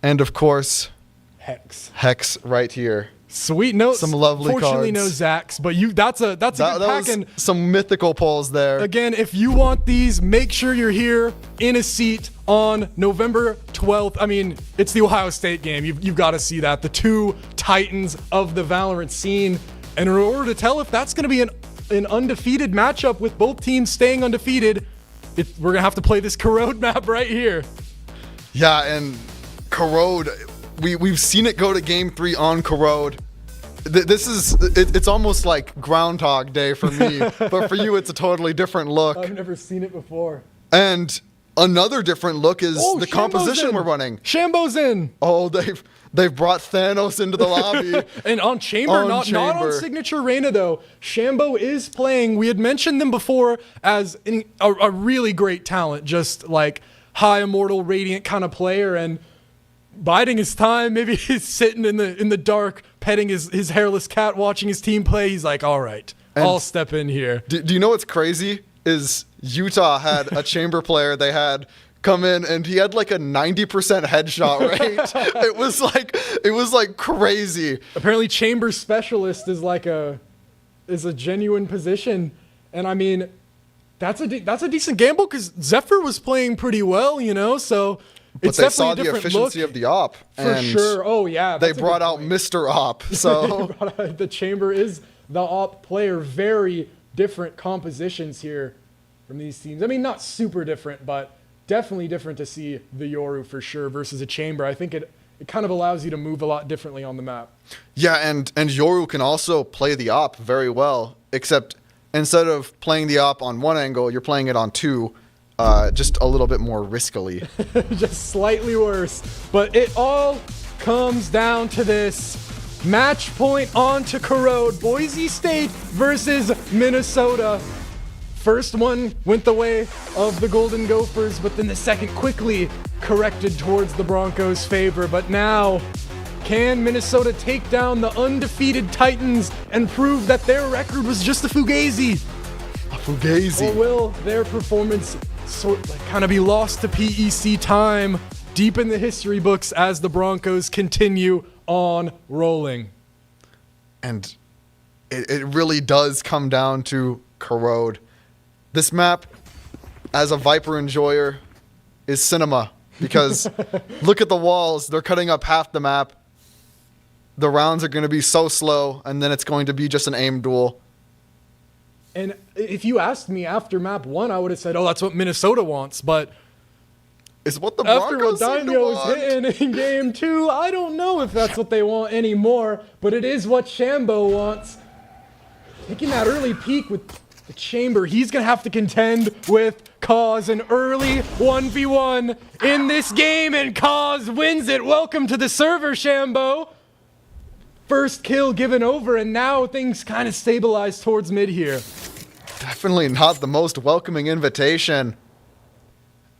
And of course, Hex right here. Sweet notes. Some lovely Fortunately, cards. no Zacks, but that's a good pack. And some mythical pulls there. Again, if you want these, make sure you're here in a seat on November 12th. I mean, it's the Ohio State game. You've got to see that. The 2 titans of the Valorant scene. And in order to tell if that's going to be an undefeated matchup with both teams staying undefeated, we're going to have to play this Corrode map right here. Yeah, and Corrode, we've seen it go to Game 3 on Corrode. It's almost like Groundhog Day for me, but for you, it's a totally different look. I've never seen it before. And another different look is the composition in. we're running. Shambo's in. Oh, they've brought Thanos into the lobby. And on Chamber, not on Signature Reina, though. Shambo is playing. We had mentioned them before as a really great talent, just like high immortal, radiant kind of player, and biding his time. Maybe he's sitting in the dark, petting his hairless cat, watching his team play. He's like, all right, I'll step in here. Do you know what's crazy? Is Utah had a Chamber player they had come in, and he had like a 90% headshot rate. it was like crazy. Apparently Chamber specialist is a genuine position, and I mean that's a decent gamble because Zephyr was playing pretty well, you know, so it's but they definitely saw a the different efficiency look. of the op. For sure. Oh yeah. They brought out Mr. Op. So the Chamber is the op player. Very different compositions here from these teams. I mean, not super different, but definitely different to see the Yoru for sure versus a Chamber. I think it kind of allows you to move a lot differently on the map. Yeah, and Yoru can also play the op very well, except instead of playing the op on one angle, you're playing it on two, just a little bit more riskily. Just slightly worse. But it all comes down to this. Match point on to Corrode. Boise State versus Minnesota. First one went the way of the Golden Gophers, but then the second quickly corrected towards the Broncos' favor. But now, can Minnesota take down the undefeated Titans and prove that their record was just a fugazi? A fugazi. Or will their performance kind of be lost to PEC time deep in the history books as the Broncos continue on rolling? And it really does come down to Corrode. This map, as a Viper enjoyer, is cinema because look at the walls. They're cutting up half the map. The rounds are going to be so slow, and then it's going to be just an aim duel. And if you asked me after map 1, I would have said, oh, that's what Minnesota wants. But it's what the after Broncos what Daimo was hitting in game 2, I don't know if that's what they want anymore. But it is what Shambo wants. Taking that early peek with the Chamber, he's going to have to contend with Cause, an early 1v1 in this game, and Cause wins it. Welcome to the server, Shambo. First kill given over, and now things kind of stabilize towards mid here. Definitely not the most welcoming invitation.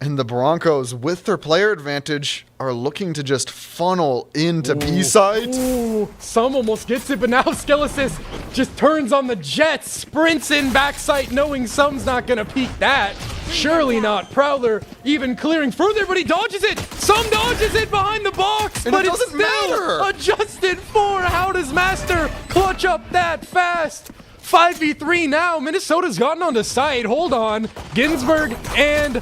And the Broncos, with their player advantage, are looking to just funnel into B-side. Some almost gets it, but now Skelesis just turns on the jet, sprints in backside, knowing Sum's not going to peek that. Surely not. Prowler even clearing further, but he dodges it. Some dodges it behind the box, and but it's still matter. Adjusted for. How does Master clutch up that fast? 5v3 now. Minnesota's gotten onto site. Hold on. Ginsburg and...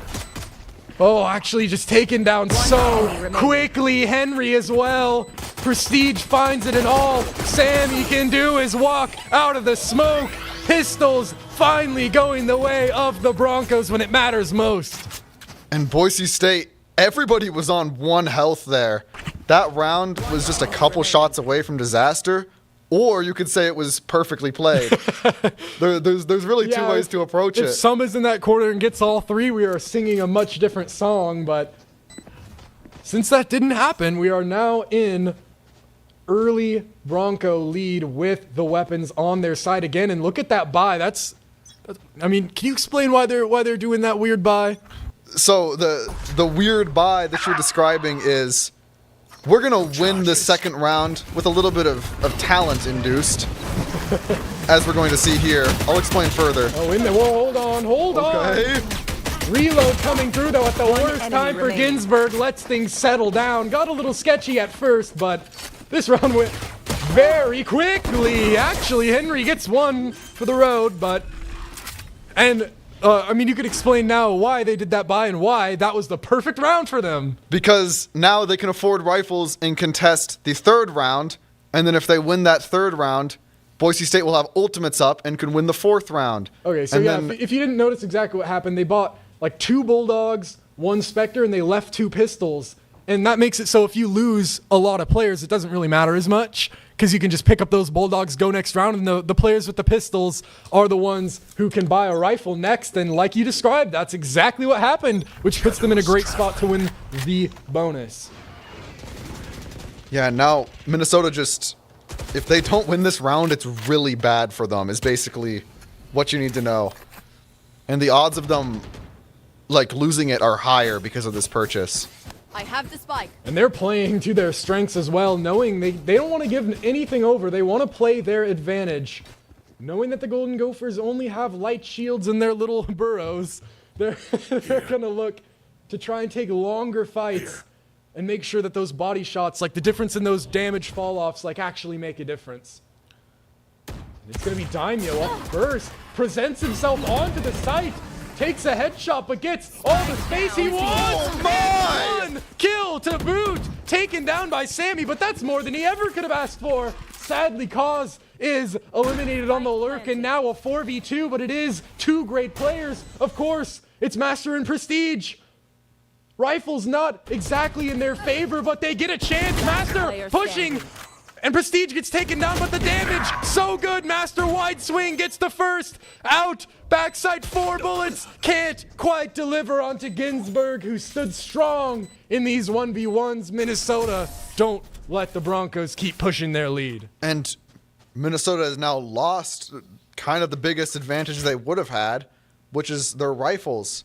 oh, actually just taken down so quickly. Henry as well. Prestige finds it, and all Sammy can do is walk out of the smoke. Pistols finally going the way of the Broncos when it matters most. And Boise State, everybody was on 1 health there. That round was just a couple shots away from disaster. Or you could say it was perfectly played. There's really two ways to approach it. If Sum is in that corner and gets all 3, we are singing a much different song. But since that didn't happen, we are now in early Bronco lead with the weapons on their side again. And look at that buy. I mean, can you explain why they're doing that weird buy? So the weird buy that you're describing is... we're going to win the second round with a little bit of talent induced, as we're going to see here. I'll explain further. Oh, in there. Whoa, hold on. Reload coming through, though, at the worst time for Ginsburg. Lets things settle down. Got a little sketchy at first, but this round went very quickly. Actually, Henry gets one for the road, but... and... I mean, you could explain now why they did that buy and why that was the perfect round for them. Because now they can afford rifles and contest the third round, and then if they win that third round, Boise State will have ultimates up and can win the fourth round. Okay, so if you didn't notice exactly what happened, they bought like 2 Bulldogs, 1 Spectre, and they left 2 pistols. And that makes it so if you lose a lot of players, it doesn't really matter as much because you can just pick up those bulldogs, go next round, and the players with the pistols are the ones who can buy a rifle next. And like you described, that's exactly what happened, which puts them in a great spot to win the bonus. Yeah, now Minnesota just, if they don't win this round, it's really bad for them, is basically what you need to know. And the odds of them like losing it are higher because of this purchase. I have the spike. And they're playing to their strengths as well, knowing they don't want to give anything over. They want to play their advantage. Knowing that the Golden Gophers only have light shields in their little burrows, they're going to look to try and take longer fights and make sure that those body shots, like the difference in those damage fall-offs, like actually make a difference. It's going to be Daimo up first, presents himself onto the site, takes a headshot, but gets all the space he wants. Oh my! One kill to boot, taken down by Sammy, but that's more than he ever could have asked for. Sadly, Cause is eliminated on the lurk, and now a 4v2, but it is two great players. Of course, it's Master and Prestige. Rifle's not exactly in their favor, but they get a chance. Master pushing, and Prestige gets taken down, but the damage so good. Master wide swing gets the first out. Backside 4 bullets, can't quite deliver onto Ginsburg, who stood strong in these 1v1s. Minnesota, don't let the Broncos keep pushing their lead. And Minnesota has now lost kind of the biggest advantage they would have had, which is their rifles.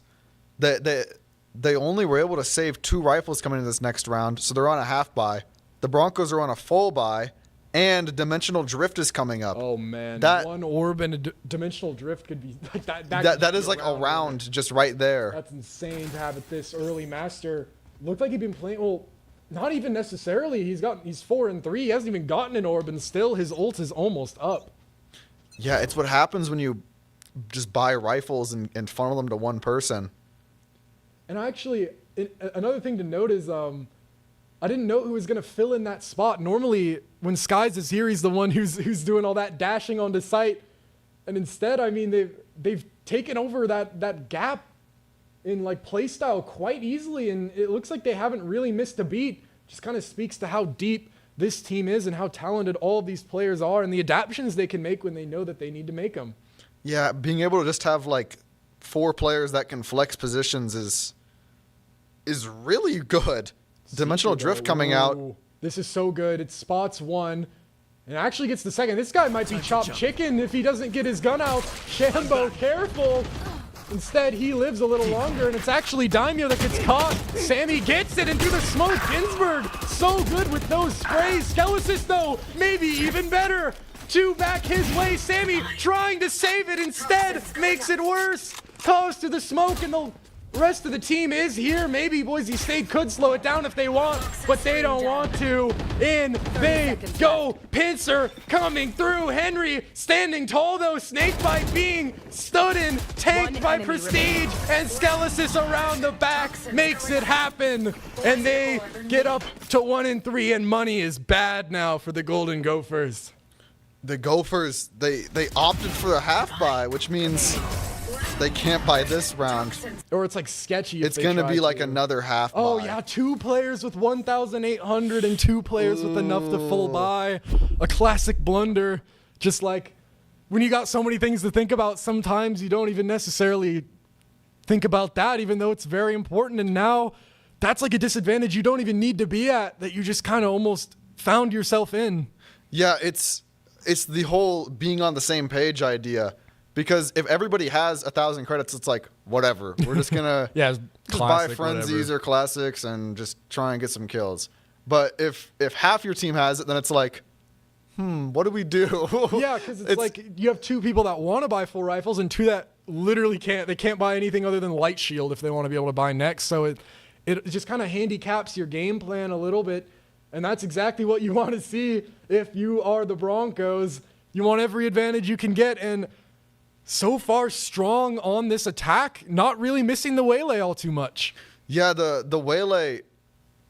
They only were able to save 2 rifles coming into this next round, so they're on a half buy. The Broncos are on a full buy, and Dimensional Drift is coming up. Oh man, that, one orb and a Dimensional Drift could be like that. That is like a round just right there. That's insane to have it this early. Master looked like he'd been playing. Well, not even necessarily. He's 4-3. He hasn't even gotten an orb, and still his ult is almost up. Yeah, it's what happens when you just buy rifles and funnel them to one person. And actually, another thing to note is I didn't know who was going to fill in that spot. Normally, when Skies is here, he's the one who's doing all that dashing onto site. And instead, I mean, they've taken over that gap in like playstyle quite easily, and it looks like they haven't really missed a beat. Just kind of speaks to how deep this team is and how talented all of these players are and the adaptations they can make when they know that they need to make them. Yeah, being able to just have like 4 players that can flex positions is really good. Dimensional Drift coming out. This is so good. It spots 1 and actually gets the second. This guy might be chopped chicken if he doesn't get his gun out. Shambo, careful. Instead, he lives a little longer, and it's actually Daimo that gets caught. Sammy gets it into the smoke. Ginsburg, so good with those sprays. Skelesis, though, maybe even better. 2 back his way. Sammy trying to save it, instead makes it worse. Goes to the smoke, and the rest of the team is here. Maybe Boise State could slow it down if they want, but they don't want to. In they go. Pincer coming through. Henry standing tall though. Snakebite being stood in. Tanked by Prestige. And Skelesis around the back makes it happen. And they get up to 1-3, and money is bad now for the Golden Gophers. The Gophers, they opted for the half buy, which means they can't buy this round. Or it's like sketchy. It's going to be like another half buy. Oh yeah, 2 players with 1,800 and 2 players with enough to full buy. A classic blunder. Just like when you got so many things to think about, sometimes you don't even necessarily think about that, even though it's very important. And now that's like a disadvantage you don't even need to be at, that you just kind of almost found yourself in. Yeah, it's the whole being on the same page idea. Because if everybody has 1,000 credits, it's like, whatever. We're just going to yeah, just buy frenzies or classics and just try and get some kills. But if half your team has it, then it's like, what do we do? Yeah, because it's like you have 2 people that want to buy full rifles and 2 that literally can't. They can't buy anything other than light shield if they want to be able to buy next. So it just kind of handicaps your game plan a little bit. And that's exactly what you want to see if you are the Broncos. You want every advantage you can get. And so far strong on this attack, not really missing the Waylay all too much. Yeah, the Waylay,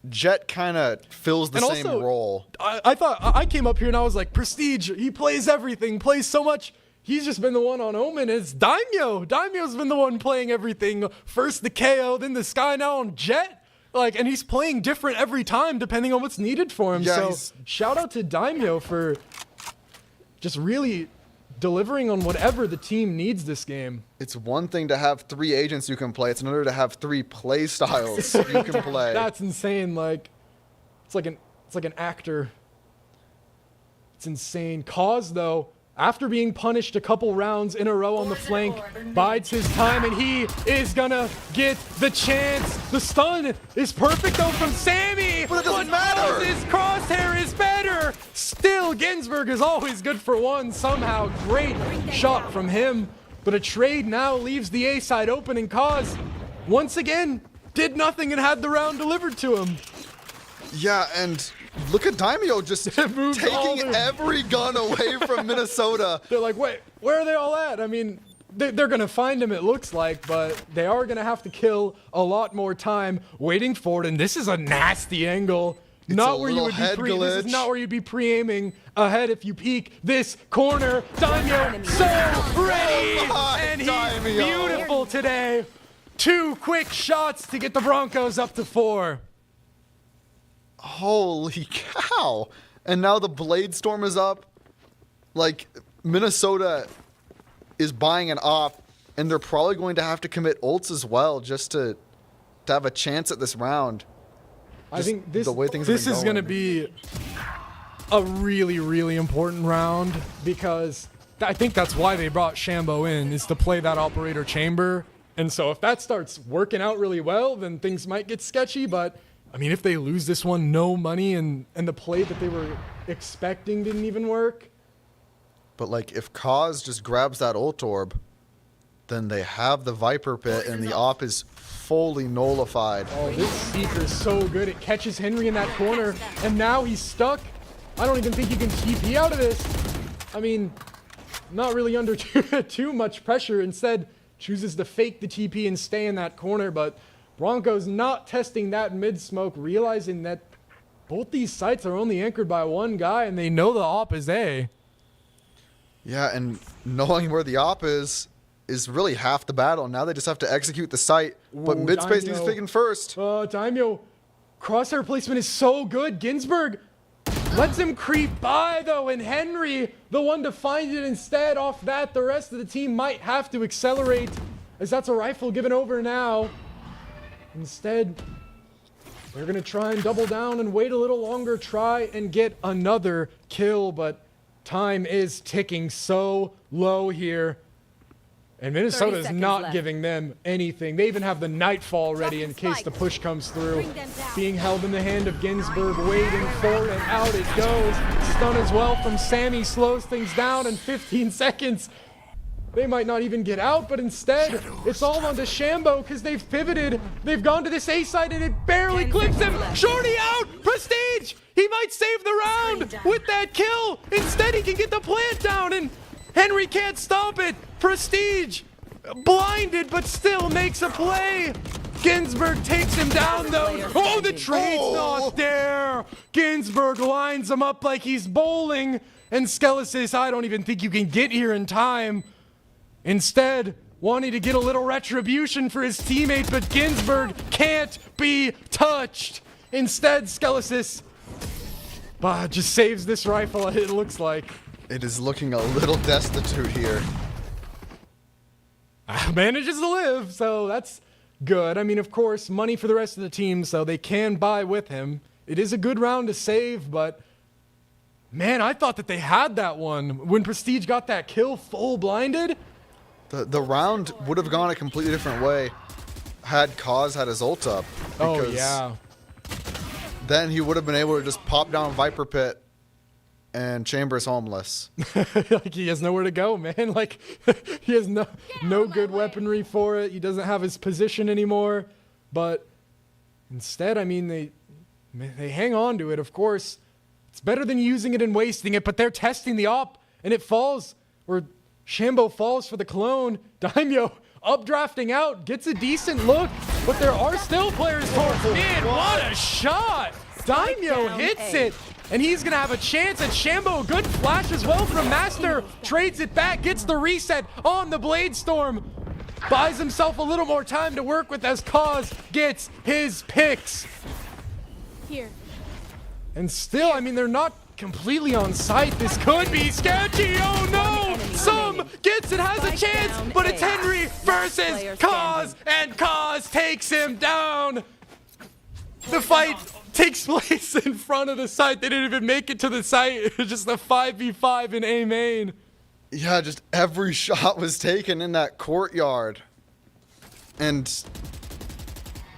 Jet kind of fills the same role. I thought, I came up here and I was like, Prestige, he plays everything, plays so much. He's just been the one on Omen. It's Daimo. Daimo's been the one playing everything. First the KO, then the Sky, now on Jet. Like, and he's playing different every time depending on what's needed for him. Yeah, so shout out to Daimo for just really delivering on whatever the team needs this game. It's one thing to have 3 agents you can play. It's another to have 3 play styles you can play. That's insane. Like, it's like an actor. It's insane. Cause though, after being punished a couple rounds in a row on the flank, bides his time, and he is gonna get the chance. The stun is perfect though from Sammy, but it doesn't matter. His crosshair is better. Still, Ginsburg is always good for one. Somehow, great shot from him. But a trade now leaves the A side open, and Cause once again did nothing and had the round delivered to him. Yeah, and look at Daimo just taking every gun away from Minnesota. They're like, wait, where are they all at? I mean, they're going to find him, it looks like, but they are going to have to kill a lot more time waiting for it. And this is a nasty angle. It's not a where you would little be head This is glitch. not where you'd be pre-aiming ahead if you peek this corner. Daimo so ready, and he's Daimo. beautiful today. 2 quick shots to get the Broncos up to 4. Holy cow. And now the Blade Storm is up. Like, Minnesota is buying an op, and they're probably going to have to commit ults as well just to have a chance at this round. I think this is is going to be a really, really important round, because I think that's why they brought Shambo in, is to play that operator chamber. And so if that starts working out really well, then things might get sketchy. But I mean, if they lose this one, no money, and the play that they were expecting didn't even work. But like, if Cause just grabs that ult orb, then they have the Viper Pit, and the op is fully nullified. Oh, this Seeker is so good. It catches Henry in that corner, and now he's stuck. I don't even think you can TP out of this. I mean, not really under too much pressure. Instead, chooses to fake the TP and stay in that corner. But Broncos not testing that mid-smoke, realizing that both these sites are only anchored by one guy, and they know the op is A. Yeah, and knowing where the op is really half the battle. Now they just have to execute the site. But mid-space needs picking first. Daimo, crosshair placement is so good. Ginsburg lets him creep by, though, and Henry, the one to find it instead. Off that, the rest of the team might have to accelerate, as that's a rifle given over now. Instead, they're going to try and double down and wait a little longer, try and get another kill, but time is ticking so low here. And Minnesota's not giving them anything. They even have the Nightfall ready in case the push comes through. Being held in the hand of Ginsburg, waiting for it, out it goes. Stun as well from Sammy, slows things down in 15 seconds. They might not even get out, but instead, it's all onto Shambo because they've pivoted. They've gone to this A side, and it barely clips him. Shorty out! Prestige! He might save the round with that kill. Instead, he can get the plant down, and Henry can't stop it. Prestige, blinded, but still makes a play. Ginsburg takes him down, though. Oh, the trade's not there. Ginsburg lines him up like he's bowling, and Skella says, I don't even think you can get here in time. Instead, wanting to get a little retribution for his teammate, but Ginsburg can't be touched. Instead, Skelesis just saves this rifle, it looks like. It is looking a little destitute here. Manages to live, so that's good. I mean, of course, money for the rest of the team, so they can buy with him. It is a good round to save, but man, I thought that they had that one. When Prestige got that kill full blinded, the round would have gone a completely different way had Cause had his ult up. Oh, yeah. Then he would have been able to just pop down Viper Pit, and Chamber's homeless. Like, he has nowhere to go, man. Like, he has no good weaponry for it. He doesn't have his position anymore. But instead, I mean, they hang on to it, of course. It's better than using it and wasting it, but they're testing the op, and it falls, or Shambo falls for the clone. Daimo updrafting out, gets a decent look, but there are still players towards mid. What a shot! Daimo hits it, and he's gonna have a chance at Shambo. A good flash as well from Master. Trades it back, gets the reset on the Blade Storm. buys himself a little more time to work with as Cause gets his picks. Here. And still, I mean, they're not completely on site. This could be sketchy. Oh no! Some gets it, has a chance, but it's Henry versus Cause, and Cause takes him down. The fight takes place in front of the site. They didn't even make it to the site. It was just a 5v5 in A main. Yeah, just every shot was taken in that courtyard. And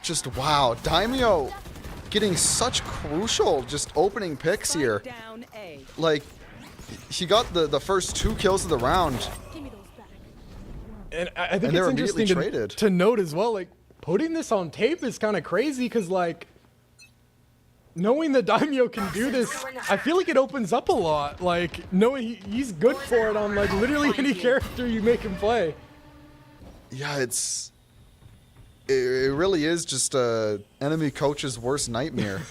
just wow, Daimo getting such crucial just opening picks here. Like, he got the first 2 kills of the round. And I think it's interesting to note as well, like, putting this on tape is kind of crazy because, like, knowing that Daimo can do this, I feel like it opens up a lot. Like, knowing he's good for it on, like, literally any character you make him play. Yeah, it really is just a enemy coach's worst nightmare.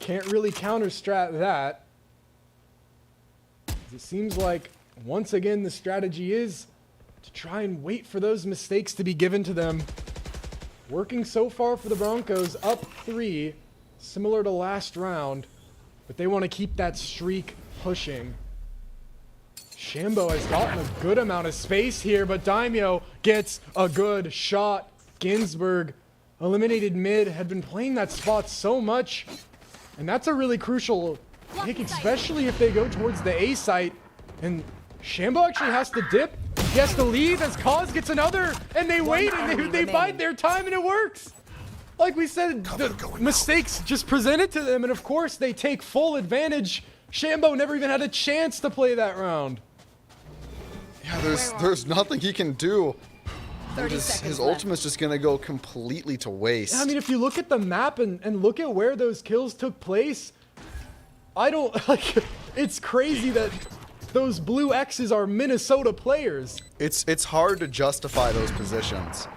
Can't really counter-strat that. It seems like, once again, the strategy is to try and wait for those mistakes to be given to them. Working so far for the Broncos, up 3, similar to last round, but they want to keep that streak pushing. Shambo has gotten a good amount of space here, but Daimo gets a good shot. Ginsburg, eliminated mid, had been playing that spot so much, and that's a really crucial pick, especially if they go towards the A site, and Shambo actually has to dip. He has to leave as Cause gets another, and they wait, and they bide their time, and it works. Like we said, the mistakes just presented to them, and of course they take full advantage. Shambo never even had a chance to play that round. Yeah, there's nothing he can do. His ultimate's just gonna go completely to waste. I mean, if you look at the map and look at where those kills took place, I don't, like, it's crazy that those blue X's are Minnesota players. It's hard to justify those positions.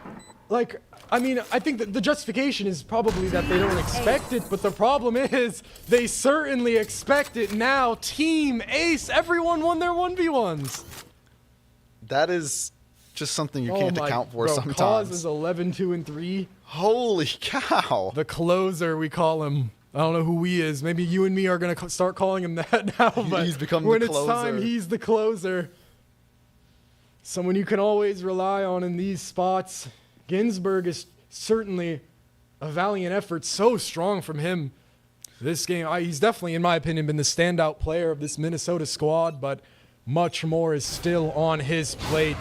Like, I mean, I think that the justification is probably that they don't expect it, but the problem is they certainly expect it now. Team Ace, everyone won their 1v1s. That is just something you can't account for sometimes. Cause is 11-2-3. Holy cow. The closer, we call him. I don't know who he is. Maybe you and me are going to start calling him that now. But he's become when the closer. It's time, he's the closer. Someone you can always rely on in these spots. Ginsburg is certainly a valiant effort. So strong from him this game. He's definitely, in my opinion, been the standout player of this Minnesota squad, but much more is still on his plate.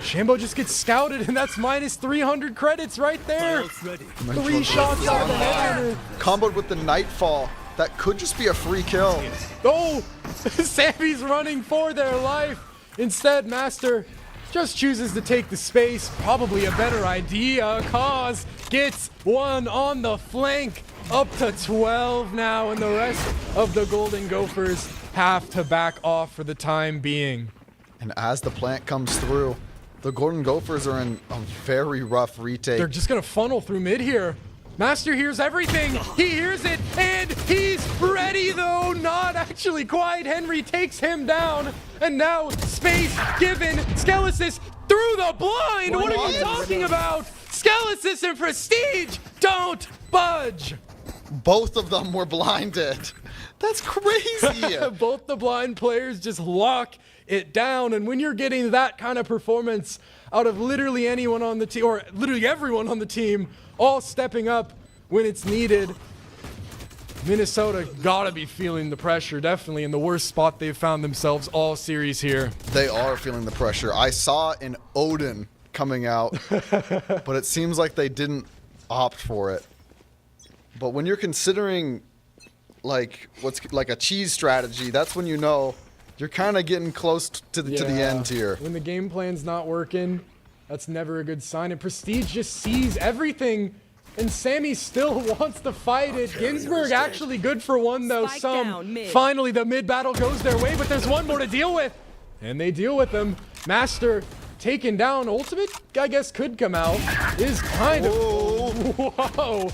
Shambo just gets scouted, and that's minus 300 credits right there. 3 shots out of the head. Comboed with the Nightfall. That could just be a free kill. Oh, Sammy's running for their life. Instead, Master just chooses to take the space. Probably a better idea. Cause gets one on the flank. Up to 12 now, and the rest of the Golden Gophers have to back off for the time being. And as the plant comes through, the Golden Gophers are in a very rough retake. They're just going to funnel through mid here. Master hears everything. He hears it, and he's ready, though. Not actually quite. Henry takes him down, and now space given. Skelesis through the blind. What are you talking about? Skelesis and Prestige don't budge. Both of them were blinded. That's crazy. Both the blind players just lock it down, and when you're getting that kind of performance out of literally anyone on the team, or literally everyone on the team, all stepping up when it's needed, Minnesota gotta be feeling the pressure, definitely in the worst spot they've found themselves all series here. They are feeling the pressure. I saw an Odin coming out, but it seems like they didn't opt for it. But when you're considering like what's like a cheese strategy, that's when you know you're kind of getting close to the end here. When the game plan's not working, that's never a good sign. And Prestige just sees everything, and Sammy still wants to fight it. Ginsburg actually good for one, though. Finally, the mid battle goes their way, but there's one more to deal with. And they deal with them. Master taken down. Ultimate, I guess, could come out. Is kind of... Whoa.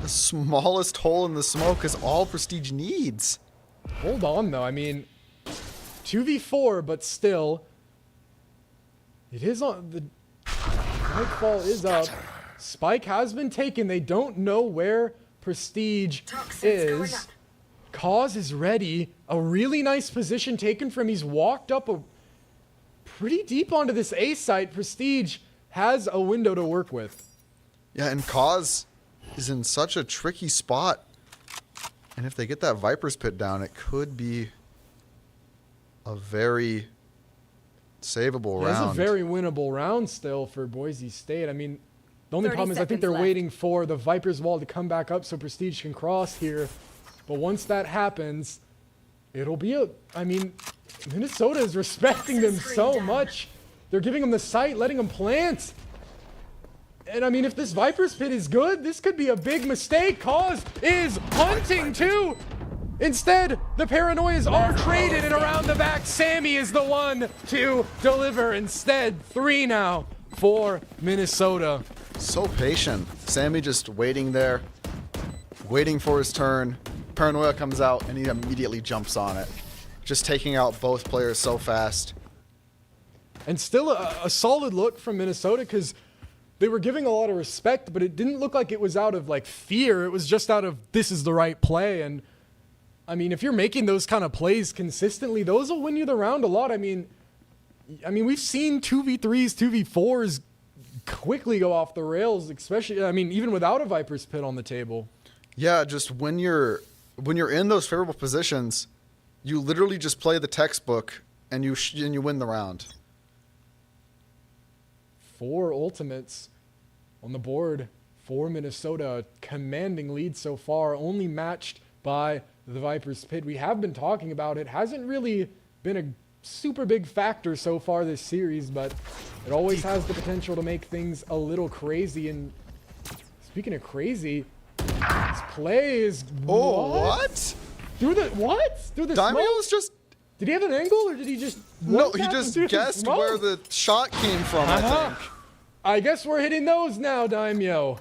The smallest hole in the smoke is all Prestige needs. Hold on, though. I mean, 2v4, but still. It is on the Nightfall is up. Spike has been taken. They don't know where Prestige is. Cause is ready. A really nice position taken from. He's walked up pretty deep onto this A site. Prestige has a window to work with. Yeah, and Cause is in such a tricky spot. And if they get that Viper's Pit down, it could be a very savable round. It's a very winnable round still for Boise State. I mean, the only problem is I think they're waiting for the Viper's wall to come back up so Prestige can cross here. But once that happens, it'll be I mean, Minnesota is respecting them so much. They're giving them the site, letting them plant. And I mean, if this Viper's Pit is good, this could be a big mistake. Cause is hunting too. Instead, the Paranoias are traded, and around the back, Sammy is the one to deliver. Instead, 3 now for Minnesota. So patient. Sammy just waiting there, waiting for his turn. Paranoia comes out, and he immediately jumps on it. Just taking out both players so fast. And still a solid look from Minnesota, because they were giving a lot of respect, but it didn't look like it was out of like fear. It was just out of this is the right play. And I mean, if you're making those kind of plays consistently, those will win you the round a lot. I mean, we've seen 2v3s, 2v4s quickly go off the rails, especially, I mean, even without a Viper's Pit on the table. Yeah, just when you're in those favorable positions, you literally just play the textbook and you win the round. 4 ultimates on the board for Minnesota. Commanding lead so far, only matched by the Viper's Pit. We have been talking about it. Hasn't really been a super big factor so far this series, but it always has the potential to make things a little crazy. And speaking of crazy, this play is... Oh, what? Through the... What? Through the Daimo smoke? was just... Did he have an angle, or did he just... No, he just guessed where the shot came from, I think. I guess we're hitting those now, Daimo.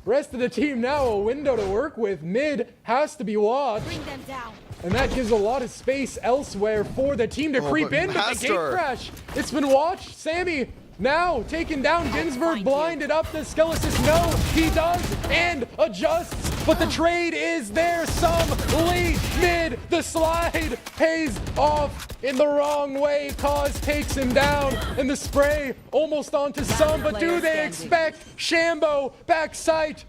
Rest of the team now, a window to work with. Mid has to be watched. Bring them down. And that gives a lot of space elsewhere for the team to creep in, but the gate crash. It's been watched. Sammy now taken down. Ginsburg blinded up. The Skelesis, no, he does, and adjusts. But the trade is there. Some late mid. The slide pays off in the wrong way. Cause takes him down, and the spray almost onto Some. But do they expect Shambo backside?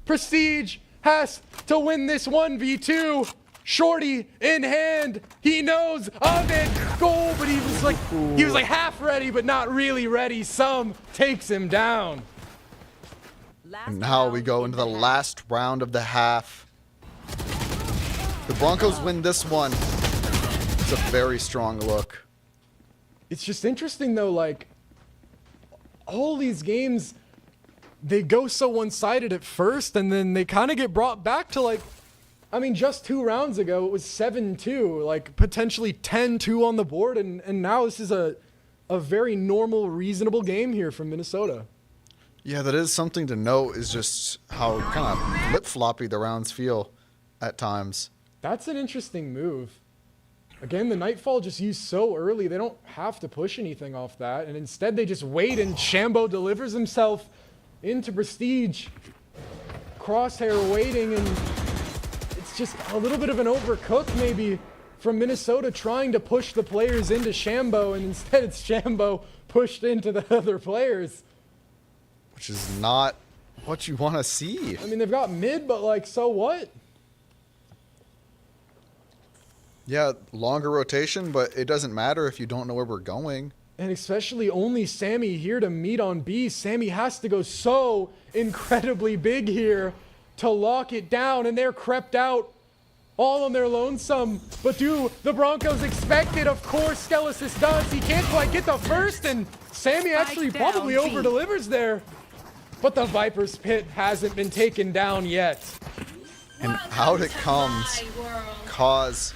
Prestige has to win this 1v2. Shorty in hand. He knows of it. Goal, but he was like half ready, but not really ready. Some takes him down. And now we go into the last round of the half. The Broncos win this one. It's a very strong look. It's just interesting though, like all these games, they go so one-sided at first, and then they kind of get brought back to like, I mean, just 2 rounds ago, it was 7-2, like potentially 10-2 on the board. And now this is a very normal, reasonable game here from Minnesota. Yeah, that is something to note, is just how kind of flip-floppy the rounds feel at times. That's an interesting move. Again, the Nightfall just used so early, they don't have to push anything off that. And instead they just wait, and Shambo delivers himself into Prestige. Crosshair waiting, and it's just a little bit of an overcook maybe from Minnesota trying to push the players into Shambo, and instead it's Shambo pushed into the other players. Which is not what you want to see. I mean, they've got mid, but like, so what? Yeah, longer rotation, but it doesn't matter if you don't know where we're going. And especially only Sammy here to meet on B. Sammy has to go so incredibly big here to lock it down, and they're crept out all on their lonesome. But do the Broncos expect it? Of course Skelesis does. He can't quite get the first, and Sammy actually probably over-delivers there. But the Viper's Pit hasn't been taken down yet. And out it comes. Cause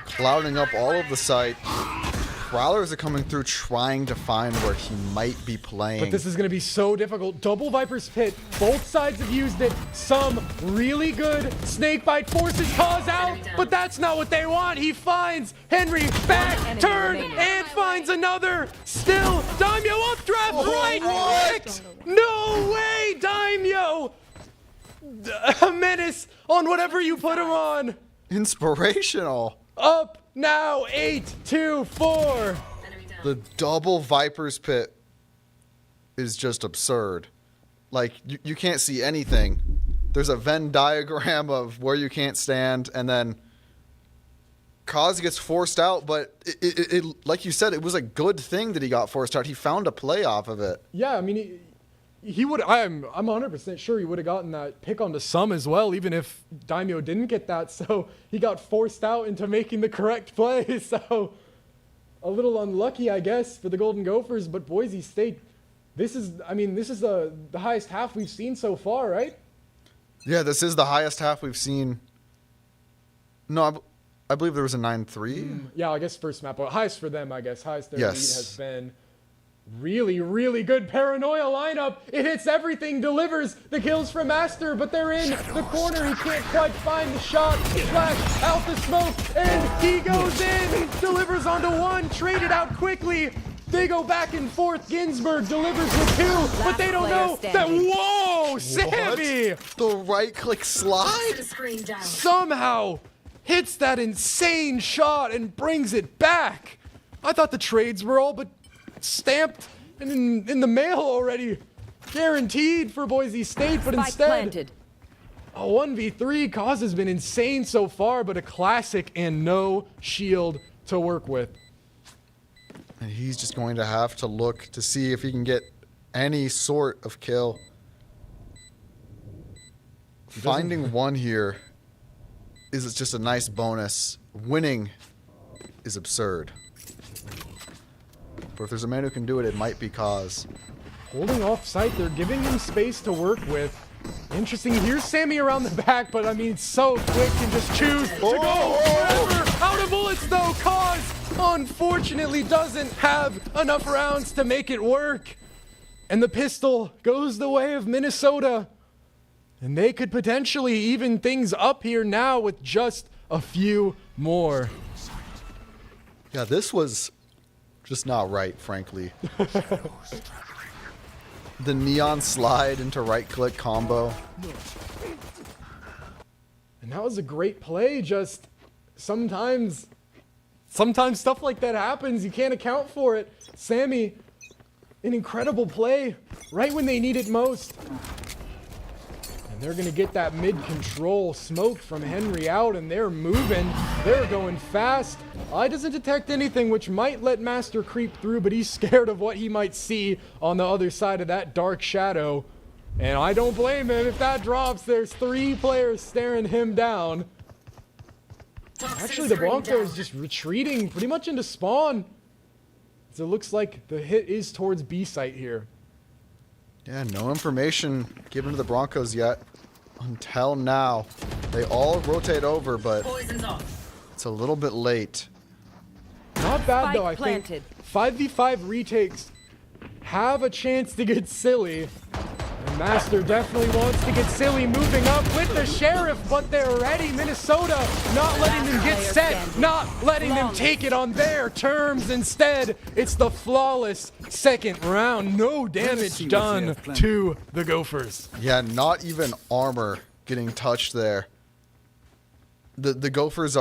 clouding up all of the site. Prowlers are coming through trying to find where he might be playing. But this is going to be so difficult. Double Viper's Pit. Both sides have used it. Some really good snakebite forces Cause out, but that's not what they want. He finds Henry back, turn, and finds another. still. Daimo updraft right click. No way, Daimo. A menace on whatever you put him on. Inspirational. Up now, 8-2-4. The double Viper's Pit is just absurd. Like, you can't see anything. There's a Venn diagram of where you can't stand, and then Kaz gets forced out, but it like you said, it was a good thing that he got forced out. He found a play off of it. Yeah, I mean, he would. I'm 100% sure he would have gotten that pick onto some as well, even if Daimo didn't get that. So he got forced out into making the correct play. So a little unlucky, I guess, for the Golden Gophers. But Boise State, this is the highest half we've seen so far, right? Yeah, this is the highest half we've seen. No, I believe there was a 9-3. Yeah, I guess first map. Well, highest for them, I guess. Highest their lead Yes. has been. Really, really good Paranoia lineup. It hits everything, delivers the kills from Master, but they're in the corner. He can't quite find the shot. Flash out the smoke, and he goes in. Delivers onto one, traded out quickly. They go back and forth. Ginsburg delivers with two, but they don't know that. Whoa, Sammy! The right-click slide? Somehow hits that insane shot and brings it back. I thought the trades were all but stamped in the mail already. Guaranteed for Boise State, but instead a 1v3. Kaz has been insane so far, but a classic and no shield to work with. And he's just going to have to look to see if he can get any sort of kill. Finding one here is just a nice bonus. Winning is absurd. But if there's a man who can do it, it might be Kaz. Holding off site, they're giving him space to work with. Interesting. Here's Sammy around the back, but I mean, so quick and just choose to go forever. Out of bullets though. Kaz unfortunately doesn't have enough rounds to make it work. And the pistol goes the way of Minnesota. And they could potentially even things up here now with just a few more. Yeah, this was just not right, frankly. The neon slide into right-click combo. And that was a great play. Just sometimes stuff like that happens. You can't account for it. Sammy, an incredible play right when they need it most. And they're going to get that mid-control smoke from Henry out, and they're moving. They're going fast. Eye doesn't detect anything, which might let Master creep through, but he's scared of what he might see on the other side of that dark shadow. And I don't blame him. If that drops, there's 3 players staring him down. Actually, the Broncos just retreating pretty much into spawn. So it looks like the hit is towards B site here. Yeah, no information given to the Broncos yet. Until now. They all rotate over, but it's a little bit late. Not bad though, I think. 5v5 retakes have a chance to get silly. And Master definitely wants to get silly, moving up with the Sheriff, but they're ready. Minnesota not letting them get set, not letting them take it on their terms. Instead, it's the flawless second round. No damage done to the Gophers. Yeah, not even armor getting touched there. The Gophers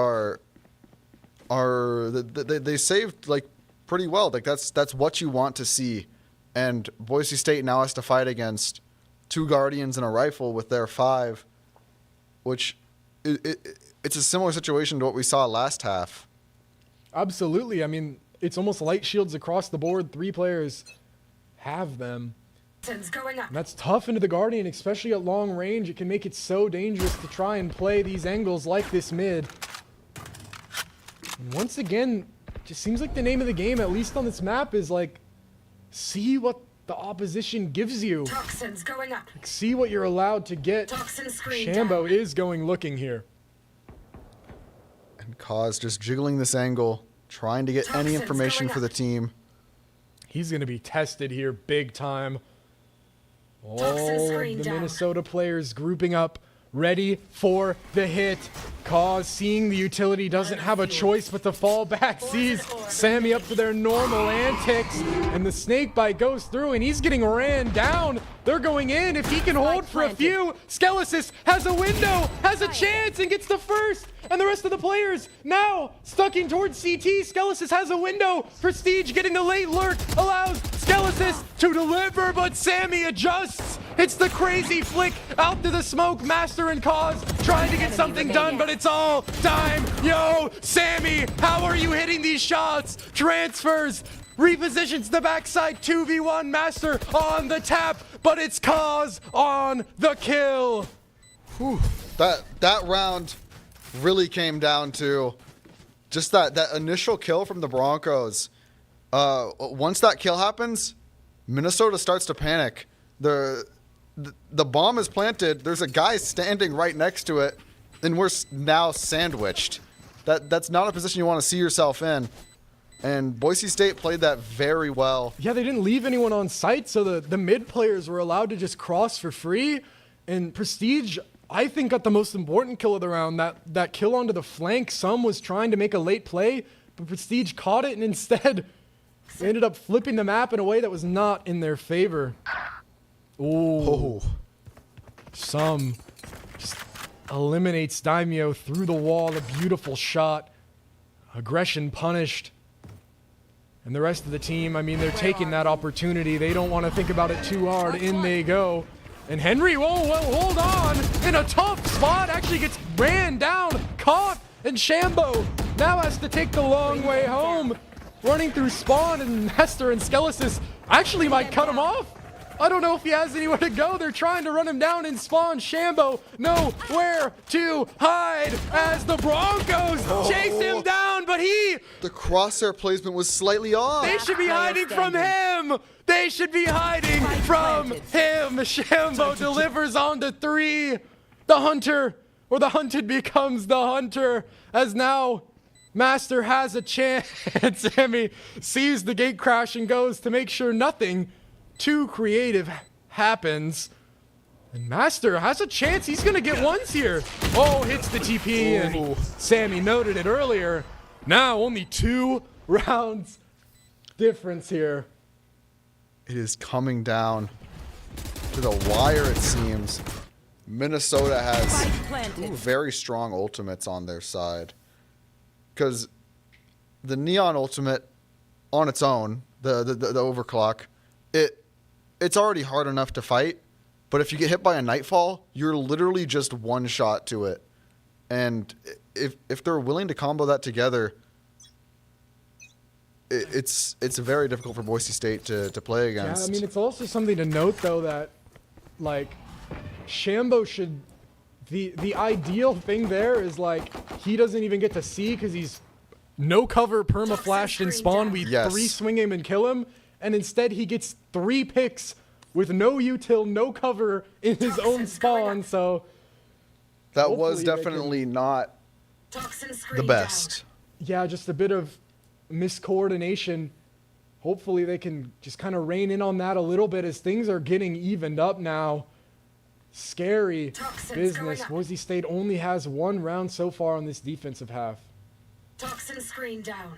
they saved like pretty well. Like that's what you want to see. And Boise State now has to fight against 2 Guardians and a rifle with their 5, which it's a similar situation to what we saw last half. Absolutely. I mean, it's almost light shields across the board. 3 players have them. And that's tough into the Guardian, especially at long range. It can make it so dangerous to try and play these angles like this mid. And once again, it just seems like the name of the game, at least on this map, is like, see what the opposition gives you. Toxins going up. See what you're allowed to get. Shambo is going looking here. And Kaz just jiggling this angle, trying to get any information for the team. He's going to be tested here big time. All the Minnesota players grouping up ready for the hit. Cause, seeing the utility, doesn't have a choice but to fall back. Sees Sammy up to their normal antics, and the snake bite goes through, and he's getting ran down. They're going in. If he can hold for a few, Skelesis has a window, has a chance, and gets the first. And the rest of the players now stucking towards CT. Skelesis has a window. Prestige getting the late lurk allows Skelesis to deliver, but Sammy adjusts. It's the crazy flick out to the smoke. Master and Cause trying to get something done, but it's all time. Yo, Sammy, how are you hitting these shots? Transfers, repositions the backside, 2v1. Master on the tap, but it's Cause on the kill. Whew. That round really came down to just that initial kill from the Broncos. Once that kill happens, Minnesota starts to panic. The bomb is planted. There's a guy standing right next to it, and we're now sandwiched. That's not a position you want to see yourself in. And Boise State played that very well. Yeah, they didn't leave anyone on site, so the mid players were allowed to just cross for free. And Prestige, I think, got the most important kill of the round. That kill onto the flank. Some was trying to make a late play, but Prestige caught it, and instead they ended up flipping the map in a way that was not in their favor. Ooh. Some just eliminates Daimo through the wall. A beautiful shot. Aggression punished. And the rest of the team, I mean, they're taking that opportunity. They don't want to think about it too hard. In they go. And Henry, whoa, hold on. In a tough spot, actually gets ran down, caught, and Shambo now has to take the long way home. Running through spawn, and Hester and Skelesis actually might cut him off. I don't know if he has anywhere to go. They're trying to run him down in spawn. Shambo, nowhere to hide as the Broncos chase him down, but the crosshair placement was slightly off. They should be hiding from him. They should be hiding from him. Shambo delivers on to 3. The hunter, or the hunted, becomes the hunter, as now Master has a chance. Sammy sees the gate crash and goes to make sure nothing too creative happens. And Master has a chance. He's going to get ones here. Oh, hits the TP, and Sammy noted it earlier. Now only 2 rounds difference here. It is coming down to the wire, it seems. Minnesota has 2 very strong ultimates on their side. Because the Neon ultimate on its own, the overclock, it's already hard enough to fight, but if you get hit by a Nightfall, you're literally just one shot to it. And if they're willing to combo that together, it's very difficult for Boise State to play against. Yeah, I mean, it's also something to note, though, that, like, Shambo should... The ideal thing there is, like, he doesn't even get to see because he's no cover perma-flashed in spawn. We 3 swing him and kill him. And instead he gets 3 picks with no util, no cover in his own spawn, so... That was definitely not the best. Yeah, just a bit of miscoordination. Hopefully they can just kind of rein in on that a little bit as things are getting evened up now. Scary business. Boise State only has 1 round so far on this defensive half. Toxin screen down.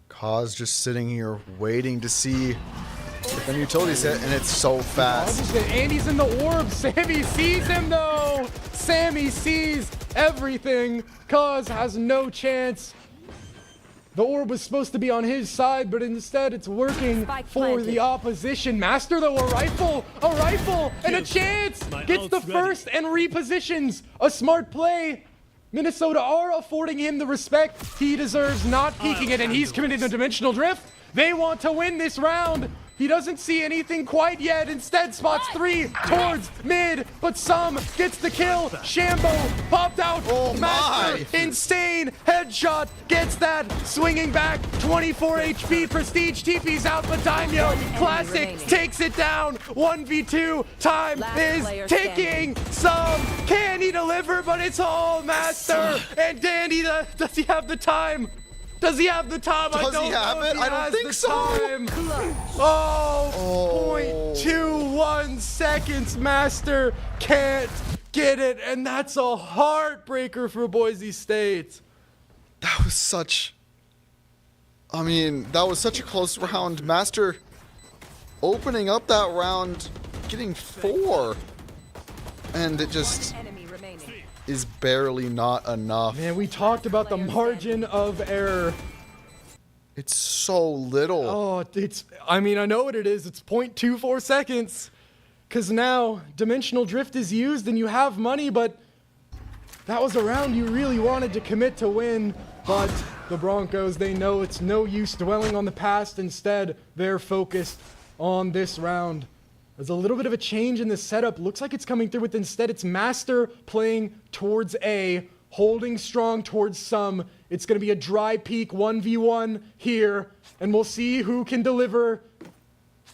Cause just sitting here waiting to see if any utilities hit, and it's so fast. And he's in the orb. Sammy sees him, though. Sammy sees everything. Cause has no chance. The orb was supposed to be on his side, but instead it's working for the opposition. Master, though, a rifle, and a chance. Gets the first and repositions. A smart play. Minnesota are affording him the respect he deserves, not peeking it, and he's committed a dimensional drift. They want to win this round. He doesn't see anything quite yet. Instead spots 3 towards mid, but Some gets the kill. Shambo popped out. Master, insane headshot, gets that. Swinging back, 24 HP. Prestige TP's out, but Daimo, classic, takes it down. 1v2, time is ticking. Some, can he deliver? But it's all Master. And Danny, does he have the time? Does he have the time? Does he have it? I don't think so. Oh. 0.21 seconds. Master can't get it, and that's a heartbreaker for Boise State. That was such... I mean, that was such a close round. Master opening up that round, getting 4. And it just is barely not enough. Man, we talked about the margin of error. It's so little. Oh, I mean, I know what it is. It's 0.24 seconds. Because now Dimensional Drift is used and you have money, but that was a round you really wanted to commit to win. But the Broncos, they know it's no use dwelling on the past. Instead, they're focused on this round. There's a little bit of a change in the setup. Looks like it's coming through with instead it's Master playing towards A, holding strong towards some. It's going to be a dry peek 1v1 here, and we'll see who can deliver.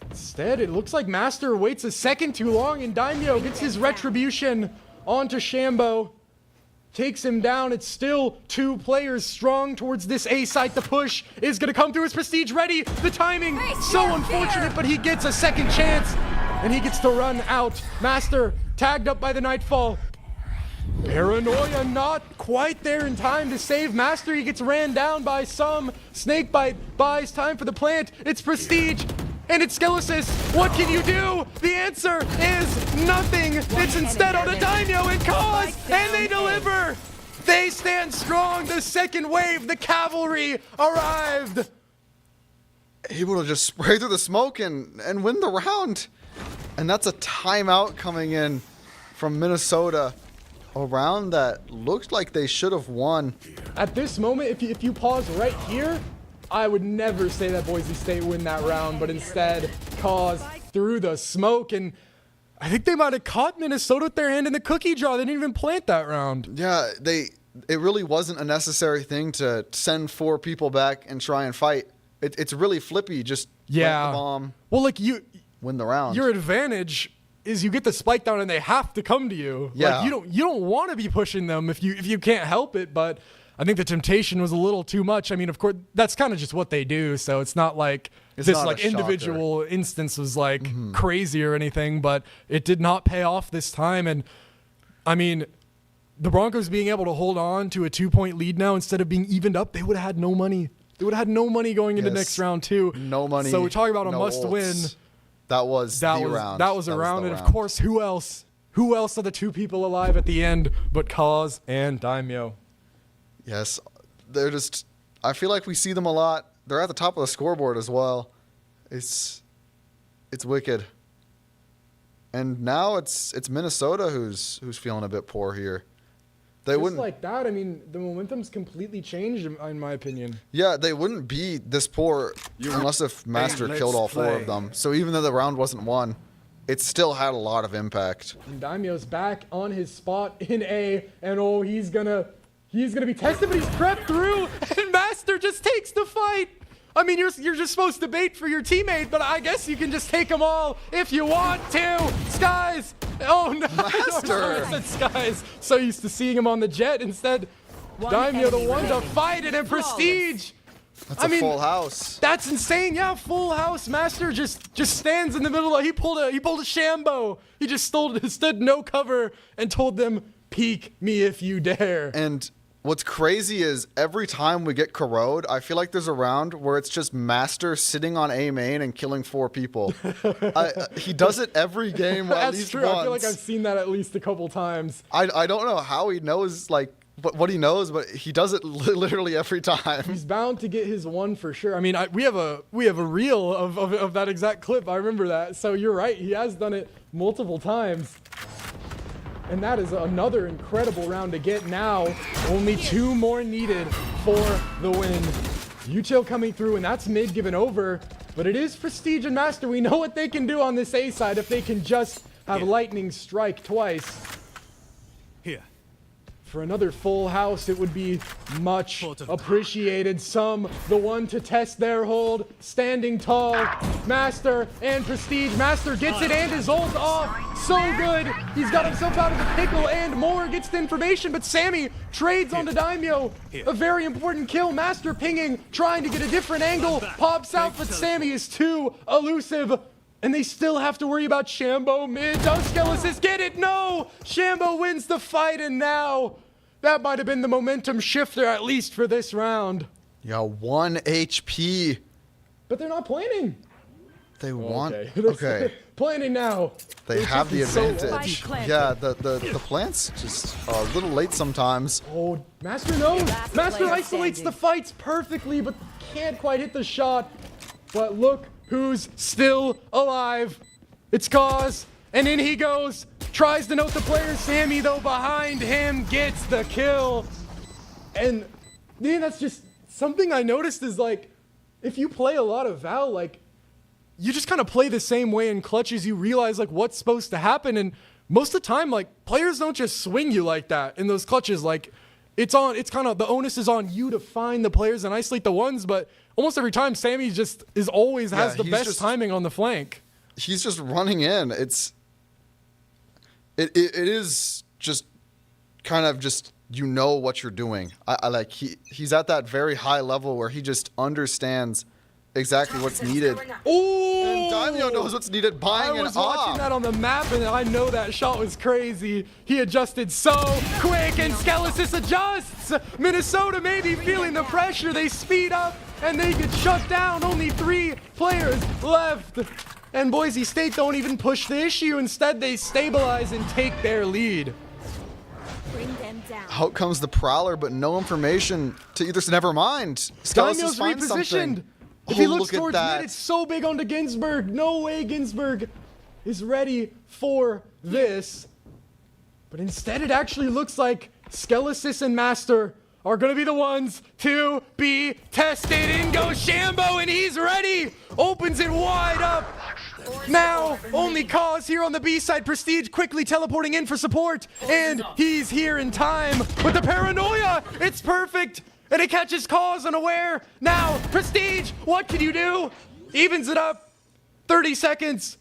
Instead, it looks like Master waits a second too long, and Daimo gets his retribution onto Shambo. Takes him down. It's still 2 players strong towards this A site. The push is going to come through. His Prestige ready. The timing, so unfortunate, but he gets a second chance, and he gets to run out. Master tagged up by the Nightfall. Paranoia not quite there in time to save Master. He gets ran down by some. Snakebite buys time for the plant. It's Prestige. And it's Skelesis. What can you do? The answer is nothing. It's instead on a Daimo and Cause, and they deliver. They stand strong. The second wave, the cavalry arrived. Able to just spray through the smoke and win the round. And that's a timeout coming in from Minnesota. A round that looked like they should have won. At this moment, if you pause right here, I would never say that Boise State win that round, but instead Cause through the smoke, and I think they might have caught Minnesota with their hand in the cookie jar. They didn't even plant that round. Yeah, it really wasn't a necessary thing to send 4 people back and try and fight. It's really flippy. Just plant the bomb. Well, like win the round. Your advantage is you get the spike down and they have to come to you. Yeah. Like you don't want to be pushing them if you can't help it, but I think the temptation was a little too much. I mean, of course, that's kind of just what they do. So it's not like this like individual instance was like crazy or anything, but it did not pay off this time. And I mean, the Broncos being able to hold on to a 2-point lead now instead of being evened up, they would have had no money. They would have had no money going into next round too. No money. So we're talking about a must win. That was the round. That was a round. And of course, who else? Who else are the 2 people alive at the end but Cause and Daimo? Yes, they're just, I feel like we see them a lot. They're at the top of the scoreboard as well. It's wicked. And now it's Minnesota who's feeling a bit poor here. They wouldn't like that. I mean, the momentum's completely changed in my opinion. Yeah, they wouldn't be this poor unless if Master killed all 4 of them. So even though the round wasn't won, it still had a lot of impact. And Daimo's back on his spot in A, and he's gonna be tested, but he's crept through, and Master just takes the fight. I mean, you're just supposed to bait for your teammate, but I guess you can just take them all if you want to. Skies. Oh no, Master. I said Skies. So used to seeing him on the jet. Instead, Daimo the one to fight it, and Prestige. That's a full house. That's insane. Yeah, full house. Master just stands in the middle. He pulled a Shambo. He just stood no cover and told them, "Peek me if you dare." And what's crazy is every time we get Corrode, I feel like there's a round where it's just Master sitting on A main and killing 4 people. He does it every game at least true. once. I feel like I've seen that at least a couple times. I don't know how he knows what he knows, but he does it literally every time. He's bound to get his one for sure. I mean, we have a reel of that exact clip. I remember that. So you're right. He has done it multiple times. And that is another incredible round to get now. Only 2 more needed for the win. Util coming through, and that's mid given over. But it is Prestige and Master. We know what they can do on this A side if they can just have lightning strike twice. Here. For another full house, it would be much appreciated. Some, the one to test their hold, standing tall. Master and Prestige. Master gets it and his ult off. So good. He's got himself out of the pickle and more gets the information, but Sammy trades onto Daimo. A very important kill. Master pinging, trying to get a different angle. Pops out, but Sammy is too elusive. And they still have to worry about Shambo mid. Does Skelesis get it? No! Shambo wins the fight, and now that might have been the momentum shifter, at least for this round. Yeah, 1 HP. But they're not planning. They want... Okay. Okay. Planning now. They have the advantage. So yeah, the plant's just a little late sometimes. Oh, Master knows. Master isolates the fights perfectly, but can't quite hit the shot. But look who's still alive. It's Cause, and in he goes. Tries to note the player. Sammy, though, behind him gets the kill. And man, that's just something I noticed is like, if you play a lot of Val, like, you just kind of play the same way in clutches. You realize like what's supposed to happen, and most of the time, like, players don't just swing you like that in those clutches. Like, it's kind of the onus is on you to find the players and isolate the ones. But almost every time, Sammy just has the best timing on the flank. He's just running in. It is just kind of just, you know what you're doing. I like he's at that very high level where he just understands exactly what's needed. Ooh! And Daimo knows what's needed, buying I was watching that on the map, and I know that shot was crazy. He adjusted so quick, and Skelesis adjusts. Minnesota may be feeling the pressure. They speed up, and they get shut down. Only 3 players left. And Boise State don't even push the issue. Instead, they stabilize and take their lead. Bring them down. Out comes the Prowler, but no information to either. Never mind. Daimo's finds repositioned. something. If he looks towards mid, it's so big onto Ginsburg. No way Ginsburg is ready for this. But instead, it actually looks like Skelesis and Master are going to be the ones to be tested. In goes Shambo, and he's ready. Opens it wide up. Now, only Cause here on the B side. Prestige quickly teleporting in for support. And he's here in time. With the paranoia, it's perfect. And it catches Cause unaware. Now, Prestige, what can you do? Evens it up. 30 seconds.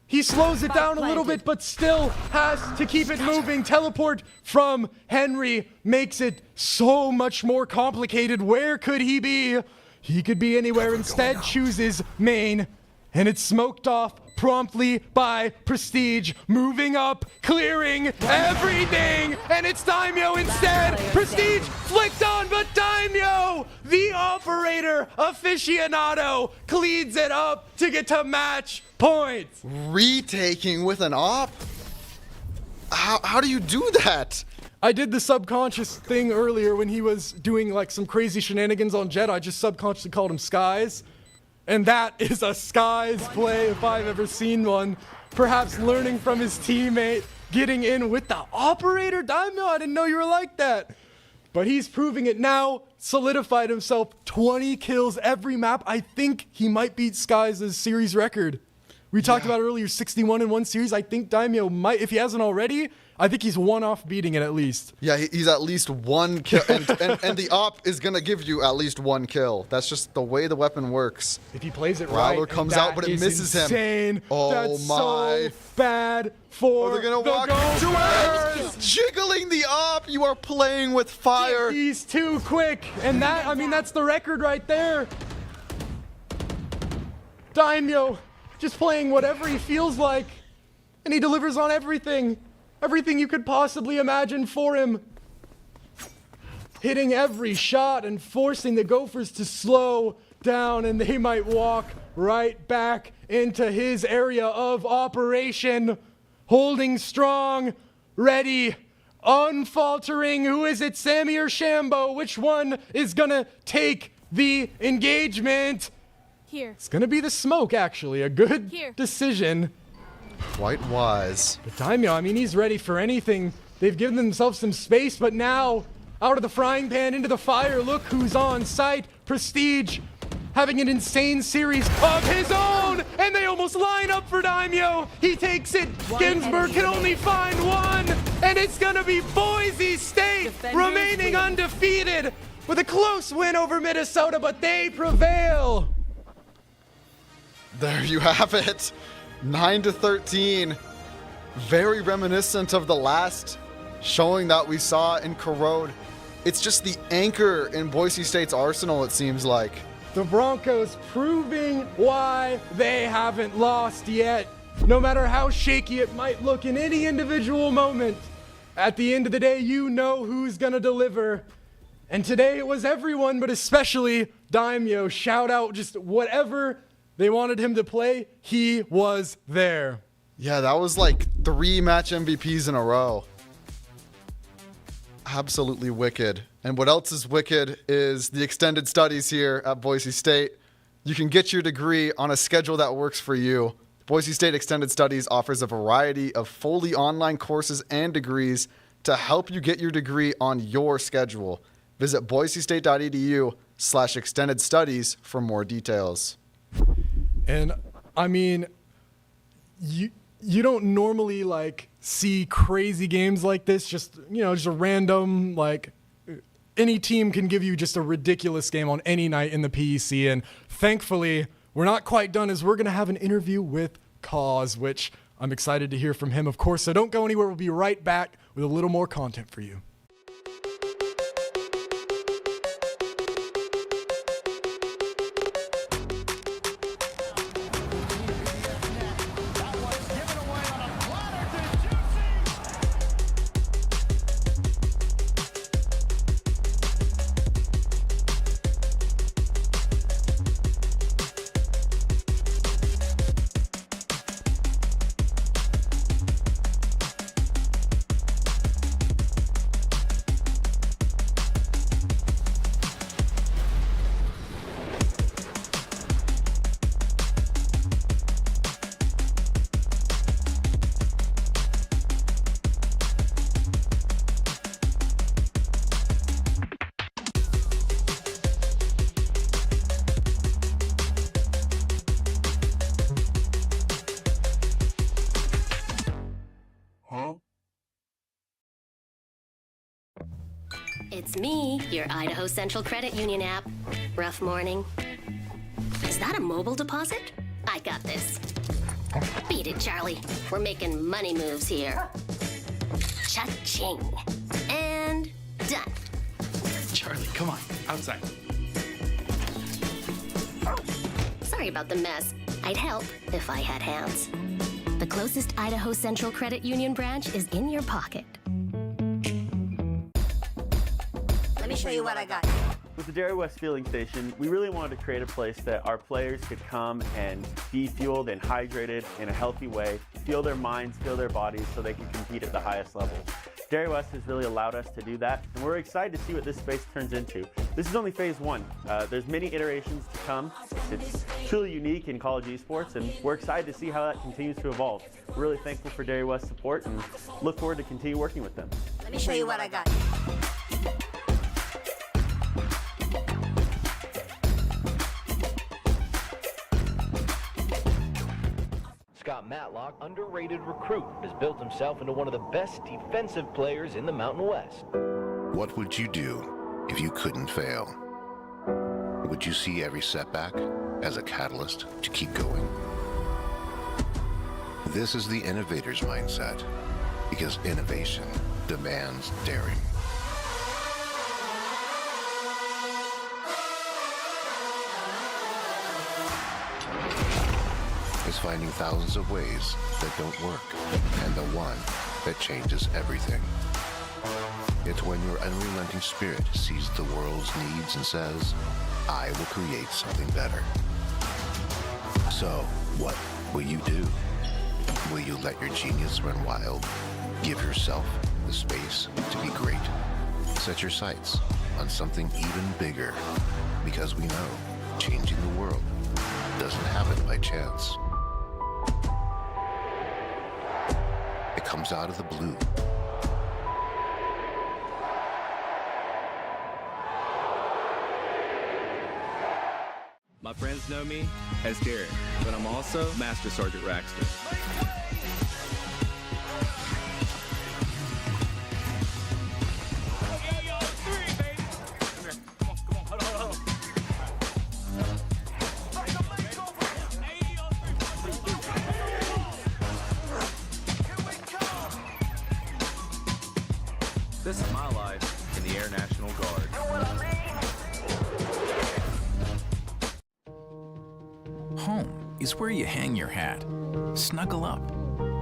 He slows it down a little bit, but still has to keep it moving. Teleport from Henry makes it so much more complicated. Where could he be? He could be anywhere. Instead, chooses main. And it's smoked off promptly by Prestige, moving up, clearing everything, and it's Daimo instead. Prestige flicked on, but Daimo, the operator aficionado, cleans it up to get to match point. Retaking with an op? How do you do that? I did the subconscious thing earlier when he was doing like some crazy shenanigans on Jet. I just subconsciously called him Skies. And that is a Skies play if I've ever seen one. Perhaps learning from his teammate, getting in with the operator. Daimo, I didn't know you were like that. But he's proving it now, solidified himself 20 kills every map. I think he might beat Skies' series record. We talked about earlier, 61 in one series. I think Daimo might, if he hasn't already, I think he's one off beating it at least. Yeah, he's at least 1 kill, and the op is gonna give you at least 1 kill. That's just the way the weapon works. If he plays it right, Prowler comes out, but it misses insane. him. Oh That's my! So bad for they're gonna walk into it. Jiggling the op. You are playing with fire. He's too quick, and that, I mean, that's the record right there. Daimo just playing whatever he feels like, and he delivers on everything. Everything you could possibly imagine for him. Hitting every shot and forcing the Gophers to slow down, and they might walk right back into his area of operation. Holding strong, ready, unfaltering. Who is it, Sammy or Shambo? Which one is gonna take the engagement? Here. It's gonna be the smoke, actually. A good decision. Quite wise. But Daimo, I mean, he's ready for anything. They've given themselves some space, but now, out of the frying pan into the fire, look who's on site. Prestige having an insane series of his own, and they almost line up for Daimo. He takes it. Ginsburg can only find one, and it's gonna be Boise State remaining undefeated with a close win over Minnesota, but they prevail. There you have it. 9-13. Very reminiscent of the last showing that we saw in Corrode. It's just the anchor in Boise State's arsenal, it seems like. The Broncos proving why they haven't lost yet. No matter how shaky it might look in any individual moment, at the end of the day, you know who's gonna deliver. And today it was everyone, but especially Daimo. Shout out, just whatever they wanted him to play, he was there. Yeah, that was like 3 match MVPs in a row. Absolutely wicked. And what else is wicked is the extended studies here at Boise State. You can get your degree on a schedule that works for you. Boise State Extended Studies offers a variety of fully online courses and degrees to help you get your degree on your schedule. Visit boisestate.edu/extended studies for more details. And I mean, you don't normally like see crazy games like this. Just a random, like, any team can give you just a ridiculous game on any night in the PEC. And thankfully, we're not quite done, as we're going to have an interview with Cause, which I'm excited to hear from him, of course. So don't go anywhere. We'll be right back with a little more content for you. It's me, your Idaho Central Credit Union app. Rough morning. Is that a mobile deposit? I got this. Beat it, Charlie. We're making money moves here. Cha-ching. And done. Charlie, come on, outside. Sorry about the mess. I'd help if I had hands. The closest Idaho Central Credit Union branch is in your pocket. Let me show you what I got. With the Dairy West Fueling Station, we really wanted to create a place that our players could come and be fueled and hydrated in a healthy way, fuel their minds, fuel their bodies so they can compete at the highest level. Dairy West has really allowed us to do that, and we're excited to see what this space turns into. This is only phase 1. There's many iterations to come. It's truly unique in college esports, and we're excited to see how that continues to evolve. We're really thankful for Dairy West's support and look forward to continue working with them. Let me show you what I got. Scott Matlock, underrated recruit, has built himself into one of the best defensive players in the Mountain West. What would you do if you couldn't fail? Would you see every setback as a catalyst to keep going? This is the innovator's mindset, because innovation demands daring. Is finding thousands of ways that don't work, and the one that changes everything. It's when your unrelenting spirit sees the world's needs and says, I will create something better. So, what will you do? Will you let your genius run wild? Give yourself the space to be great. Set your sights on something even bigger, because we know changing the world doesn't happen by chance. It comes out of the blue. My friends know me as Derek, but I'm also Master Sergeant Raxter. This is my life in the Air National Guard. is where you hang your hat. Snuggle up.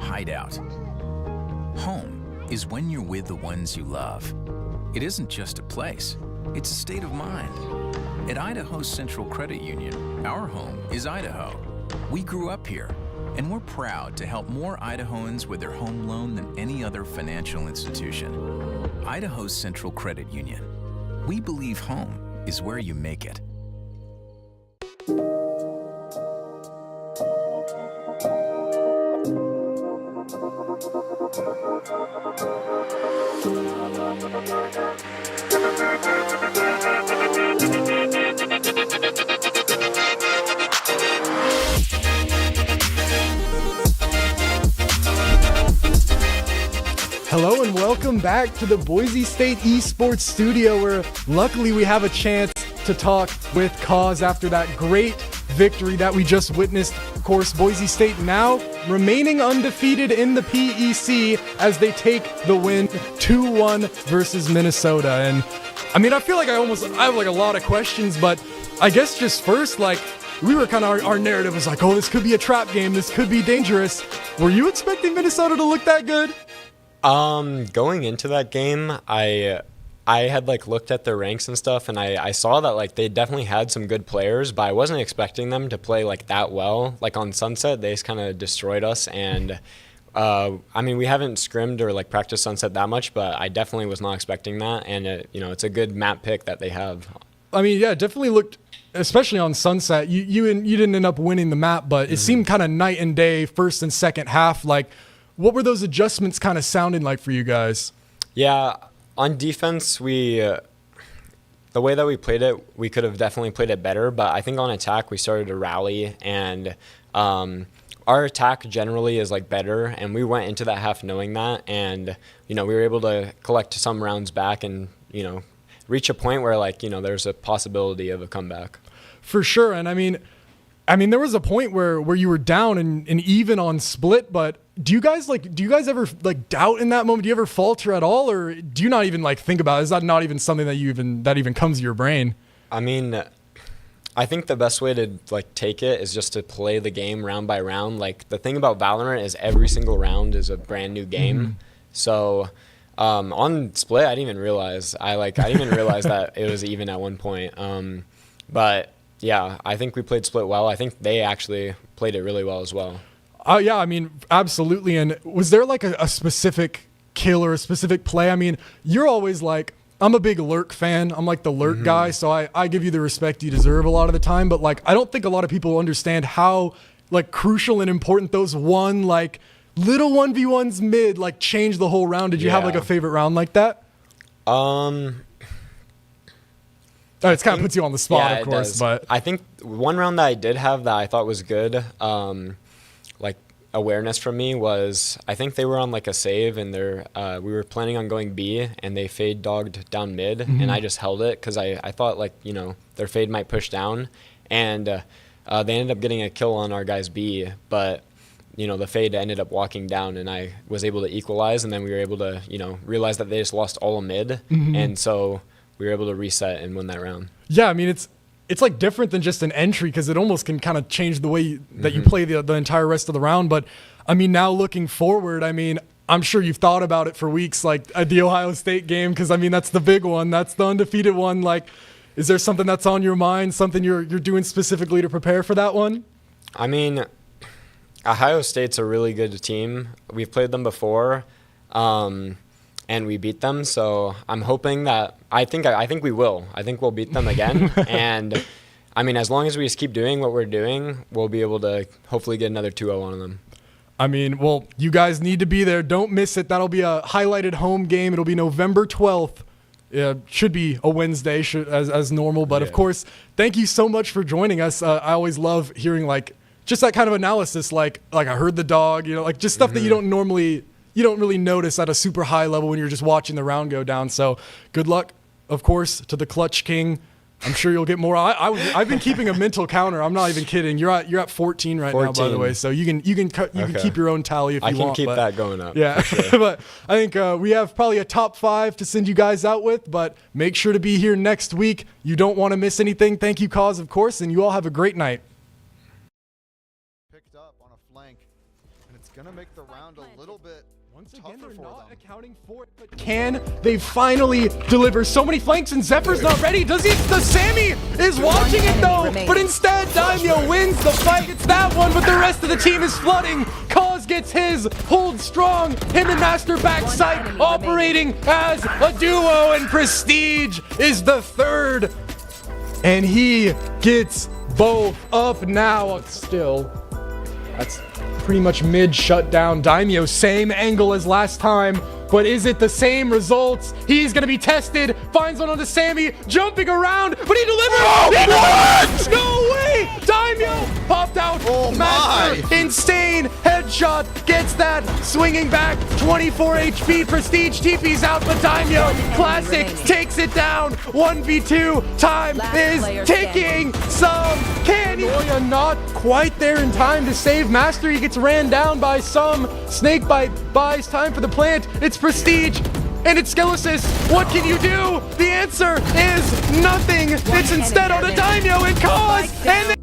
Hide out. Home is when you're with the ones you love. It isn't just a place, it's a state of mind. At Idaho Central Credit Union, our home is Idaho. We grew up here, and we're proud to help more Idahoans with their home loan than any other financial institution. Idaho Central Credit Union. We believe home is where you make it. Hello and welcome back to the Boise State Esports studio, where luckily we have a chance to talk with Cause after that great victory that we just witnessed. Of course, Boise State now remaining undefeated in the PEC as they take the win 2-1 versus Minnesota. And I mean, I feel like I have like a lot of questions, but I guess just first, like, we were kind of, our narrative was like, oh, this could be a trap game, this could be dangerous. Were you expecting Minnesota to look that good? Going into that game, I had like looked at their ranks and stuff, and I saw that like they definitely had some good players, but I wasn't expecting them to play like that well. Like on Sunset, they just kind of destroyed us, and I mean, we haven't scrimmed or like practiced Sunset that much, but I definitely was not expecting that, and it's a good map pick that they have. I mean, yeah, it definitely looked, especially on Sunset, you didn't end up winning the map, but it seemed kind of night and day, first and second half. Like, what were those adjustments kind of sounding like for you guys? Yeah, on defense, the way that we played it, we could have definitely played it better, but I think on attack, we started to rally, and our attack generally is like better, and we went into that half knowing that, and we were able to collect some rounds back and reach a point where like there's a possibility of a comeback. For sure. And I mean there was a point where you were down and even on split, but do you guys ever like doubt in that moment? Do you ever falter at all, or do you not even like think about it? Is that not even something that even comes to your brain? I mean, I think the best way to like take it is just to play the game round by round. Like the thing about Valorant is every single round is a brand new game. So on split, I didn't even realize that it was even at one point. But yeah, I think we played split well. I think they actually played it really well as well. Yeah, I mean, absolutely. And was there like a specific kill or a specific play? I mean, you're always like, I'm a big lurk fan. I'm like the lurk guy, so I give you the respect you deserve a lot of the time. But like, I don't think a lot of people understand how like crucial and important those like little 1v1s mid like change the whole round. Did you have like a favorite round like that? It kind of puts you on the spot, of course. But I think one round that I did have that I thought was good, like awareness from me, was I think they were on like a save, and we were planning on going B, and they fade dogged down mid, and I just held it because I thought like their fade might push down, and they ended up getting a kill on our guys B, but the fade ended up walking down, and I was able to equalize, and then we were able to realize that they just lost all of mid, and so we were able to reset and win that round. Yeah, I mean, it's like different than just an entry, because it almost can kind of change the way that you play the entire rest of the round. But I mean, now looking forward, I mean, I'm sure you've thought about it for weeks, like the Ohio State game, because I mean, that's the big one. That's the undefeated one. Like, is there something that's on your mind, something you're doing specifically to prepare for that one? I mean, Ohio State's a really good team. We've played them before. And we beat them, so I'm hoping that I think we will. I think we'll beat them again, and I mean, as long as we just keep doing what we're doing, we'll be able to hopefully get another 2-0 on them. I mean, well, you guys need to be there. Don't miss it. That'll be a highlighted home game. It'll be November 12th. Should be a Wednesday as normal, but of course, thank you so much for joining us. I always love hearing like just that kind of analysis, like I heard the dog, like just stuff that you don't really notice at a super high level when you're just watching the round go down. So good luck, of course, to the Clutch King. I'm sure you'll get more. I've been keeping a mental counter. I'm not even kidding. You're at 14 now, by the way. So you can keep your own tally if you want. I can keep that going up. Yeah, sure. But I think we have probably a top 5 to send you guys out with. But make sure to be here next week. You don't want to miss anything. Thank you, Cause, of course, and you all have a great night. picked up on a flank, and it's gonna make the round a little bit Once tougher again, they're for not them. accounting for it, but can they finally deliver so many flanks? And Zephyr's not ready. Does he? The Sammy is watching it though, but instead Daimo wins the fight. It's that one, but the rest of the team is flooding. Cause gets his, hold strong. Him and Master backside operating as a duo, and Prestige is the third, and he gets both up now. Still, that's pretty much mid shutdown. Daimo, same angle as last time, but is it the same results? He's gonna be tested, finds one on the Sammy, jumping around, but he delivers! He delivers! No way! Daimo popped out. Oh Master, my! insane headshot, gets that, swinging back, 24 HP, Prestige TP's out, but Daimo, classic, takes it down, 1v2, time is ticking, some, can he? Noya not quite there in time to save Master, he gets ran down by some, Snakebite buys time for the plant, it's Prestige, and it's Skelesis. What can you do? The answer is nothing. It's instead on a Daimo and Cause, and